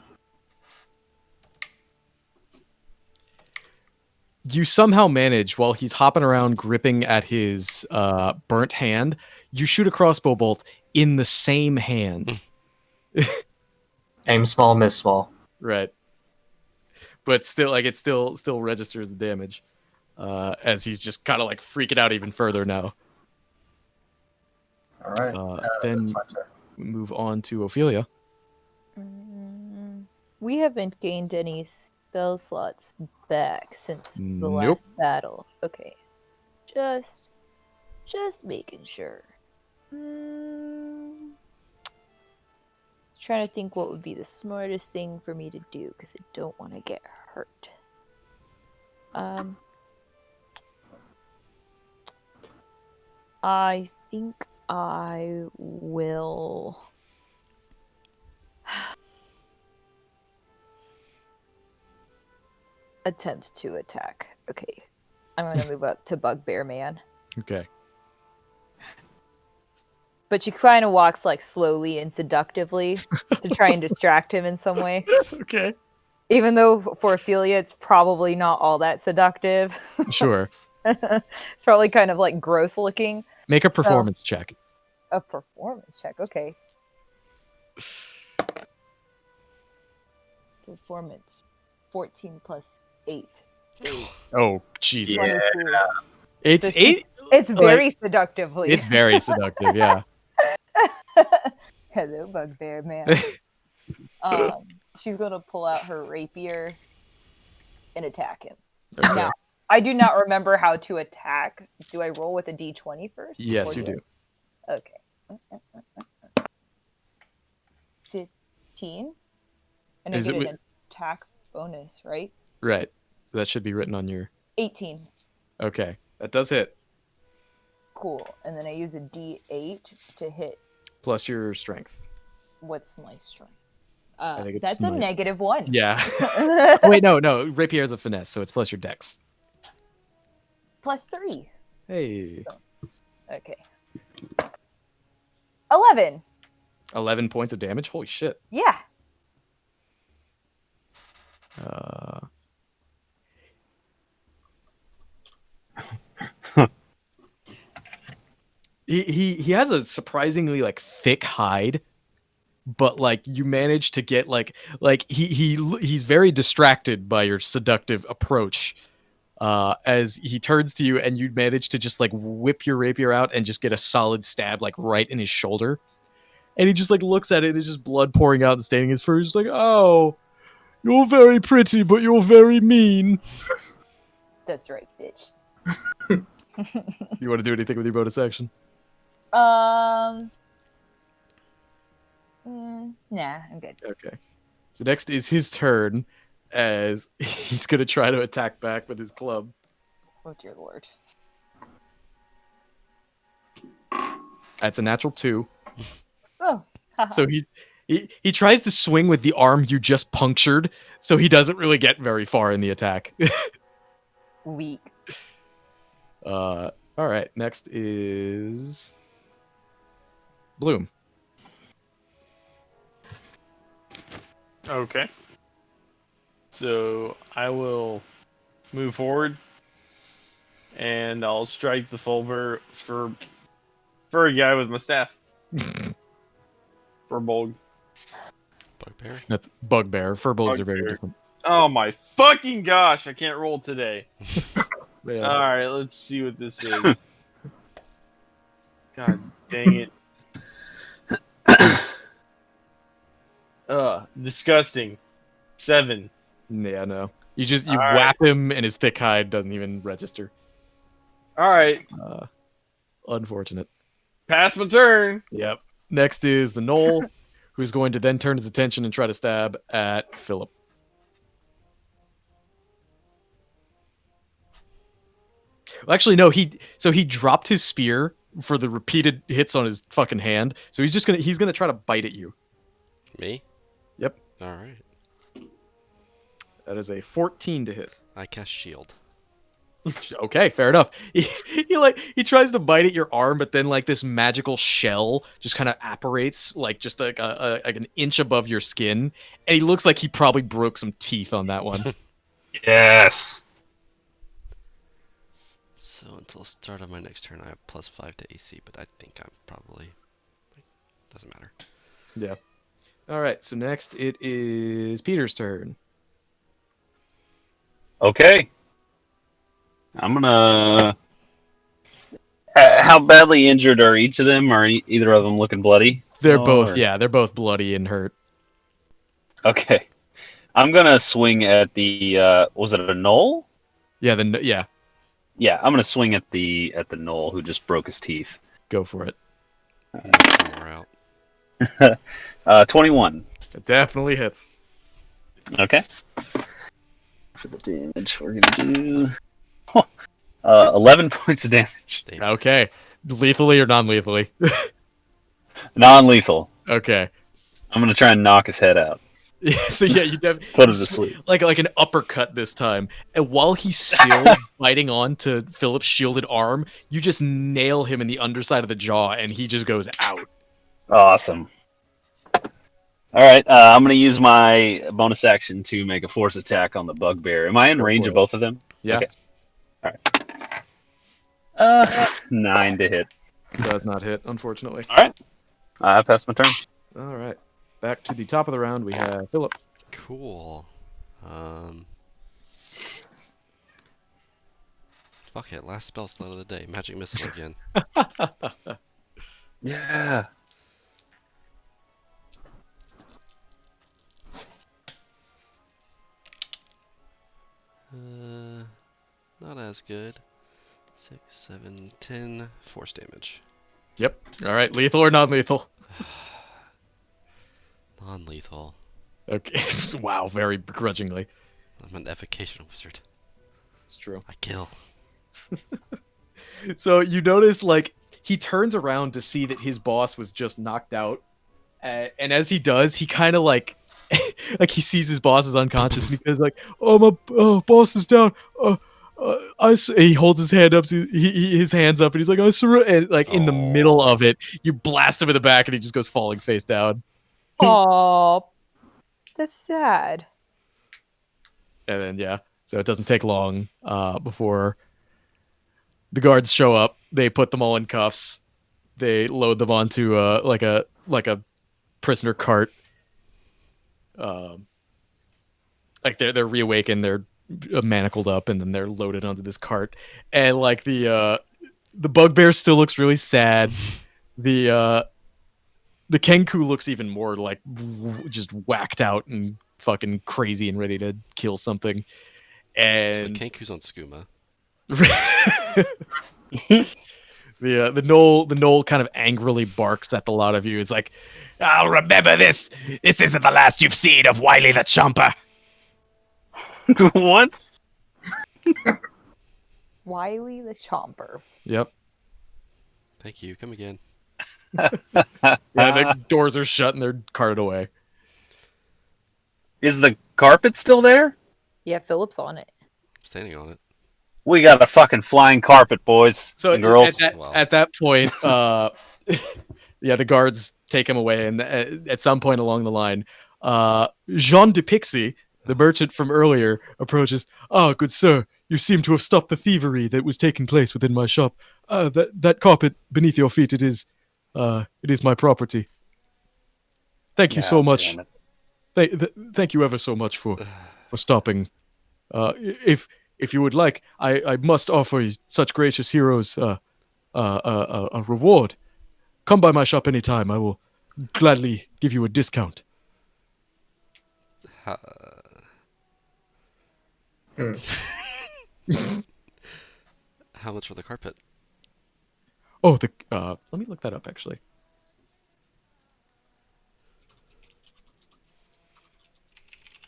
You somehow manage, while he's hopping around gripping at his burnt hand, you shoot a crossbow bolt in the same hand.
Aim small, miss small.
Right. But still, like, it still registers the damage. As he's just kind of like freaking out even further now.
All right.
Then
That's my turn.
we move on to Ophelia.
We haven't gained any spell slots back since the
Nope.
last battle. Okay. Just making sure. Trying to think what would be the smartest thing for me to do because I don't want to get hurt. I think I will. Attempt to attack. Okay. I'm going to move up to Bugbear Man.
Okay.
But she kind of walks like slowly and seductively to try and distract him in some way.
Okay.
Even though for Ophelia, it's probably not all that seductive.
Sure.
It's probably kind of like gross looking.
Make a performance check.
A performance check. Okay. Performance. 14 plus 8 is
Oh, Jesus.
22.
It's
So she-
8.
It's very seductively.
It's very seductive, yeah.
Hello, Bugbear Man. She's gonna pull out her rapier and attack him.
Okay.
Now, I do not remember how to attack. Do I roll with a d20 first?
Yes,
Or
you do.
Okay. 15. And
Is
I
it
get
wi-
an attack bonus, right?
Right. So that should be written on your...
18.
Okay. That does hit.
Cool. And then I use a d8 to hit.
Plus your strength.
What's my strength?
think it's
That's a
smite.
-1.
Yeah. Wait, no. Rapier is a finesse, so it's plus your dex.
Plus 3.
Hey.
Okay. 11.
11 points of damage? Holy shit.
Yeah.
He has a surprisingly like thick hide, but like you manage to get he's very distracted by your seductive approach. As he turns to you and you manage to just like whip your rapier out and just get a solid stab like right in his shoulder. And he just like looks at it and it's just blood pouring out and staining his fur. He's just like, "Oh, you're very pretty, but you're very mean."
That's right, bitch.
You want to do anything with your bonus action?
Nah, I'm good.
Okay. So next is his turn as he's going to try to attack back with his club.
Oh dear lord.
That's a natural 2.
Oh.
So he tries to swing with the arm you just punctured, so he doesn't really get very far in the attack.
Weak.
All right, next is Bloom.
Okay. So I will move forward, and I'll strike the Fulber for a guy with my staff. For Bolg.
Bugbear?
That's Bugbear. Furbolgs are very
Bugbear.
different.
Oh my fucking gosh! I can't roll today.
Man.
All right, let's see what this is. God dang it! Disgusting. 7.
Yeah, no. You
All right.
whap him and his thick hide doesn't even register.
All right,
Unfortunate.
pass my turn.
Yep. Next is the Knoll, who's going to then turn his attention and try to stab at Philip. Well, actually, no. He dropped his spear for the repeated hits on his fucking hand. So he's gonna try to bite at you.
Me?
Yep.
All right.
That is a 14 to hit.
I cast shield.
Okay, fair enough. He tries to bite at your arm, but then like this magical shell just kind of apparates like just like an inch above your skin, and he looks like he probably broke some teeth on that one.
Yes.
So until start of my next turn, I have +5 to AC, but I think I'm probably doesn't matter.
Yeah. All right. So next it is Peter's turn.
Okay. I'm gonna. How badly injured are each of them? Are either of them looking bloody?
They're
Oh,
both
or-
they're both bloody and hurt.
Okay. I'm gonna swing at the. Was it a knoll?
Yeah. Yeah.
Yeah, I'm gonna swing at the knoll who just broke his teeth.
Go for it.
We're out.
21.
It definitely hits.
Okay. For the damage, we're gonna do 11 points of damage.
Damn.
Okay. Lethally or non-lethally?
Non-lethal.
Okay.
I'm gonna try and knock his head out.
Yeah, so yeah, you
Put him to sleep.
like an uppercut this time, and while he's still biting on to Philip's shielded arm, you just nail him in the underside of the jaw, and he just goes out.
Awesome. All right, I'm gonna use my bonus action to make a force attack on the bugbear. Am I in
Go
range
for
of
it.
both of them?
Yeah,
Okay. All right. 9 to hit.
does not hit, unfortunately.
All right. I passed my turn.
All right, back to the top of the round. We have Philip.
Cool. Fuck it. Last spell slot of the day. Magic missile again.
Yeah.
Not as good. 6, 7, 10. Force damage.
Yep. All right, lethal or non-lethal?
Non-lethal.
Okay. Wow, very begrudgingly.
I'm an evocation wizard.
It's true.
I kill.
So you notice, like, he turns around to see that his boss was just knocked out, and as he does, he kind of like, like he sees his boss is unconscious, and he goes like, "Oh, my boss is down." He holds his hand up, his hands up, and he's like, "I surrender." And like in the middle of it, you blast him in the back, and he just goes falling face down.
Oh, that's sad.
And then yeah, so it doesn't take long before the guards show up. They put them all in cuffs. They load them onto like a prisoner cart. Like they're reawakened. They're manacled up, and then they're loaded onto this cart. And like the bugbear still looks really sad. The Kenku looks even more like just whacked out and fucking crazy and ready to kill something.
So
And
the Kenku's on skooma.
the knoll kind of angrily barks at the lot of you. It's like, "I'll remember this. This isn't the last you've seen of Wiley the Chomper."
What?
Wiley the Chomper.
Yep.
Thank you. Come again.
Yeah, the doors are shut and they're carted away.
Is the carpet still there?
Yeah, Philip's on it.
I'm standing on it.
We got a fucking flying carpet, boys
So
and girls.
Wow.
at that point, yeah, the guards take him away, and at some point along the line, Jean de Pixie, the merchant from earlier, approaches. "Ah, good sir, you seem to have stopped the thievery that was taking place within my shop. That carpet beneath your feet, it is my property. Thank you so
God
much.
damn it.
Thank you ever so much for stopping. If you would like, I must offer you such gracious heroes a reward. Come by my shop anytime. I will gladly give you a discount."
Ha-
Hmm.
How much for the carpet?
Oh, let me look that up actually.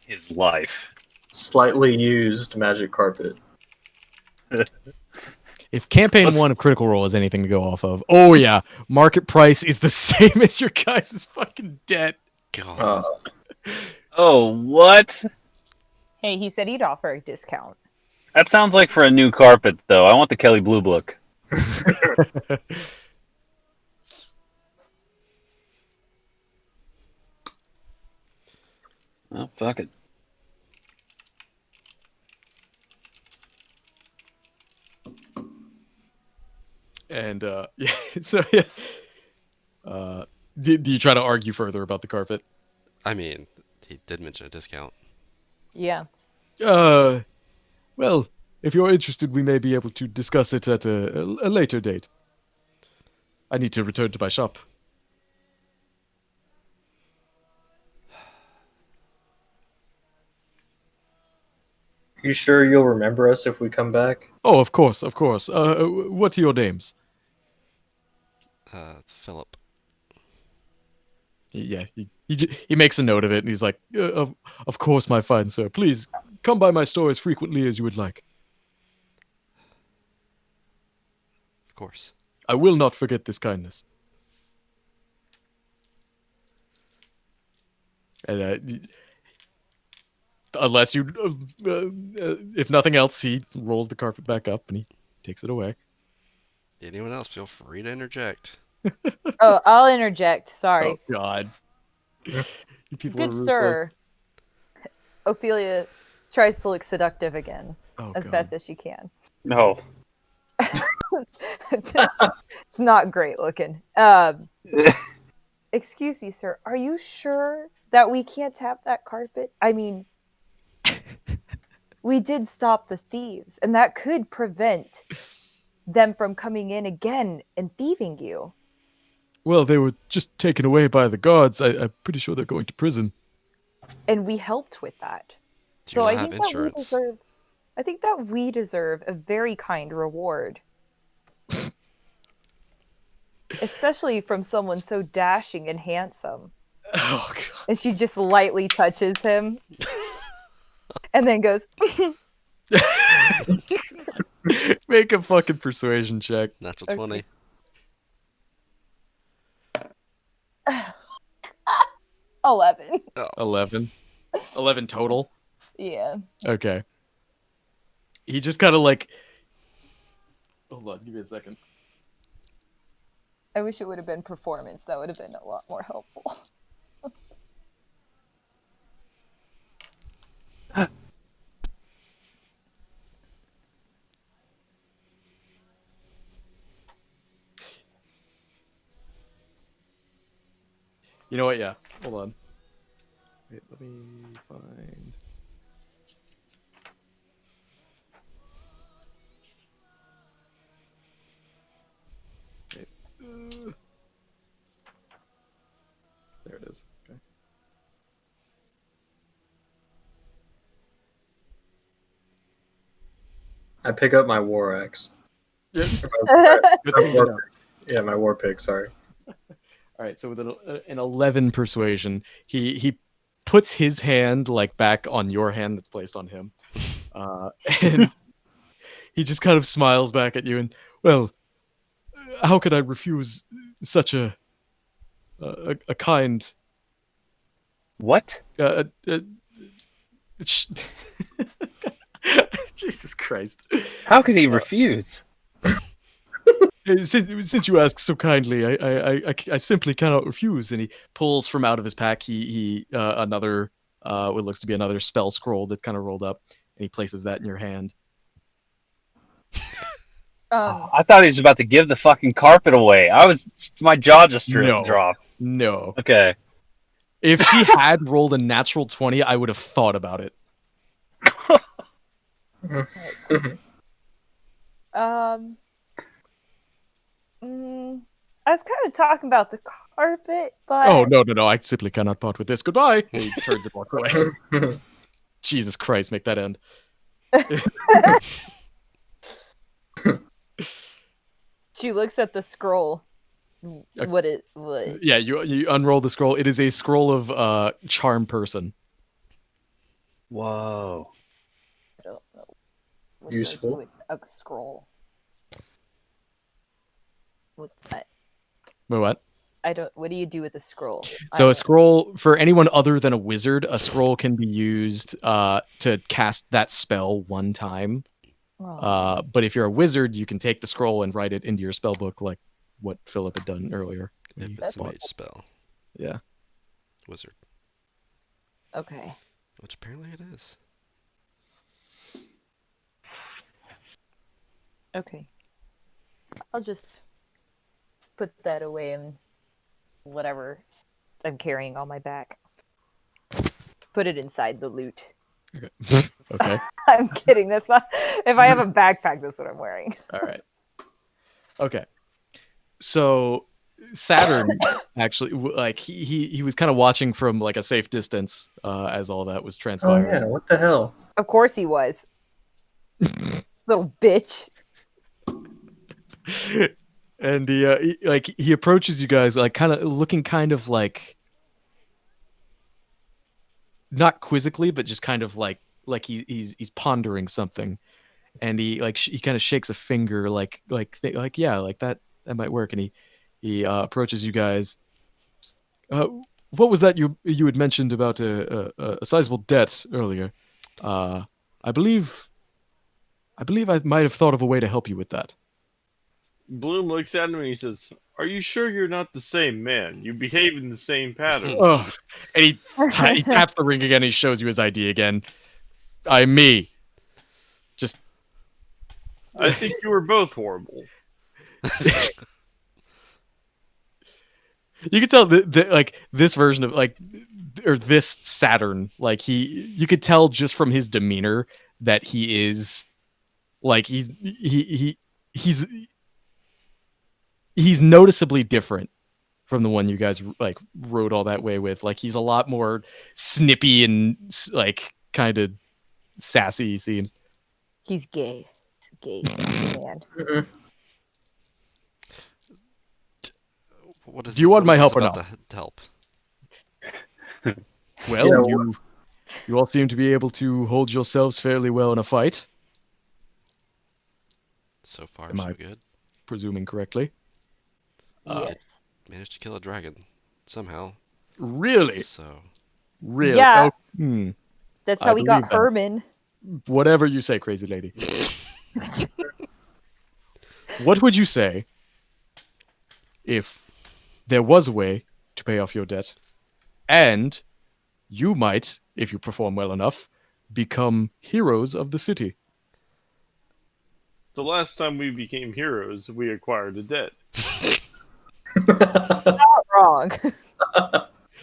His life.
Slightly used magic carpet.
If campaign
Let's-
1 of Critical Role is anything to go off of, oh yeah, market price is the same as your guys' fucking debt.
God.
Oh, what?
Hey, he said he'd offer a discount.
That sounds like for a new carpet, though. I want the Kelly Blue look. Oh, fuck it.
And yeah, so yeah. Do you try to argue further about the carpet?
I mean, he did mention a discount.
Yeah.
Well, if you're interested, we may be able to discuss it at a later date. I need to return to my shop.
You sure you'll remember us if we come back?
Oh, of course, of course. What are your names?
It's Philip.
Yeah, he makes a note of it, and he's like, of course, my fine sir. Please come by my store as frequently as you would like."
Of course.
I will not forget this kindness. And unless you, if nothing else, he rolls the carpet back up and he takes it away.
Anyone else, feel free to interject.
Oh, I'll interject. Sorry.
Oh God. You people are
Good
ruthless.
sir. Ophelia tries to look seductive again
Oh
as
God.
best as she can.
No.
It's not great looking. Excuse me, sir. Are you sure that we can't tap that carpet? I mean, we did stop the thieves, and that could prevent them from coming in again and thieving you.
Well, they were just taken away by the guards. I'm pretty sure they're going to prison.
And we helped with that.
Do you
So
not
I
have
think that we
insurance?
deserve I think that we deserve a very kind reward. Especially from someone so dashing and handsome.
Oh
And she just lightly touches him and then goes,
God. Make a fucking persuasion check.
Natural
Okay.
20.
11.
11. 11 total.
Yeah.
Okay. He just kind of like. Hold on, give me a second.
I wish it would have been performance. That would have been a lot more helpful.
You know what? Yeah. Hold on. Wait, let me find. Wait. There it is. Okay.
I pick up my war axe.
Yep.
My
Good thing to
war
know.
pick. Yeah, my war pick. Sorry.
All right, so with an 11 persuasion, he puts his hand like back on your hand that's placed on him, and he just kind of smiles back at you and, well, how could I refuse such a kind
What?
sh- Jesus Christ.
How could he refuse?
Since you ask so kindly, I simply cannot refuse. And he pulls from out of his pack he another what looks to be another spell scroll that's kind of rolled up, and he places that in your hand.
I thought he was about to give the fucking carpet away. My jaw just dropped.
No.
Okay.
If she had rolled a natural 20, I would have thought about it.
I was kind of talking about the carpet, but
Oh no! I simply cannot part with this. Goodbye. And he turns and walks away. Jesus Christ, make that end.
she looks at the scroll.
Okay.
What?
Yeah, you unroll the scroll. It is a scroll of charm person.
Whoa.
I don't know. What
Useful.
do I do with a scroll? What's that?
What?
I don't. What do you do with a scroll?
So a scroll, for anyone other than a wizard, a scroll can be used to cast that spell one time. But if you're a wizard, you can take the scroll and write it into your spell book, like what Philip had done earlier.
If it's a mage spell.
Yeah.
Wizard.
Okay.
Which apparently it is.
Okay. I'll just put that away in whatever I'm carrying on my back. Put it inside the loot.
Okay. Okay.
I'm kidding. That's not. If I have a backpack, that's what I'm wearing.
All right. Okay. So Saturn actually, like he was kind of watching from like a safe distance as all that was
Oh
transpiring.
yeah, what the hell?
Of course he was. Little bitch.
And he approaches you guys like kind of looking kind of like not quizzically, but just kind of like he's pondering something, and he like he kind of shakes a finger like yeah, like that might work, and he approaches you guys. Uh, what was that you had mentioned about a sizable debt earlier? Uh, I believe I might have thought of a way to help you with that.
Bloom looks at him and he says, "Are you sure you're not the same man? You behave in the same pattern."
Oh, and he taps the ring again. And he shows you his ID again. I'm me. Just
I think you were both horrible.
you could tell that like this version of like or this Saturn, like you could tell just from his demeanor that he is like he's he's noticeably different from the one you guys like rode all that way with. Like he's a lot more snippy and like kind of sassy. He seems.
He's gay. He's a gay, sassy man.
What is
Do you want
what is
my
this
help or
about
not?
the help?
Well,
Yeah,
you all seem to be able to hold yourselves fairly well in a fight.
So far,
Am
so
I
good.
presuming correctly?
Yes.
Managed to kill a dragon somehow.
Really?
So
Really?
Yeah.
Oh,
That's
I
how we got
believe that.
Herman.
Whatever you say, crazy lady. What would you say if there was a way to pay off your debt, and you might, if you perform well enough, become heroes of the city?
The last time we became heroes, we acquired a debt.
Not wrong.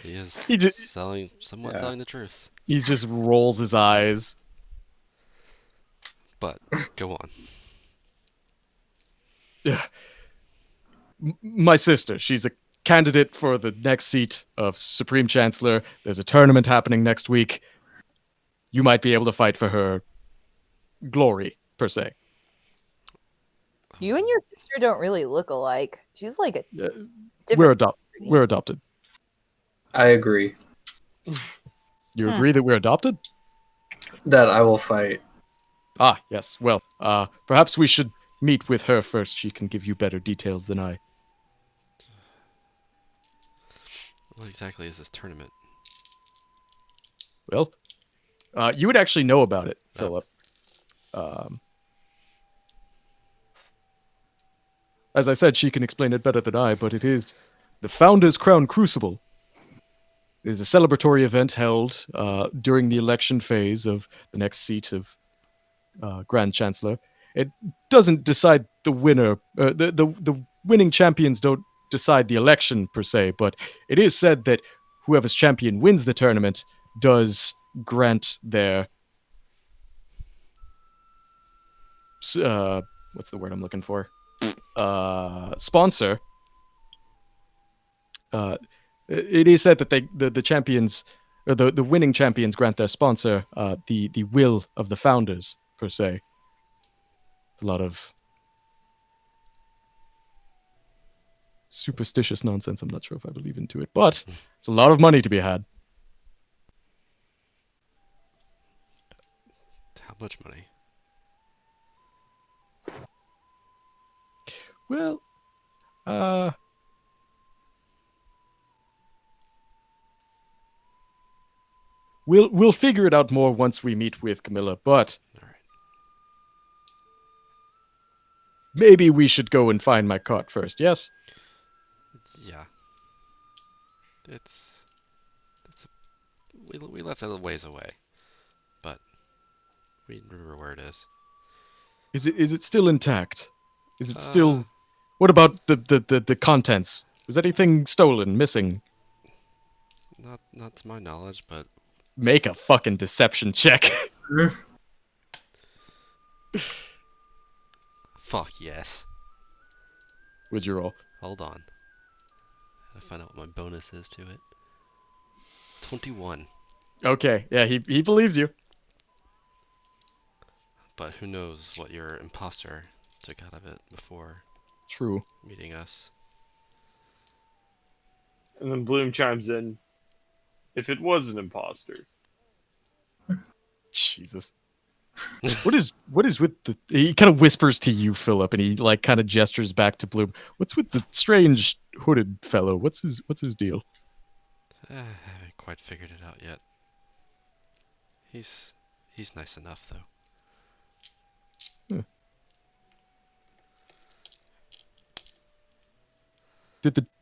he is
He just
somewhat
Yeah.
telling the truth.
he just rolls his eyes.
But go on.
My sister, she's a candidate for the next seat of Supreme Chancellor. There's a tournament happening next week. You might be able to fight for her glory, per se.
You and your sister don't really look alike. She's like a
Uh,
different.
we're adopted.
I agree
You agree that we're adopted?
that I will fight.
Ah, yes. Well, perhaps we should meet with her first. She can give you better details than I.
What exactly is this tournament?
Well, you would actually know about it,
Oh.
Philip. As I said, she can explain it better than I, but it is the Founder's Crown Crucible. It is a celebratory event held during the election phase of the next seat of Grand Chancellor. It doesn't decide the winner. The winning champions don't decide the election per se, but it is said that whoever's champion wins the tournament does grant their what's the word I'm looking for? Sponsor. It is said that the champions or the winning champions grant their sponsor the will of the founders per se. It's a lot of superstitious nonsense. I'm not sure if I believe into it, but it's a lot of money to be had.
How much money?
Well, we'll figure it out more once we meet with Camilla, but
All right.
maybe we should go and find my cart first, yes?
Yeah. It's we left it a ways away, but we remember where it is.
Is it still intact? Is it still what about the contents? Was anything stolen, missing?
Not to my knowledge, but
Make a fucking deception check.
fuck yes.
Would you roll?
Hold on. Gotta find out what my bonus is to it. 21.
Okay, yeah, he believes you.
But who knows what your imposter took out of it before
True.
meeting us.
And then Bloom chimes in, "If it was an imposter."
Jesus. What is with the? He kind of whispers to you, Philip, and he like kind of gestures back to Bloom. What's with the strange hooded fellow? What's his deal?
I haven't quite figured it out yet. He's nice enough though.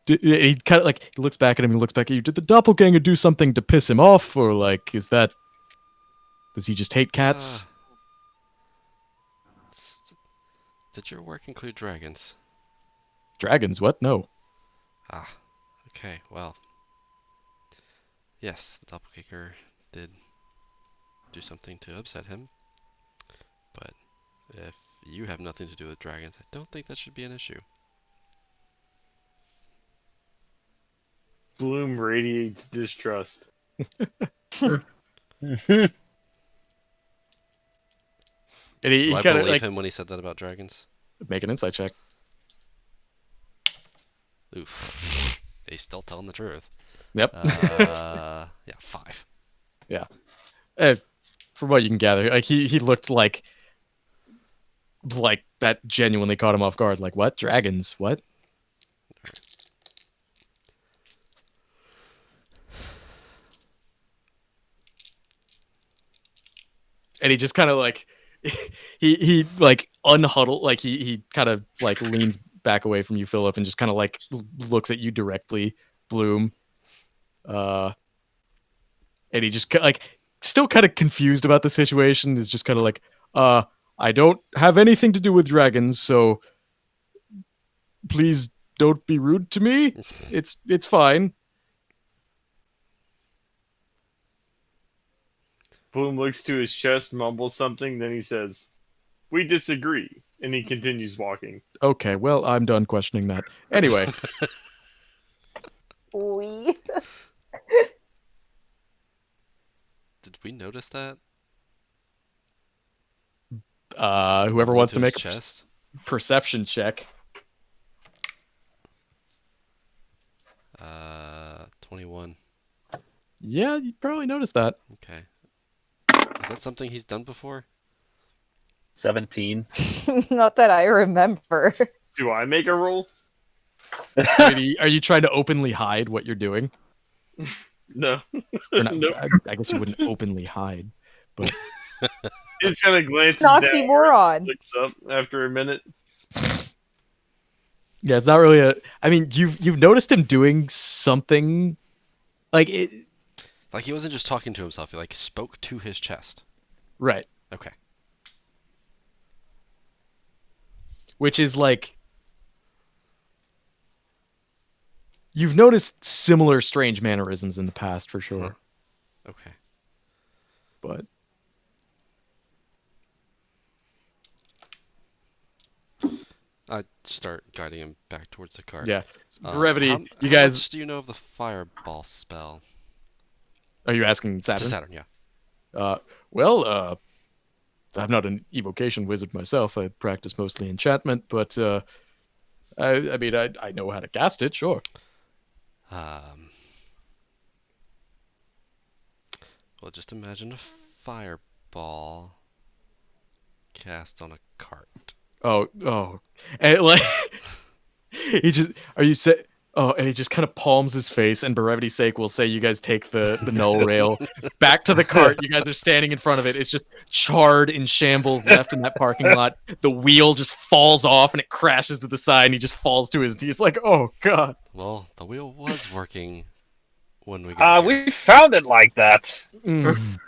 He kind of like he looks back at him. He looks back at you. Did the doppelganger do something to piss him off, or like does he just hate cats?
Did your work include dragons?
Dragons? What? No.
Ah, okay. Well, yes, the doppelganger did do something to upset him. But if you have nothing to do with dragons, I don't think that should be an issue.
Bloom radiates distrust.
And
Do
he
I
kind of
believe
like
him when he said that about dragons?
make an insight check.
Oof. He's still telling the truth.
Yep.
Yeah, 5.
Yeah. From what you can gather, like he looked like that genuinely caught him off guard. Like what? Dragons? What? And he just kind of like he like unhuddled, like he kind of like leans back away from you, Philip, and just kind of like looks at you directly, Bloom. And he just like still kind of confused about the situation. Is just kind of like, I don't have anything to do with dragons, so please don't be rude to me. It's fine.
Bloom looks to his chest, mumbles something, then he says, "We disagree," and he continues walking.
Okay, well, I'm done questioning that. Anyway,
We.
Did we notice that?
whoever
Going
wants
through
to make
his
a
chest?
perception check.
21.
Yeah, you probably noticed that.
Okay. Is that something he's done before?
17.
Not that I remember.
Do I make a roll?
I mean, are you trying to openly hide what you're doing?
No.
Or not?
Nope.
I guess you wouldn't openly hide, but
He just kind of glances down,
Oxymoron.
looks up after a minute.
yeah, it's not really a. I mean, you've noticed him doing something, like it.
Like he wasn't just talking to himself, he like spoke to his chest.
Right.
Okay.
Which is like you've noticed similar strange mannerisms in the past for sure.
Okay.
But
I start guiding him back towards the cart.
yeah, brevity.
How
guys,
much do you know of the fireball spell?
are you asking
To
Saturn?
Saturn, yeah.
Well, I'm not an evocation wizard myself. I practice mostly enchantment, but I mean, I know how to cast it, sure.
Well, just imagine a fireball cast on a cart.
Oh, and like he just are you say? Oh, and he just kind of palms his face, and brevity's sake, we'll say you guys take the null rail back to the cart. You guys are standing in front of it. It's just charred in shambles left in that parking lot. The wheel just falls off and it crashes to the side, and he just falls to his knees like, oh god.
Well, the wheel was working when we got here.
We found it like that.
Mm.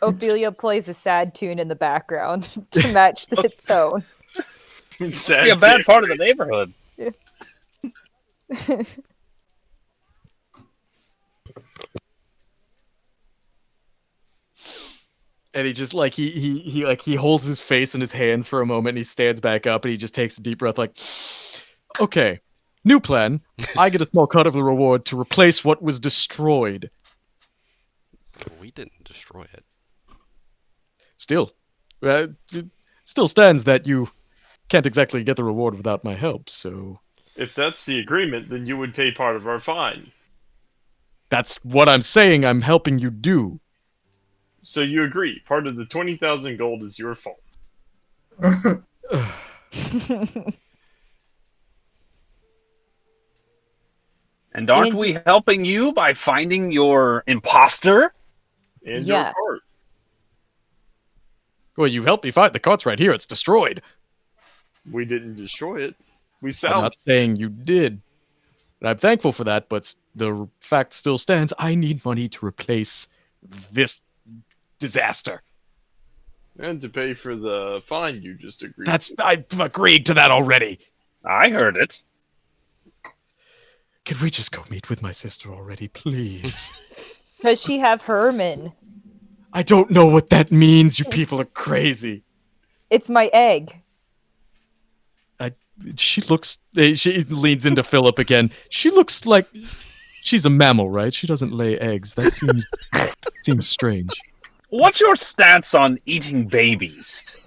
Ophelia plays a sad tune in the background to match the tone.
Must be a bad part of the neighborhood.
And he just like he holds his face in his hands for a moment, and he stands back up, and he just takes a deep breath like, okay, new plan. I get a small cut of the reward to replace what was destroyed.
We didn't destroy it.
Still, it still stands that you can't exactly get the reward without my help, so
If that's the agreement, then you would pay part of our fine.
that's what I'm saying I'm helping you do.
So you agree? Part of the 20,000 gold is your fault.
And aren't
And-
we helping you by finding your imposter?
And
Yeah.
your cart.
Well, you helped me find the cart's right here. It's destroyed.
We didn't destroy it. We
I'm
salvaged
not saying you did. And I'm thankful for that, but the fact still stands. I need money to replace this disaster.
it. And to pay for the fine you just agreed
That's
to.
I've agreed to that already.
I heard it.
Can we just go meet with my sister already, please?
Does she have Herman?
I don't know what that means. You people are crazy.
It's my egg.
She looks. She leans into Philip again. She looks like she's a mammal, right? She doesn't lay eggs. That seems strange.
What's your stance on eating babies?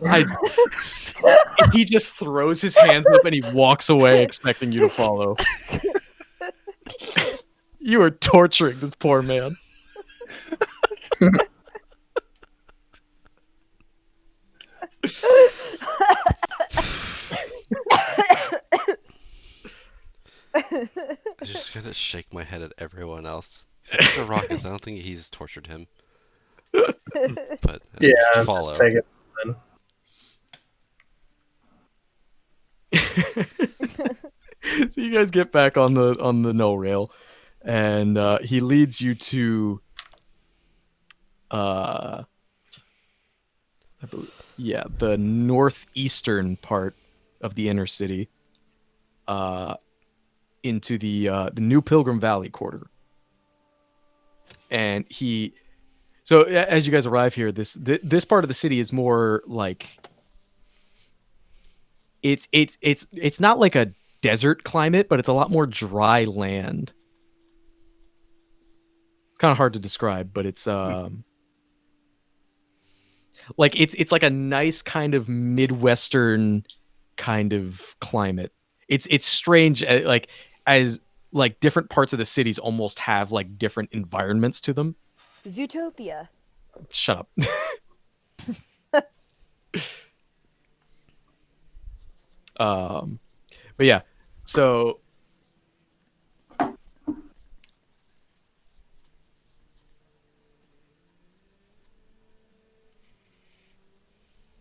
He just throws his hands up and he walks away, expecting you to follow. You are torturing this poor man.
I just gotta shake my head at everyone else. Mr. Raucous, I don't think he's tortured him. But
Yeah,
follow.
just take it. Then.
So you guys get back on the no rail, and he leads you to, I believe, yeah, the northeastern part of the inner city, into the New Pilgrim Valley quarter, and so as you guys arrive here, this part of the city is more like it's not like a desert climate, but it's a lot more dry land. It's kind of hard to describe, but it's like it's like a nice kind of midwestern kind of climate. It's strange, like as like different parts of the cities almost have like different environments to them.
Zootopia.
Shut up. But yeah, so I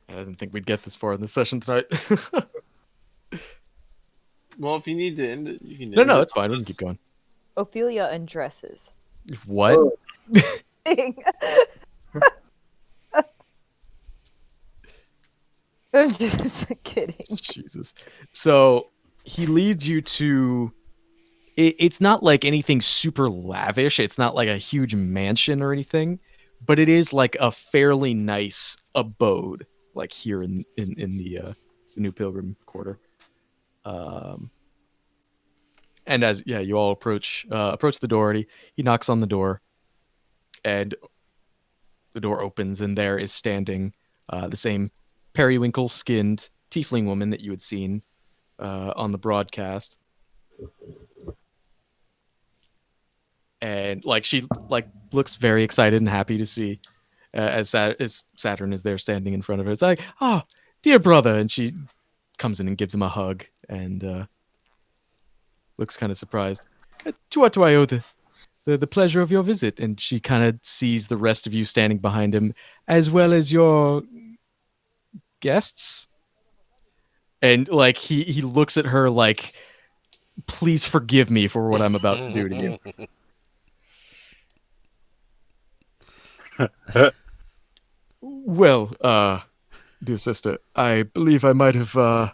didn't think we'd get this far in the session tonight.
Well, if you need to end it, you can.
No, it's fine. We can keep going.
Ophelia undresses.
What?
Oh.
I'm just kidding.
Jesus. So he leads you to. It's not like anything super lavish. It's not like a huge mansion or anything, but it is like a fairly nice abode, like here in the New Pilgrim Quarter. And as you all approach the door, and he knocks on the door, and the door opens, and there is standing the same periwinkle skinned tiefling woman that you had seen on the broadcast. And like she like looks very excited and happy to see as Saturn is there standing in front of her. It's like, oh, dear brother, and she comes in and gives him a hug and looks kind of surprised. To what do I owe the pleasure of your visit? And she kind of sees the rest of you standing behind him, as well as your guests. And like he looks at her like, please forgive me for what I'm about to do to you. Well, dear sister, I believe I might have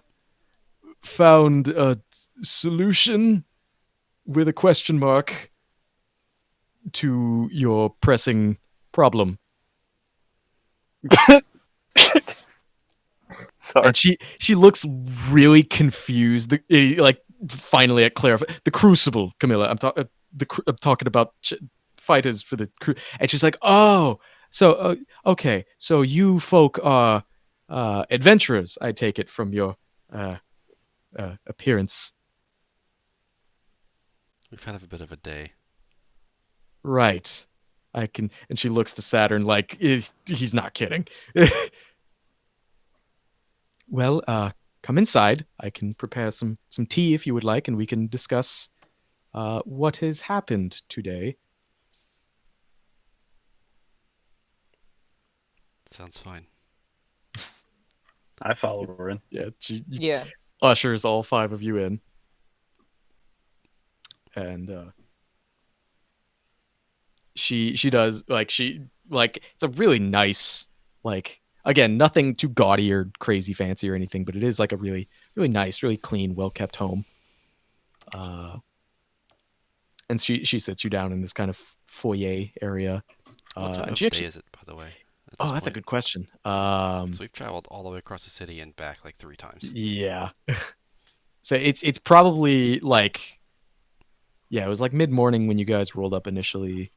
found a solution with a question mark to your pressing problem.
Sorry.
And she looks really confused. Like finally at clarify the Crucible, Camilla. I'm talking about fighters for the crew, and she's like, oh, so okay, so you folk are adventurers. I take it from your appearance,
We've had a bit of a day.
right? I can. And she looks to Saturn like he's not kidding. Well, come inside. I can prepare some tea if you would like, and we can discuss what has happened today.
Sounds fine.
I follow her in.
Yeah, she
Yeah.
ushers all 5 of you in, and she does it's a really nice, like, again, nothing too gaudy or crazy fancy or anything, but it is like a really really nice, really clean, well kept home. And she sits you down in this kind of foyer area.
What time
And
of
she
day
actually
is it, by the way? At this
Oh, that's a
point,
good question.
so we've traveled all the way across the city and back like 3 times.
Yeah. So it's probably like, yeah, it was like mid-morning when you guys rolled up initially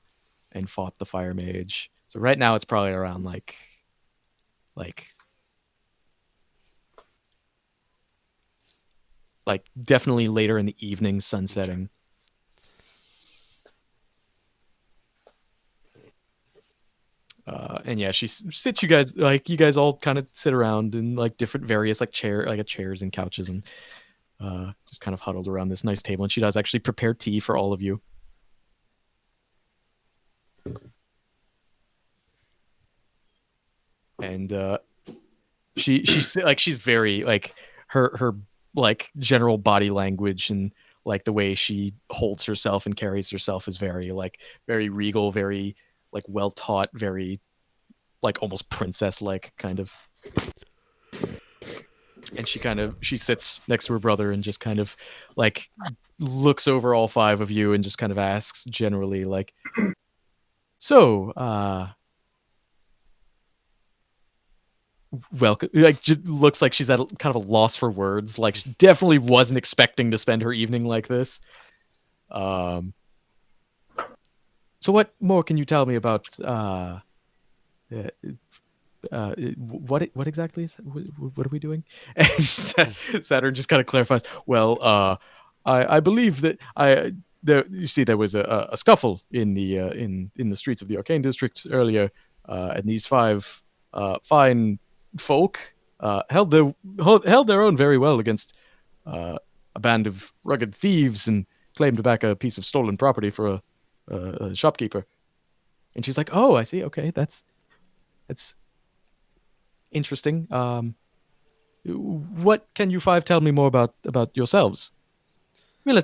and fought the fire mage. So right now it's probably around like like definitely later in the evening, sunsetting. And yeah, she sits you guys, like, you guys all kind of sit around in like different various like chairs and couches, and just kind of huddled around this nice table. And she does actually prepare tea for all of you. And she's very like her like general body language and like the way she holds herself and carries herself is very regal, very like well taught, very like almost princess like kind of. And she sits next to her brother and just kind of like looks over all 5 of you and just kind of asks generally like, so welcome. Like, just looks like she's at kind of a loss for words. Like, she definitely wasn't expecting to spend her evening like this. Um, so what more can you tell me about uh, what exactly is what are we doing? And Saturn just kind of clarifies. Well, I believe that you see there was a scuffle in the streets of the Arcane District earlier, and these 5 fine folk held their own very well against a band of rugged thieves and claimed back a piece of stolen property for a shopkeeper. And she's like, "Oh, I see. Okay, that's interesting. What can you 5 tell me more about yourselves? Maybe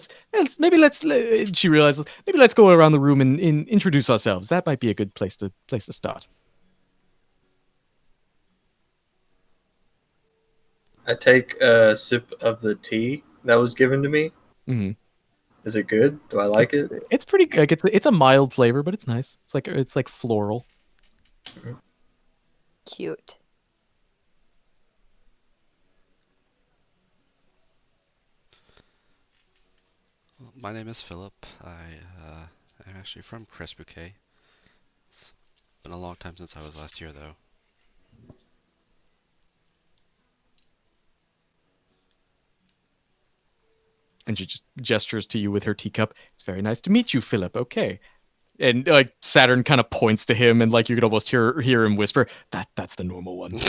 she realizes maybe let's go around the room and introduce ourselves. That might be a good place to start."
I take a sip of the tea that was given to me.
Mhm.
Is it good? Do I like it?
It's pretty like it's a mild flavor, but it's nice. It's like floral.
Cute.
Well, my name is Philip. I'm actually from Crest Bouquet. It's been a long time since I was last here, though.
And she just gestures to you with her teacup. It's very nice to meet you, Philip. Okay. And like Saturn kind of points to him, and like you could almost hear him whisper, "That's the normal one."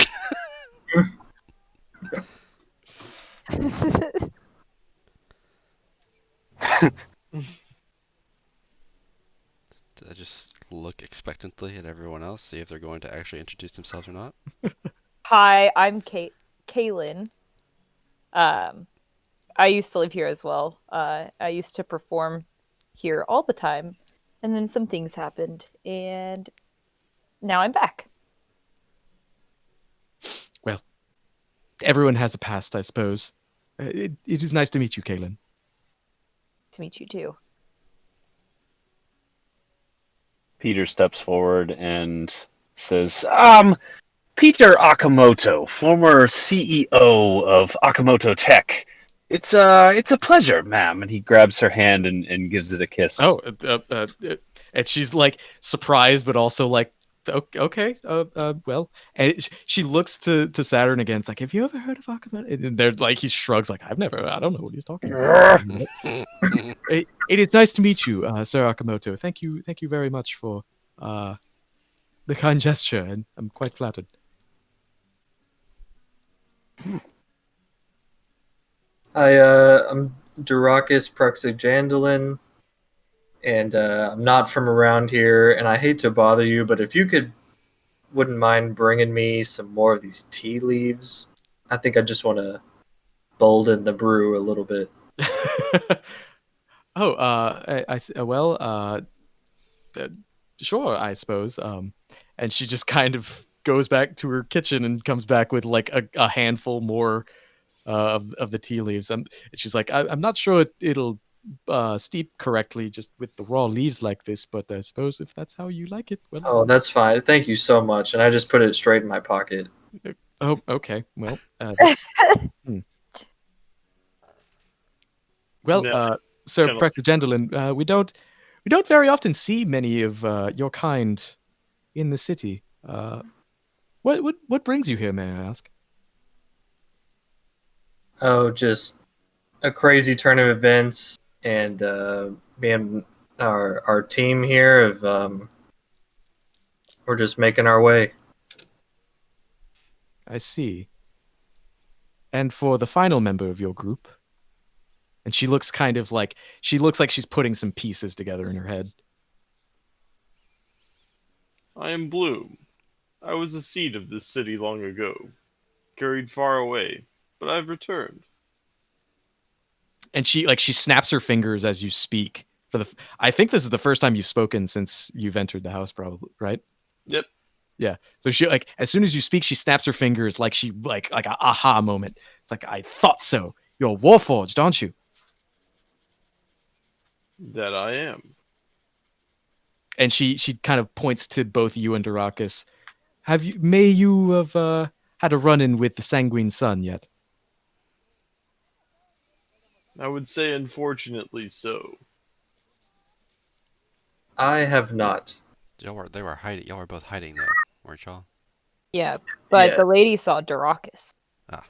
I just look expectantly at everyone else, see if they're going to actually introduce themselves or not.
Hi, I'm Kaylin. I used to live here as well. I used to perform here all the time, and then some things happened, and now I'm back.
Well, everyone has a past, I suppose. It is nice to meet you, Kaylin.
To meet you too.
Peter steps forward and says, Peter Akamoto, former CEO of Akamoto Tech. It's a pleasure, ma'am. And he grabs her hand and gives it a kiss.
Oh, and she's like surprised, but also like, okay, well. And she looks to Saturn again. It's like, have you ever heard of Akamoto? And they're like, he shrugs, like, I don't know what he's talking about. It is nice to meet you, Sir Akamoto. Thank you very much for the kind gesture, and I'm quite flattered.
I'm Durakis Praxigandalin, and I'm not from around here, and I hate to bother you, but if you wouldn't mind bringing me some more of these tea leaves, I think I just want to bolden the brew a little bit.
Oh, well, uh, sure, I suppose. And she just kind of goes back to her kitchen and comes back with like a handful more of the tea leaves. And she's like, I'm not sure it'll steep correctly just with the raw leaves like this, but I suppose if that's how you like it, well.
Oh, that's fine. Thank you so much. And I just put it straight in my pocket.
Oh, okay. Well, that's hmm. Well,
No,
Sir
kind of.
Practigendolin, we don't very often see many of your kind in the city. What brings you here, may I ask?
Oh, just a crazy turn of events, and me and our team here of we're just making our way.
I see. And for the final member of your group, and she looks like she's putting some pieces together in her head.
I am Bloom. I was the seed of this city long ago, carried far away, but I've returned.
And she snaps her fingers as you speak. I think this is the first time you've spoken since you've entered the house, probably, right?
Yep,
Yeah. So she like as soon as you speak, she snaps her fingers like she like a aha moment. It's like I thought so. You're Warforged, aren't you?
that I am.
And she kind of points to both you and Darakus. May you have had a run in with the Sanguine Sun yet?
I would say unfortunately so.
I have not.
They were hiding. Y'all were both hiding though, weren't y'all?
Yeah, but
Yeah.
the lady saw Durakis.
Ah,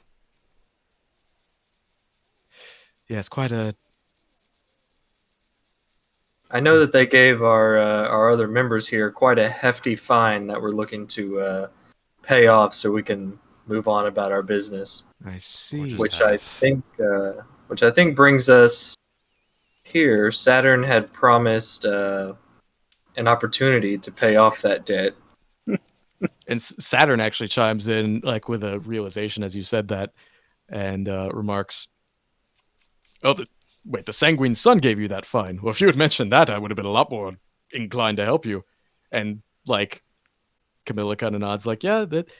Yeah, it's quite a
I know that they gave our other members here quite a hefty fine that we're looking to pay off so we can move on about our business.
I
or
see.
just
Which I
half.
think brings us here. Saturn had promised an opportunity to pay off that debt.
And Saturn actually chimes in like with a realization as you said that and remarks, "Oh, wait, the Sanguine Sun gave you that fine. Well, if you had mentioned that, I would have been a lot more inclined to help you." And like Camilla kind of nods, like, "Yeah, that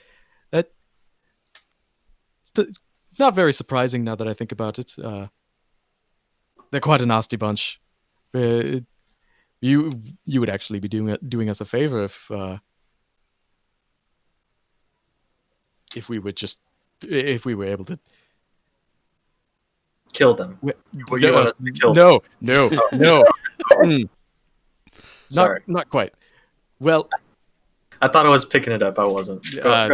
it's not very surprising now that I think about it. They're quite a nasty bunch. Uh, you you would actually be doing us a favor if we would just if we were able to."
Kill them.
Wh-
Well, you want us to kill them?
No, no, no. Mm,
Sorry.
not quite. Well,
I thought I was picking it up. I wasn't. Go ahead.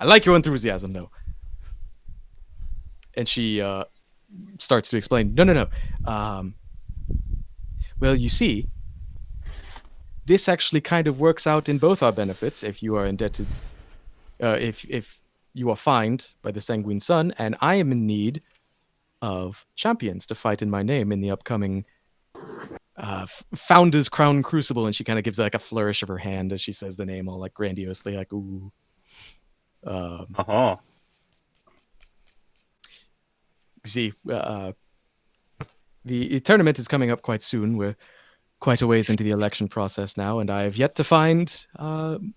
I like your enthusiasm though. And she starts to explain. No, no, no. Well, you see, this actually kind of works out in both our benefits if you are indebted, if you are fined by the Sanguine Sun, and I am in need of champions to fight in my name in the upcoming Founders Crown Crucible. And she kind of gives like a flourish of her hand as she says the name, all like grandiosely, like ooh.
Uh-huh.
See, the tournament is coming up quite soon. We're quite a ways into the election process now, and I have yet to find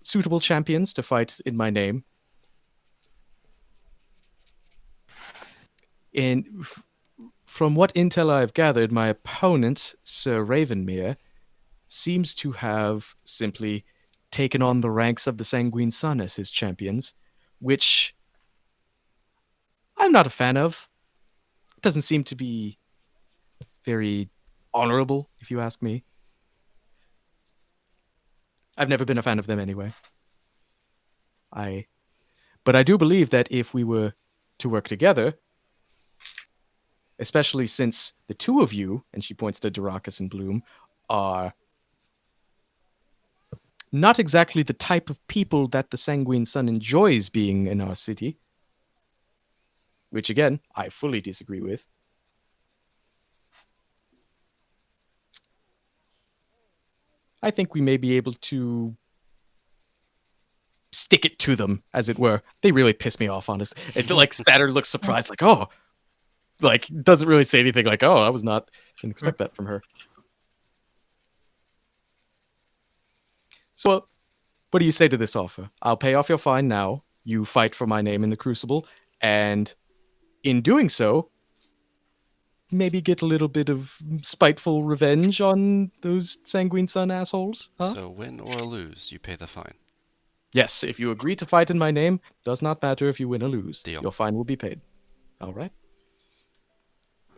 suitable champions to fight in my name. And from what intel I've gathered, my opponent, Sir Ravenmere, seems to have simply taken on the ranks of the Sanguine Sun as his champions, which I'm not a fan of. It doesn't seem to be very honorable, if you ask me. I've never been a fan of them anyway. But I do believe that if we were to work together, especially since the two of you, and she points to Darakas and Bloom, are not exactly the type of people that the Sanguine Sun enjoys being in our city. Which, again, I fully disagree with. I think we may be able to stick it to them, as it were. They really piss me off, honestly. It, like, Saturn looks surprised, like, oh, like, doesn't really say anything, like, oh, didn't expect that from her. So, what do you say to this offer? I'll pay off your fine now. You fight for my name in the Crucible, and in doing so, maybe get a little bit of spiteful revenge on those Sanguine Sun assholes, huh?
So win or lose, you pay the fine.
Yes, if you agree to fight in my name, does not matter if you win or lose.
Deal.
Your fine will be paid. All right?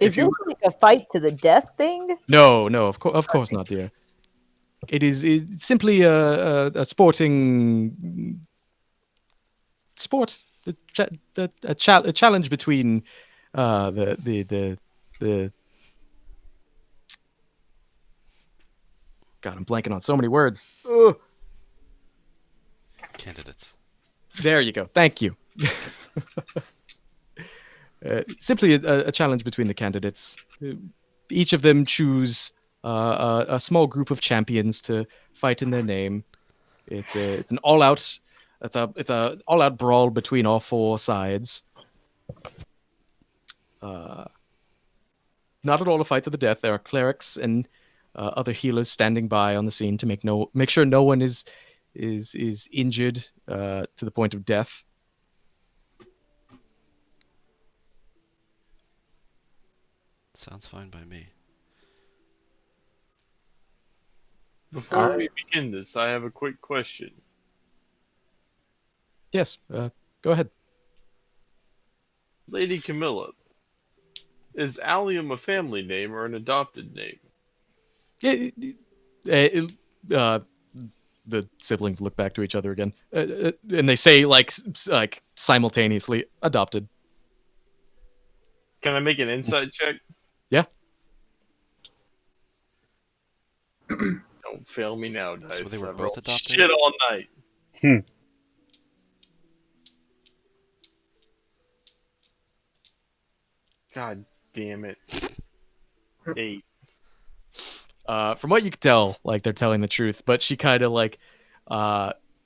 Is
If you
this like a fight to the death thing?
No, of course not, dear. It's simply a sporting sport, a challenge between the God, I'm blanking on so many words. Ugh.
Candidates.
There you go. Thank you. Simply a challenge between the candidates. Each of them choose a small group of champions to fight in their name. It's an all out brawl between all four sides. Not at all a fight to the death. There are clerics and other healers standing by on the scene to make sure no one is injured to the point of death.
Sounds fine by me.
Before we begin this, I have a quick question.
Yes, go ahead.
Lady Camilla, is Allium a family name or an adopted name?
The siblings look back to each other again, and they say like simultaneously, adopted.
Can I make an insight check?
Yeah.
Don't fail me now, dice.
So they were
I've
both
rolled
adopted?
shit all night.
Hmm.
God damn it. 8.
From what you can tell, like they're telling the truth, but she kind of like,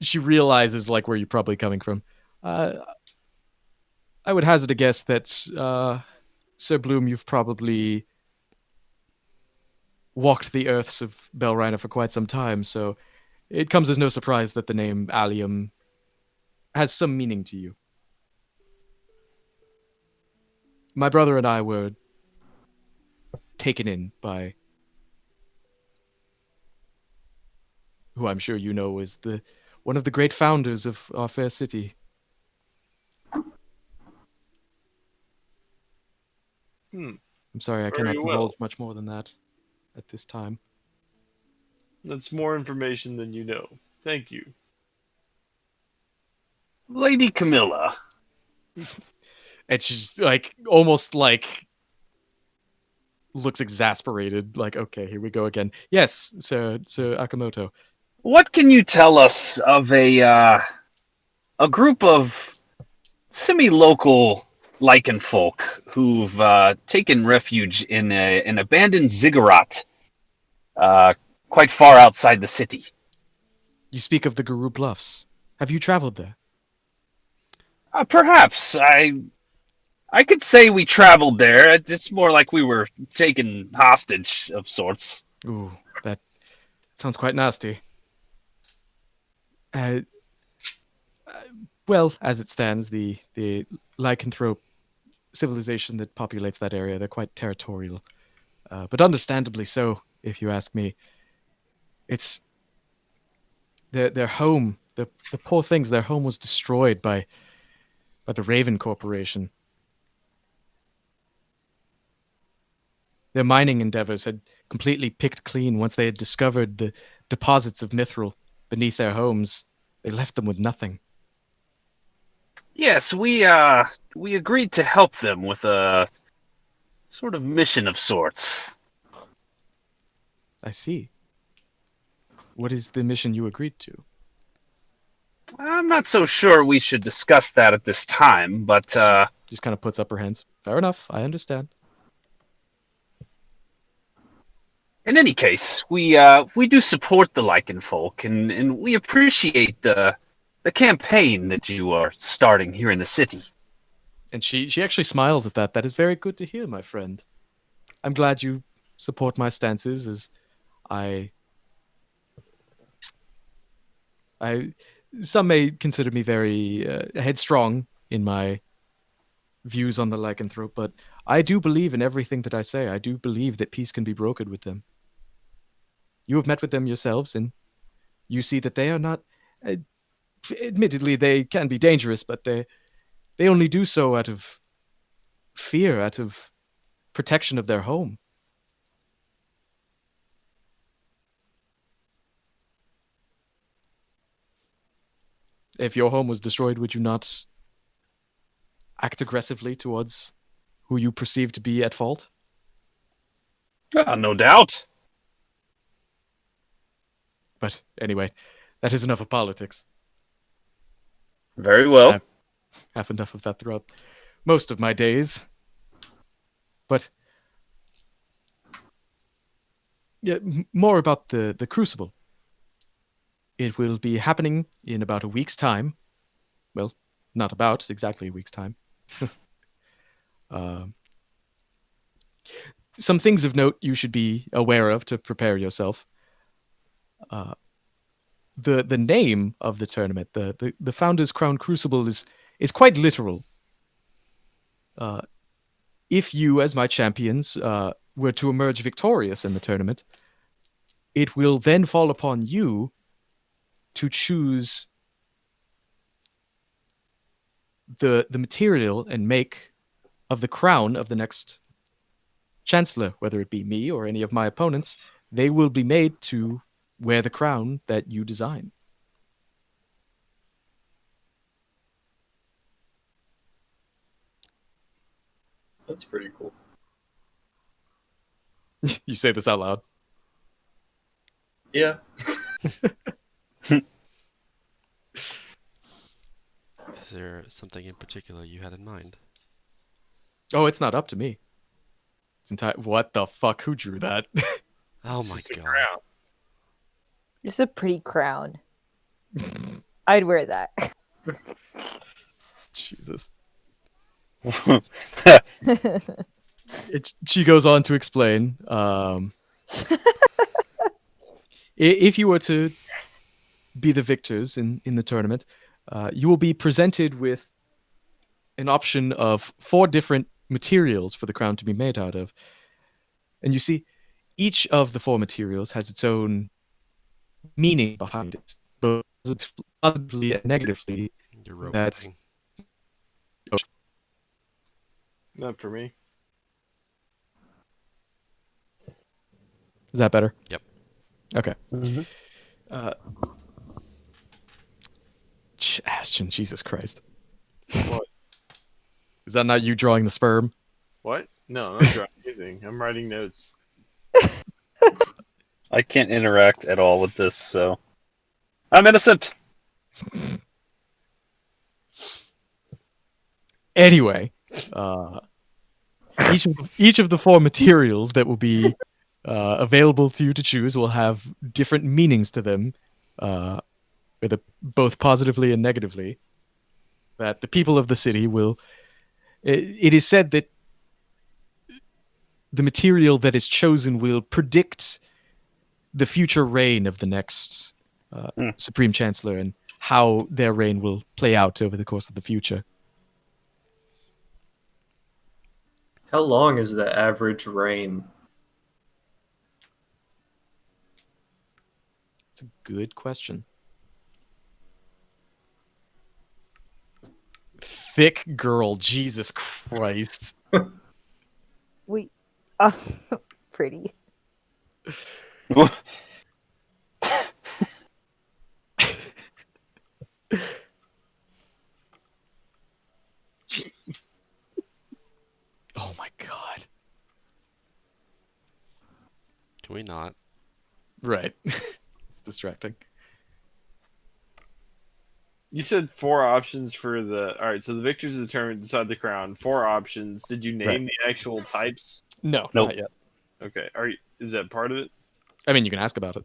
she realizes like where you're probably coming from. I would hazard a guess that Sir Bloom, you've probably walked the earths of Belrina for quite some time, so it comes as no surprise that the name Allium has some meaning to you. My brother and I were taken in by who I'm sure you know is one of the great founders of our fair city.
Hmm.
I'm sorry, I
Very
cannot
well.
divulge much more than that at this time.
That's more information than you know. Thank you.
Lady Camilla.
And she's like almost like looks exasperated, like, okay, here we go again. Yes, Sir Akamoto.
What can you tell us of a group of semi-local lichen folk who've taken refuge in an abandoned ziggurat quite far outside the city?
You speak of the Guru Bluffs. Have you traveled there?
Perhaps. I could say we traveled there. It's more like we were taken hostage of sorts.
Ooh, that sounds quite nasty. Uh, well, as it stands, the lycanthrope civilization that populates that area, they're quite territorial. But understandably so, if you ask me. It's their home, the poor things, their home was destroyed by the Raven Corporation. Their mining endeavors had completely picked clean once they had discovered the deposits of mithril beneath their homes. They left them with nothing.
Yes, we agreed to help them with a sort of mission of sorts.
I see. What is the mission you agreed to?
I'm not so sure we should discuss that at this time, but
Just kind of puts up her hands. Fair enough. I understand.
in any case, we do support the Lycan folk, and we appreciate the campaign that you are starting here in the city.
And she actually smiles at that. That is very good to hear, my friend. I'm glad you support my stances, as I I some may consider me very headstrong in my views on the lycanthrope, but I do believe in everything that I say. I do believe that peace can be brokered with them. You have met with them yourselves, and you see that they are not. Uh, Admittedly, they can be dangerous, but they only do so out of fear, out of protection of their home. If your home was destroyed, would you not act aggressively towards who you perceive to be at fault?
No doubt.
But anyway, that is enough of politics.
Very well.
I have enough of that throughout most of my days. But yeah, more about the crucible. It will be happening in about a week's time. Well, not about exactly a week's time. Um, some things of note you should be aware of to prepare yourself. Uh, the name of the tournament, the Founders Crown Crucible, is quite literal. Uh, if you, as my champions, were to emerge victorious in the tournament, it will then fall upon you to choose the material and make of the crown of the next chancellor, whether it be me or any of my opponents. They will be made to wear the crown that you design.
That's pretty cool.
You say this out loud.
Yeah.
Is there something in particular you had in mind?
Oh, it's not up to me. It's entire. What the fuck? Who drew that?
Oh my
Just a
god.
crown.
It's a pretty crown. I'd wear that.
Jesus. She goes on to explain. If you were to be the victors in the tournament, you will be presented with an option of 4 different materials for the crown to be made out of. And you see, each of the 4 materials has its own meaning behind it, both positively and negatively.
You're
That
roboting.
Not for me.
is that better?
Yep.
Okay.
Mhm.
Ashton, Jesus Christ.
What?
Is that not you drawing the sperm?
What? No, I'm not drawing anything. I'm writing notes.
I can't interact at all with this, so I'm innocent.
Anyway, each of the 4 materials that will be available to you to choose will have different meanings to them, both positively and negatively. That the people of the city will. It is said that the material that is chosen will predict the future reign of the next Supreme Chancellor and how their reign will play out over the course of the future.
How long is the average reign?
It's a good question. Thick girl, Jesus Christ.
We, pretty.
Oh my god.
Can we not?
Right. It's distracting.
You said 4 options for the. All right, so the victors determined decide the crown. 4 options. Did you name the actual types?
No,
Nope.
not yet.
Okay. Is that part of it?
I mean, you can ask about it.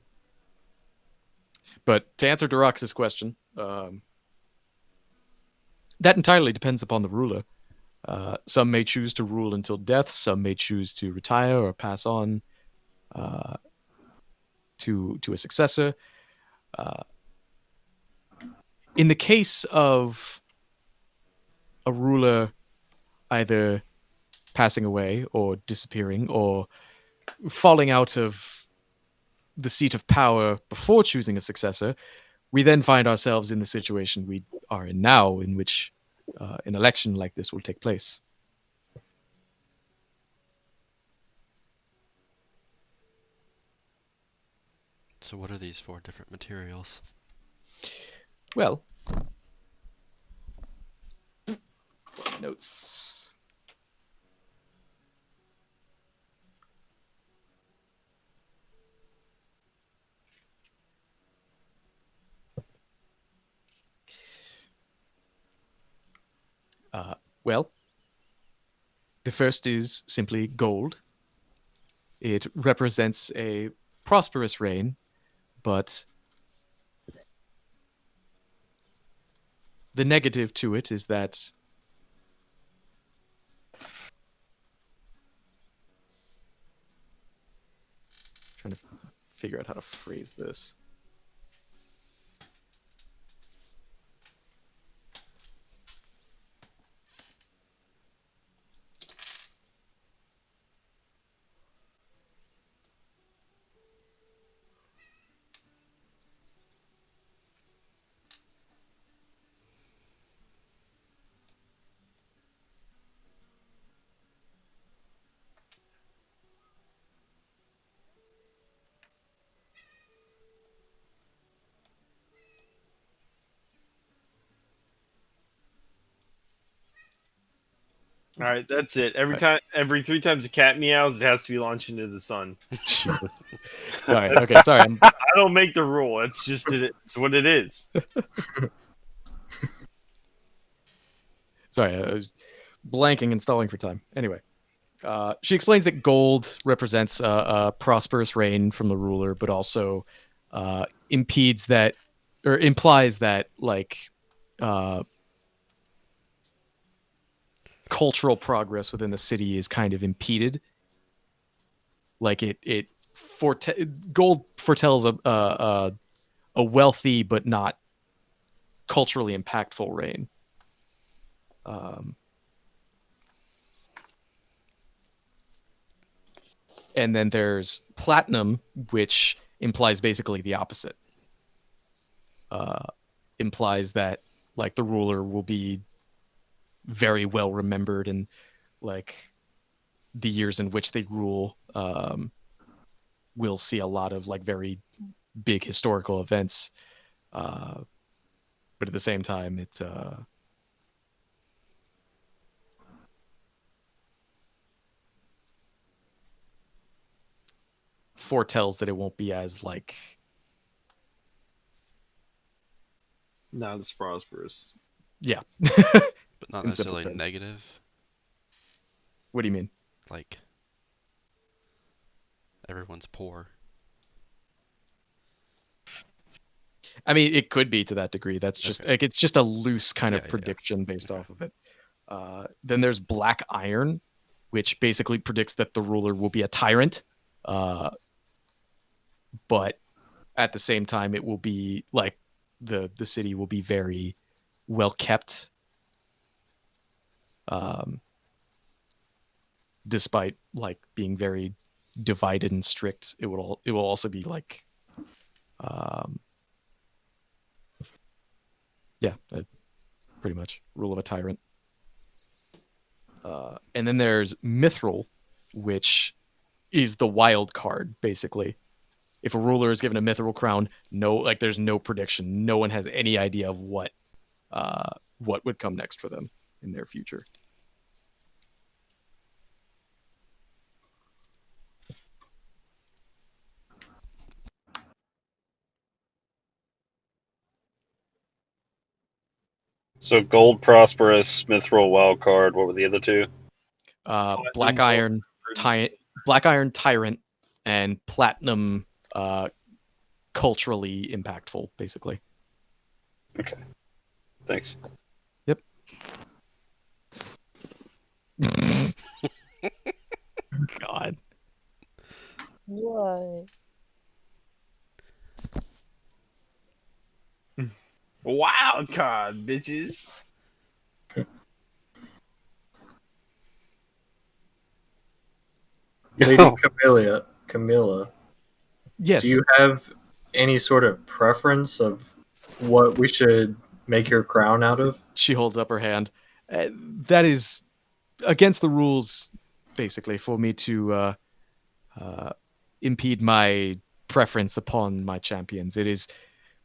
But to answer Darax's question, that entirely depends upon the ruler. Some may choose to rule until death. Some may choose to retire or pass on uh, to a successor. Uh, in the case of a ruler either passing away or disappearing or falling out of the seat of power before choosing a successor, we then find ourselves in the situation we are in now, in which an election like this will take place.
So what are these 4 different materials?
Well, notes. Well, the first is simply gold. It represents a prosperous reign, but the negative to it is that trying to figure out how to phrase this.
All right, that's it.
Right.
Every 3 times a cat meows, it has to be launched into the sun.
Jesus. Sorry. Okay. Sorry.
I don't make the rule. It's just it's what it is.
Sorry. I was blanking and stalling for time. Anyway, she explains that gold represents a prosperous reign from the ruler, but also impedes that or implies that uh, cultural progress within the city is kind of impeded. Like it gold foretells a wealthy but not culturally impactful reign. Um, and then there's platinum, which implies basically the opposite. Implies that like the ruler will be very well remembered and like the years in which they rule will see a lot of like very big historical events. But at the same time, it foretells that it won't be as like
Not as prosperous.
yeah.
But not
In simple
necessarily
terms.
negative.
What do you mean?
Like everyone's poor.
I mean, it could be to that degree. That's just
Okay.
like it's just a loose kind
Yeah,
of
yeah, yeah.
prediction based
Okay.
off of it. Then there's black iron, which basically predicts that the ruler will be a tyrant, but at the same time, it will be like the city will be very well kept, um, despite like being very divided and strict. It will also be like, um, yeah, pretty much rule of a tyrant. And then there's mithril, which is the wild card, basically. If a ruler is given a mithril crown, there's no prediction. No one has any idea of what would come next for them in their future.
So gold, prosperous, Mithril, wild card. What were the other two?
Black Iron, Black Iron Tyrant, and Platinum, culturally impactful, basically.
Okay. Thanks.
Yep. God.
What?
Wild card, bitches.
Lady Camilla,
Yes.
do you have any sort of preference of what we should make your crown out of?
She holds up her hand. That is against the rules, basically, for me to impede my preference upon my champions. It is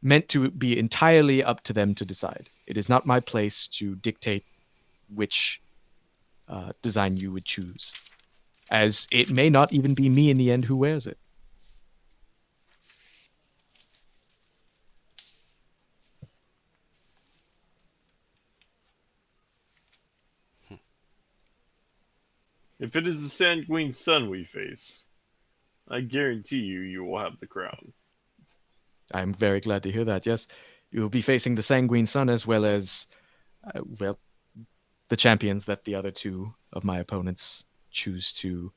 meant to be entirely up to them to decide. It is not my place to dictate which design you would choose, as it may not even be me in the end who wears it.
If it is the sanguine sun we face, I guarantee you will have the crown.
I'm very glad to hear that. Yes, you will be facing the Sanguine Sun as well as, well, the champions that the other two of my opponents choose to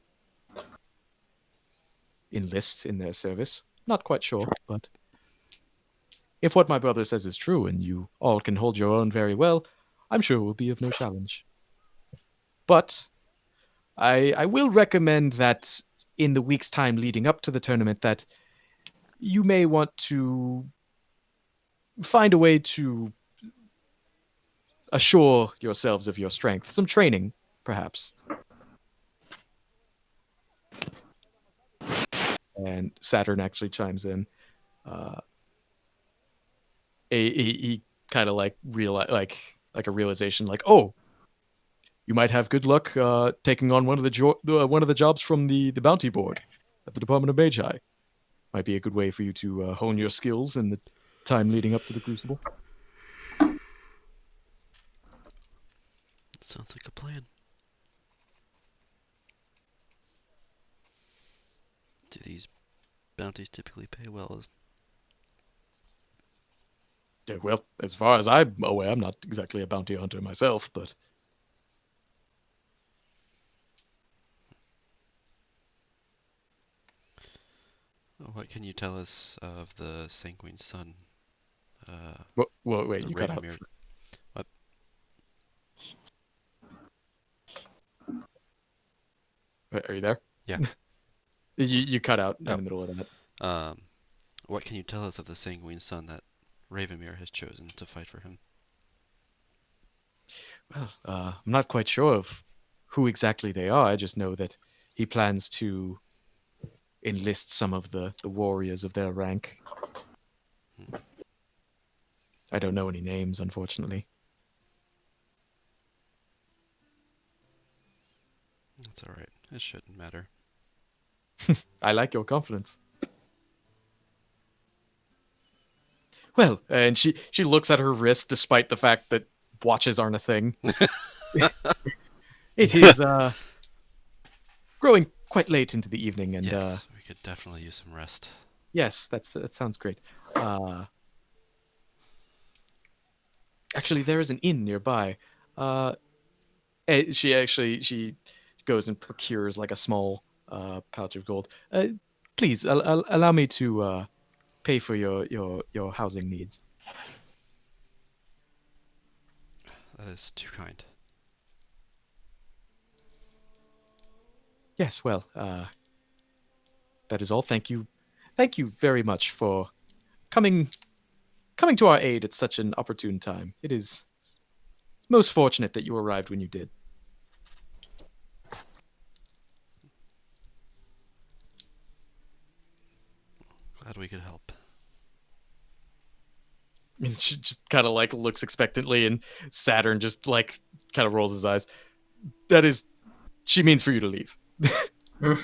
enlist in their service. Not quite sure, but if what my brother says is true and you all can hold your own very well, I'm sure it will be of no challenge. But I will recommend that in the week's time leading up to the tournament that you may want to find a way to assure yourselves of your strength. Some training, perhaps. And Saturn actually chimes in. He kind of like like a realization, like, oh, you might have good luck taking on one of the jobs from the bounty board at the Department of Magi. Might be a good way for you to hone your skills in the time leading up to the Crucible.
Sounds like a plan. Do these bounties typically pay well?
Yeah, well, as far as I'm aware, I'm not exactly a bounty hunter myself, but
What can you tell us of the Sanguine Sun?
wait,
The
you cut out.
Ravenmere. What?
Wait, are you there?
Yeah.
You cut out in
Oh.
the middle of that.
What can you tell us of the Sanguine Sun that Ravenmere has chosen to fight for him?
Well, I'm not quite sure of who exactly they are. I just know that he plans to enlist some of the warriors of their rank. I don't know any names, unfortunately.
That's alright. It shouldn't matter.
I like your confidence. Well, and she looks at her wrist, despite the fact that watches aren't a thing. It is growing quite late into the evening, and
Yes, we could definitely use some rest.
yes, that sounds great. Actually, there is an inn nearby. She goes and procures like a small pouch of gold. Please allow me to pay for your housing needs.
That is too kind.
Yes, well, that is all. Thank you very much for coming to our aid at such an opportune time. It is most fortunate that you arrived when you did.
Glad we could help.
And she just kind of like looks expectantly, and Saturn just like kind of rolls his eyes. That is, she means for you to leave. And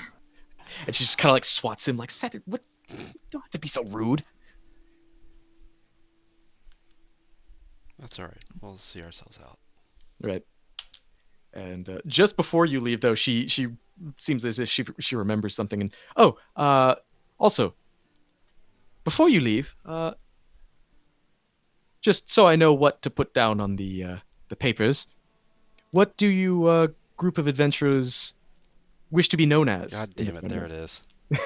she just kind of like swats him, like, Saturn, what? You don't have to be so rude.
That's all right. We'll see ourselves out.
Right. And just before you leave, though, she seems as if she remembers something. And also, before you leave, just so I know what to put down on the papers, what do you group of adventurers wish to be known as?
God damn it! There it is.
is.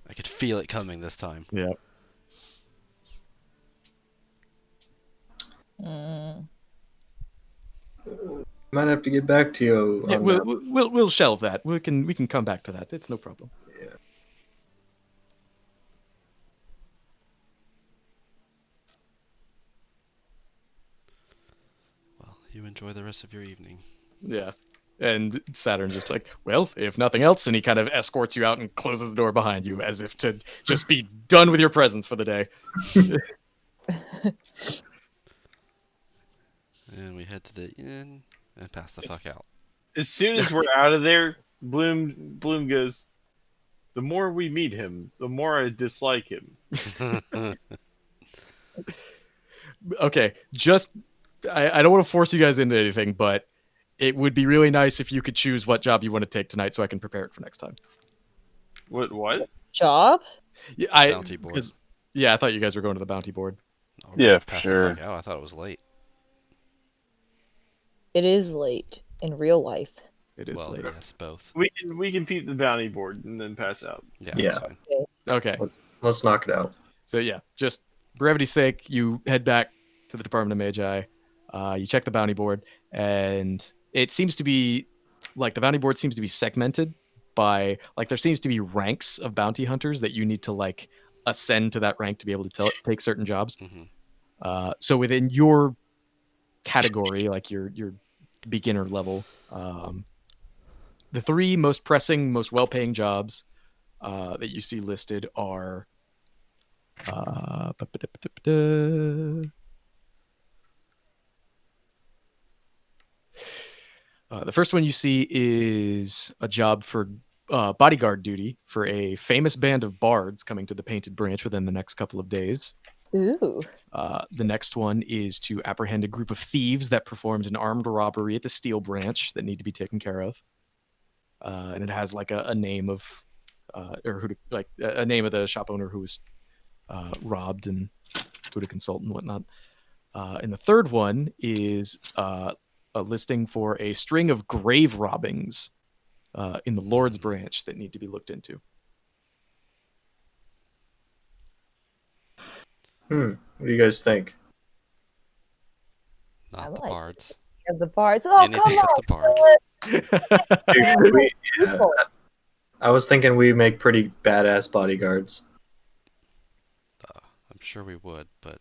I could feel it coming this time.
Yeah.
Mm.
Might have to get back to you
Yeah,
on
we'll,
that.
we'll shelve that. We can come back to that. It's no problem.
Yeah.
Well, you enjoy the rest of your evening.
Yeah. And Saturn's just like, well, if nothing else, and he kind of escorts you out and closes the door behind you as if to just be done with your presence for the day.
And we head to the inn and pass the fuck out.
As soon as we're out of there, Bloom goes, the more we meet him, the more I dislike him.
Okay, just I don't want to force you guys into anything, but it would be really nice if you could choose what job you want to take tonight so I can prepare it for next time.
What?
Job?
Yeah,
Bounty board.
Yeah, I thought you guys were going to the bounty board.
Oh,
Yeah, for
pass
sure.
the fuck out. I thought it was late.
It is late in real life.
It is
Well,
late.
yes, both.
We can peep the bounty board and then pass out.
Yeah,
Yeah.
that's fine.
Okay,
Let's knock it out.
so yeah, just brevity's sake, you head back to the Department of Magi. You check the bounty board, and it seems to be like the bounty board seems to be segmented by like there seems to be ranks of bounty hunters that you need to like ascend to that rank to be able to take certain jobs. So within your category, like your beginner level, the three most pressing, most well-paying jobs that you see listed are the first one you see is a job for bodyguard duty for a famous band of bards coming to the Painted Branch within the next couple of days.
Ooh.
The next one is to apprehend a group of thieves that performed an armed robbery at the Steel Branch that need to be taken care of. And it has like a name of, or who to, like a name of the shop owner who was robbed and who to consult and whatnot. And the third one is a listing for a string of grave robbings in the Lord's Branch that need to be looked into.
What do you guys think?
Not the
like
bards.
And the bards. Oh,
Anything
come
but
on.
the bards.
People.
I was thinking we make pretty badass bodyguards.
I'm sure we would, but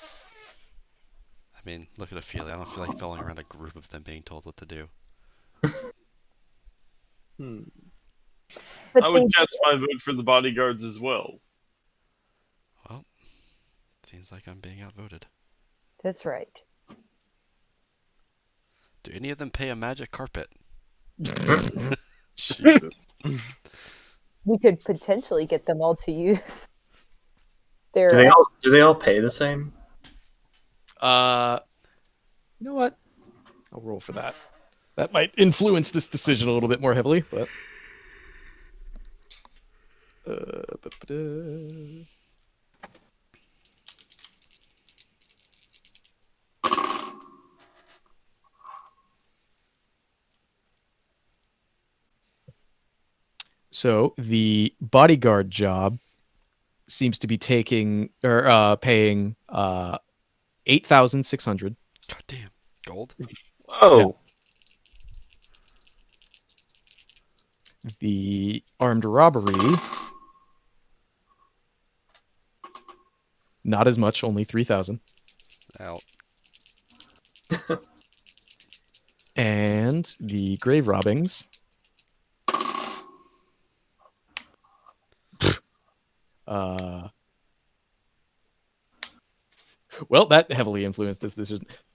I mean, look at Ophelia. I don't feel like following around a group of them being told what to do.
But
I would
they-
cast my vote for the bodyguards as well.
Well, seems like I'm being outvoted.
That's right.
Do any of them pay a magic carpet?
Jesus.
We could potentially get them all to use
Do
their.
they all pay the same?
You know what? I'll roll for that. That might influence this decision a little bit more heavily, but. Ba-ba-da. So the bodyguard job seems to be taking or paying 8,600.
God damn. Gold?
Oh,
The armed robbery, not as much, only 3,000.
Out.
And the grave robbings, well, that heavily influenced this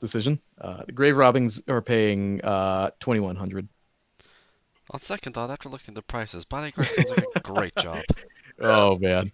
decision. The grave robbings are paying 2,100.
On second thought, after looking at the prices, bodyguard sounds like a great job.
Oh man,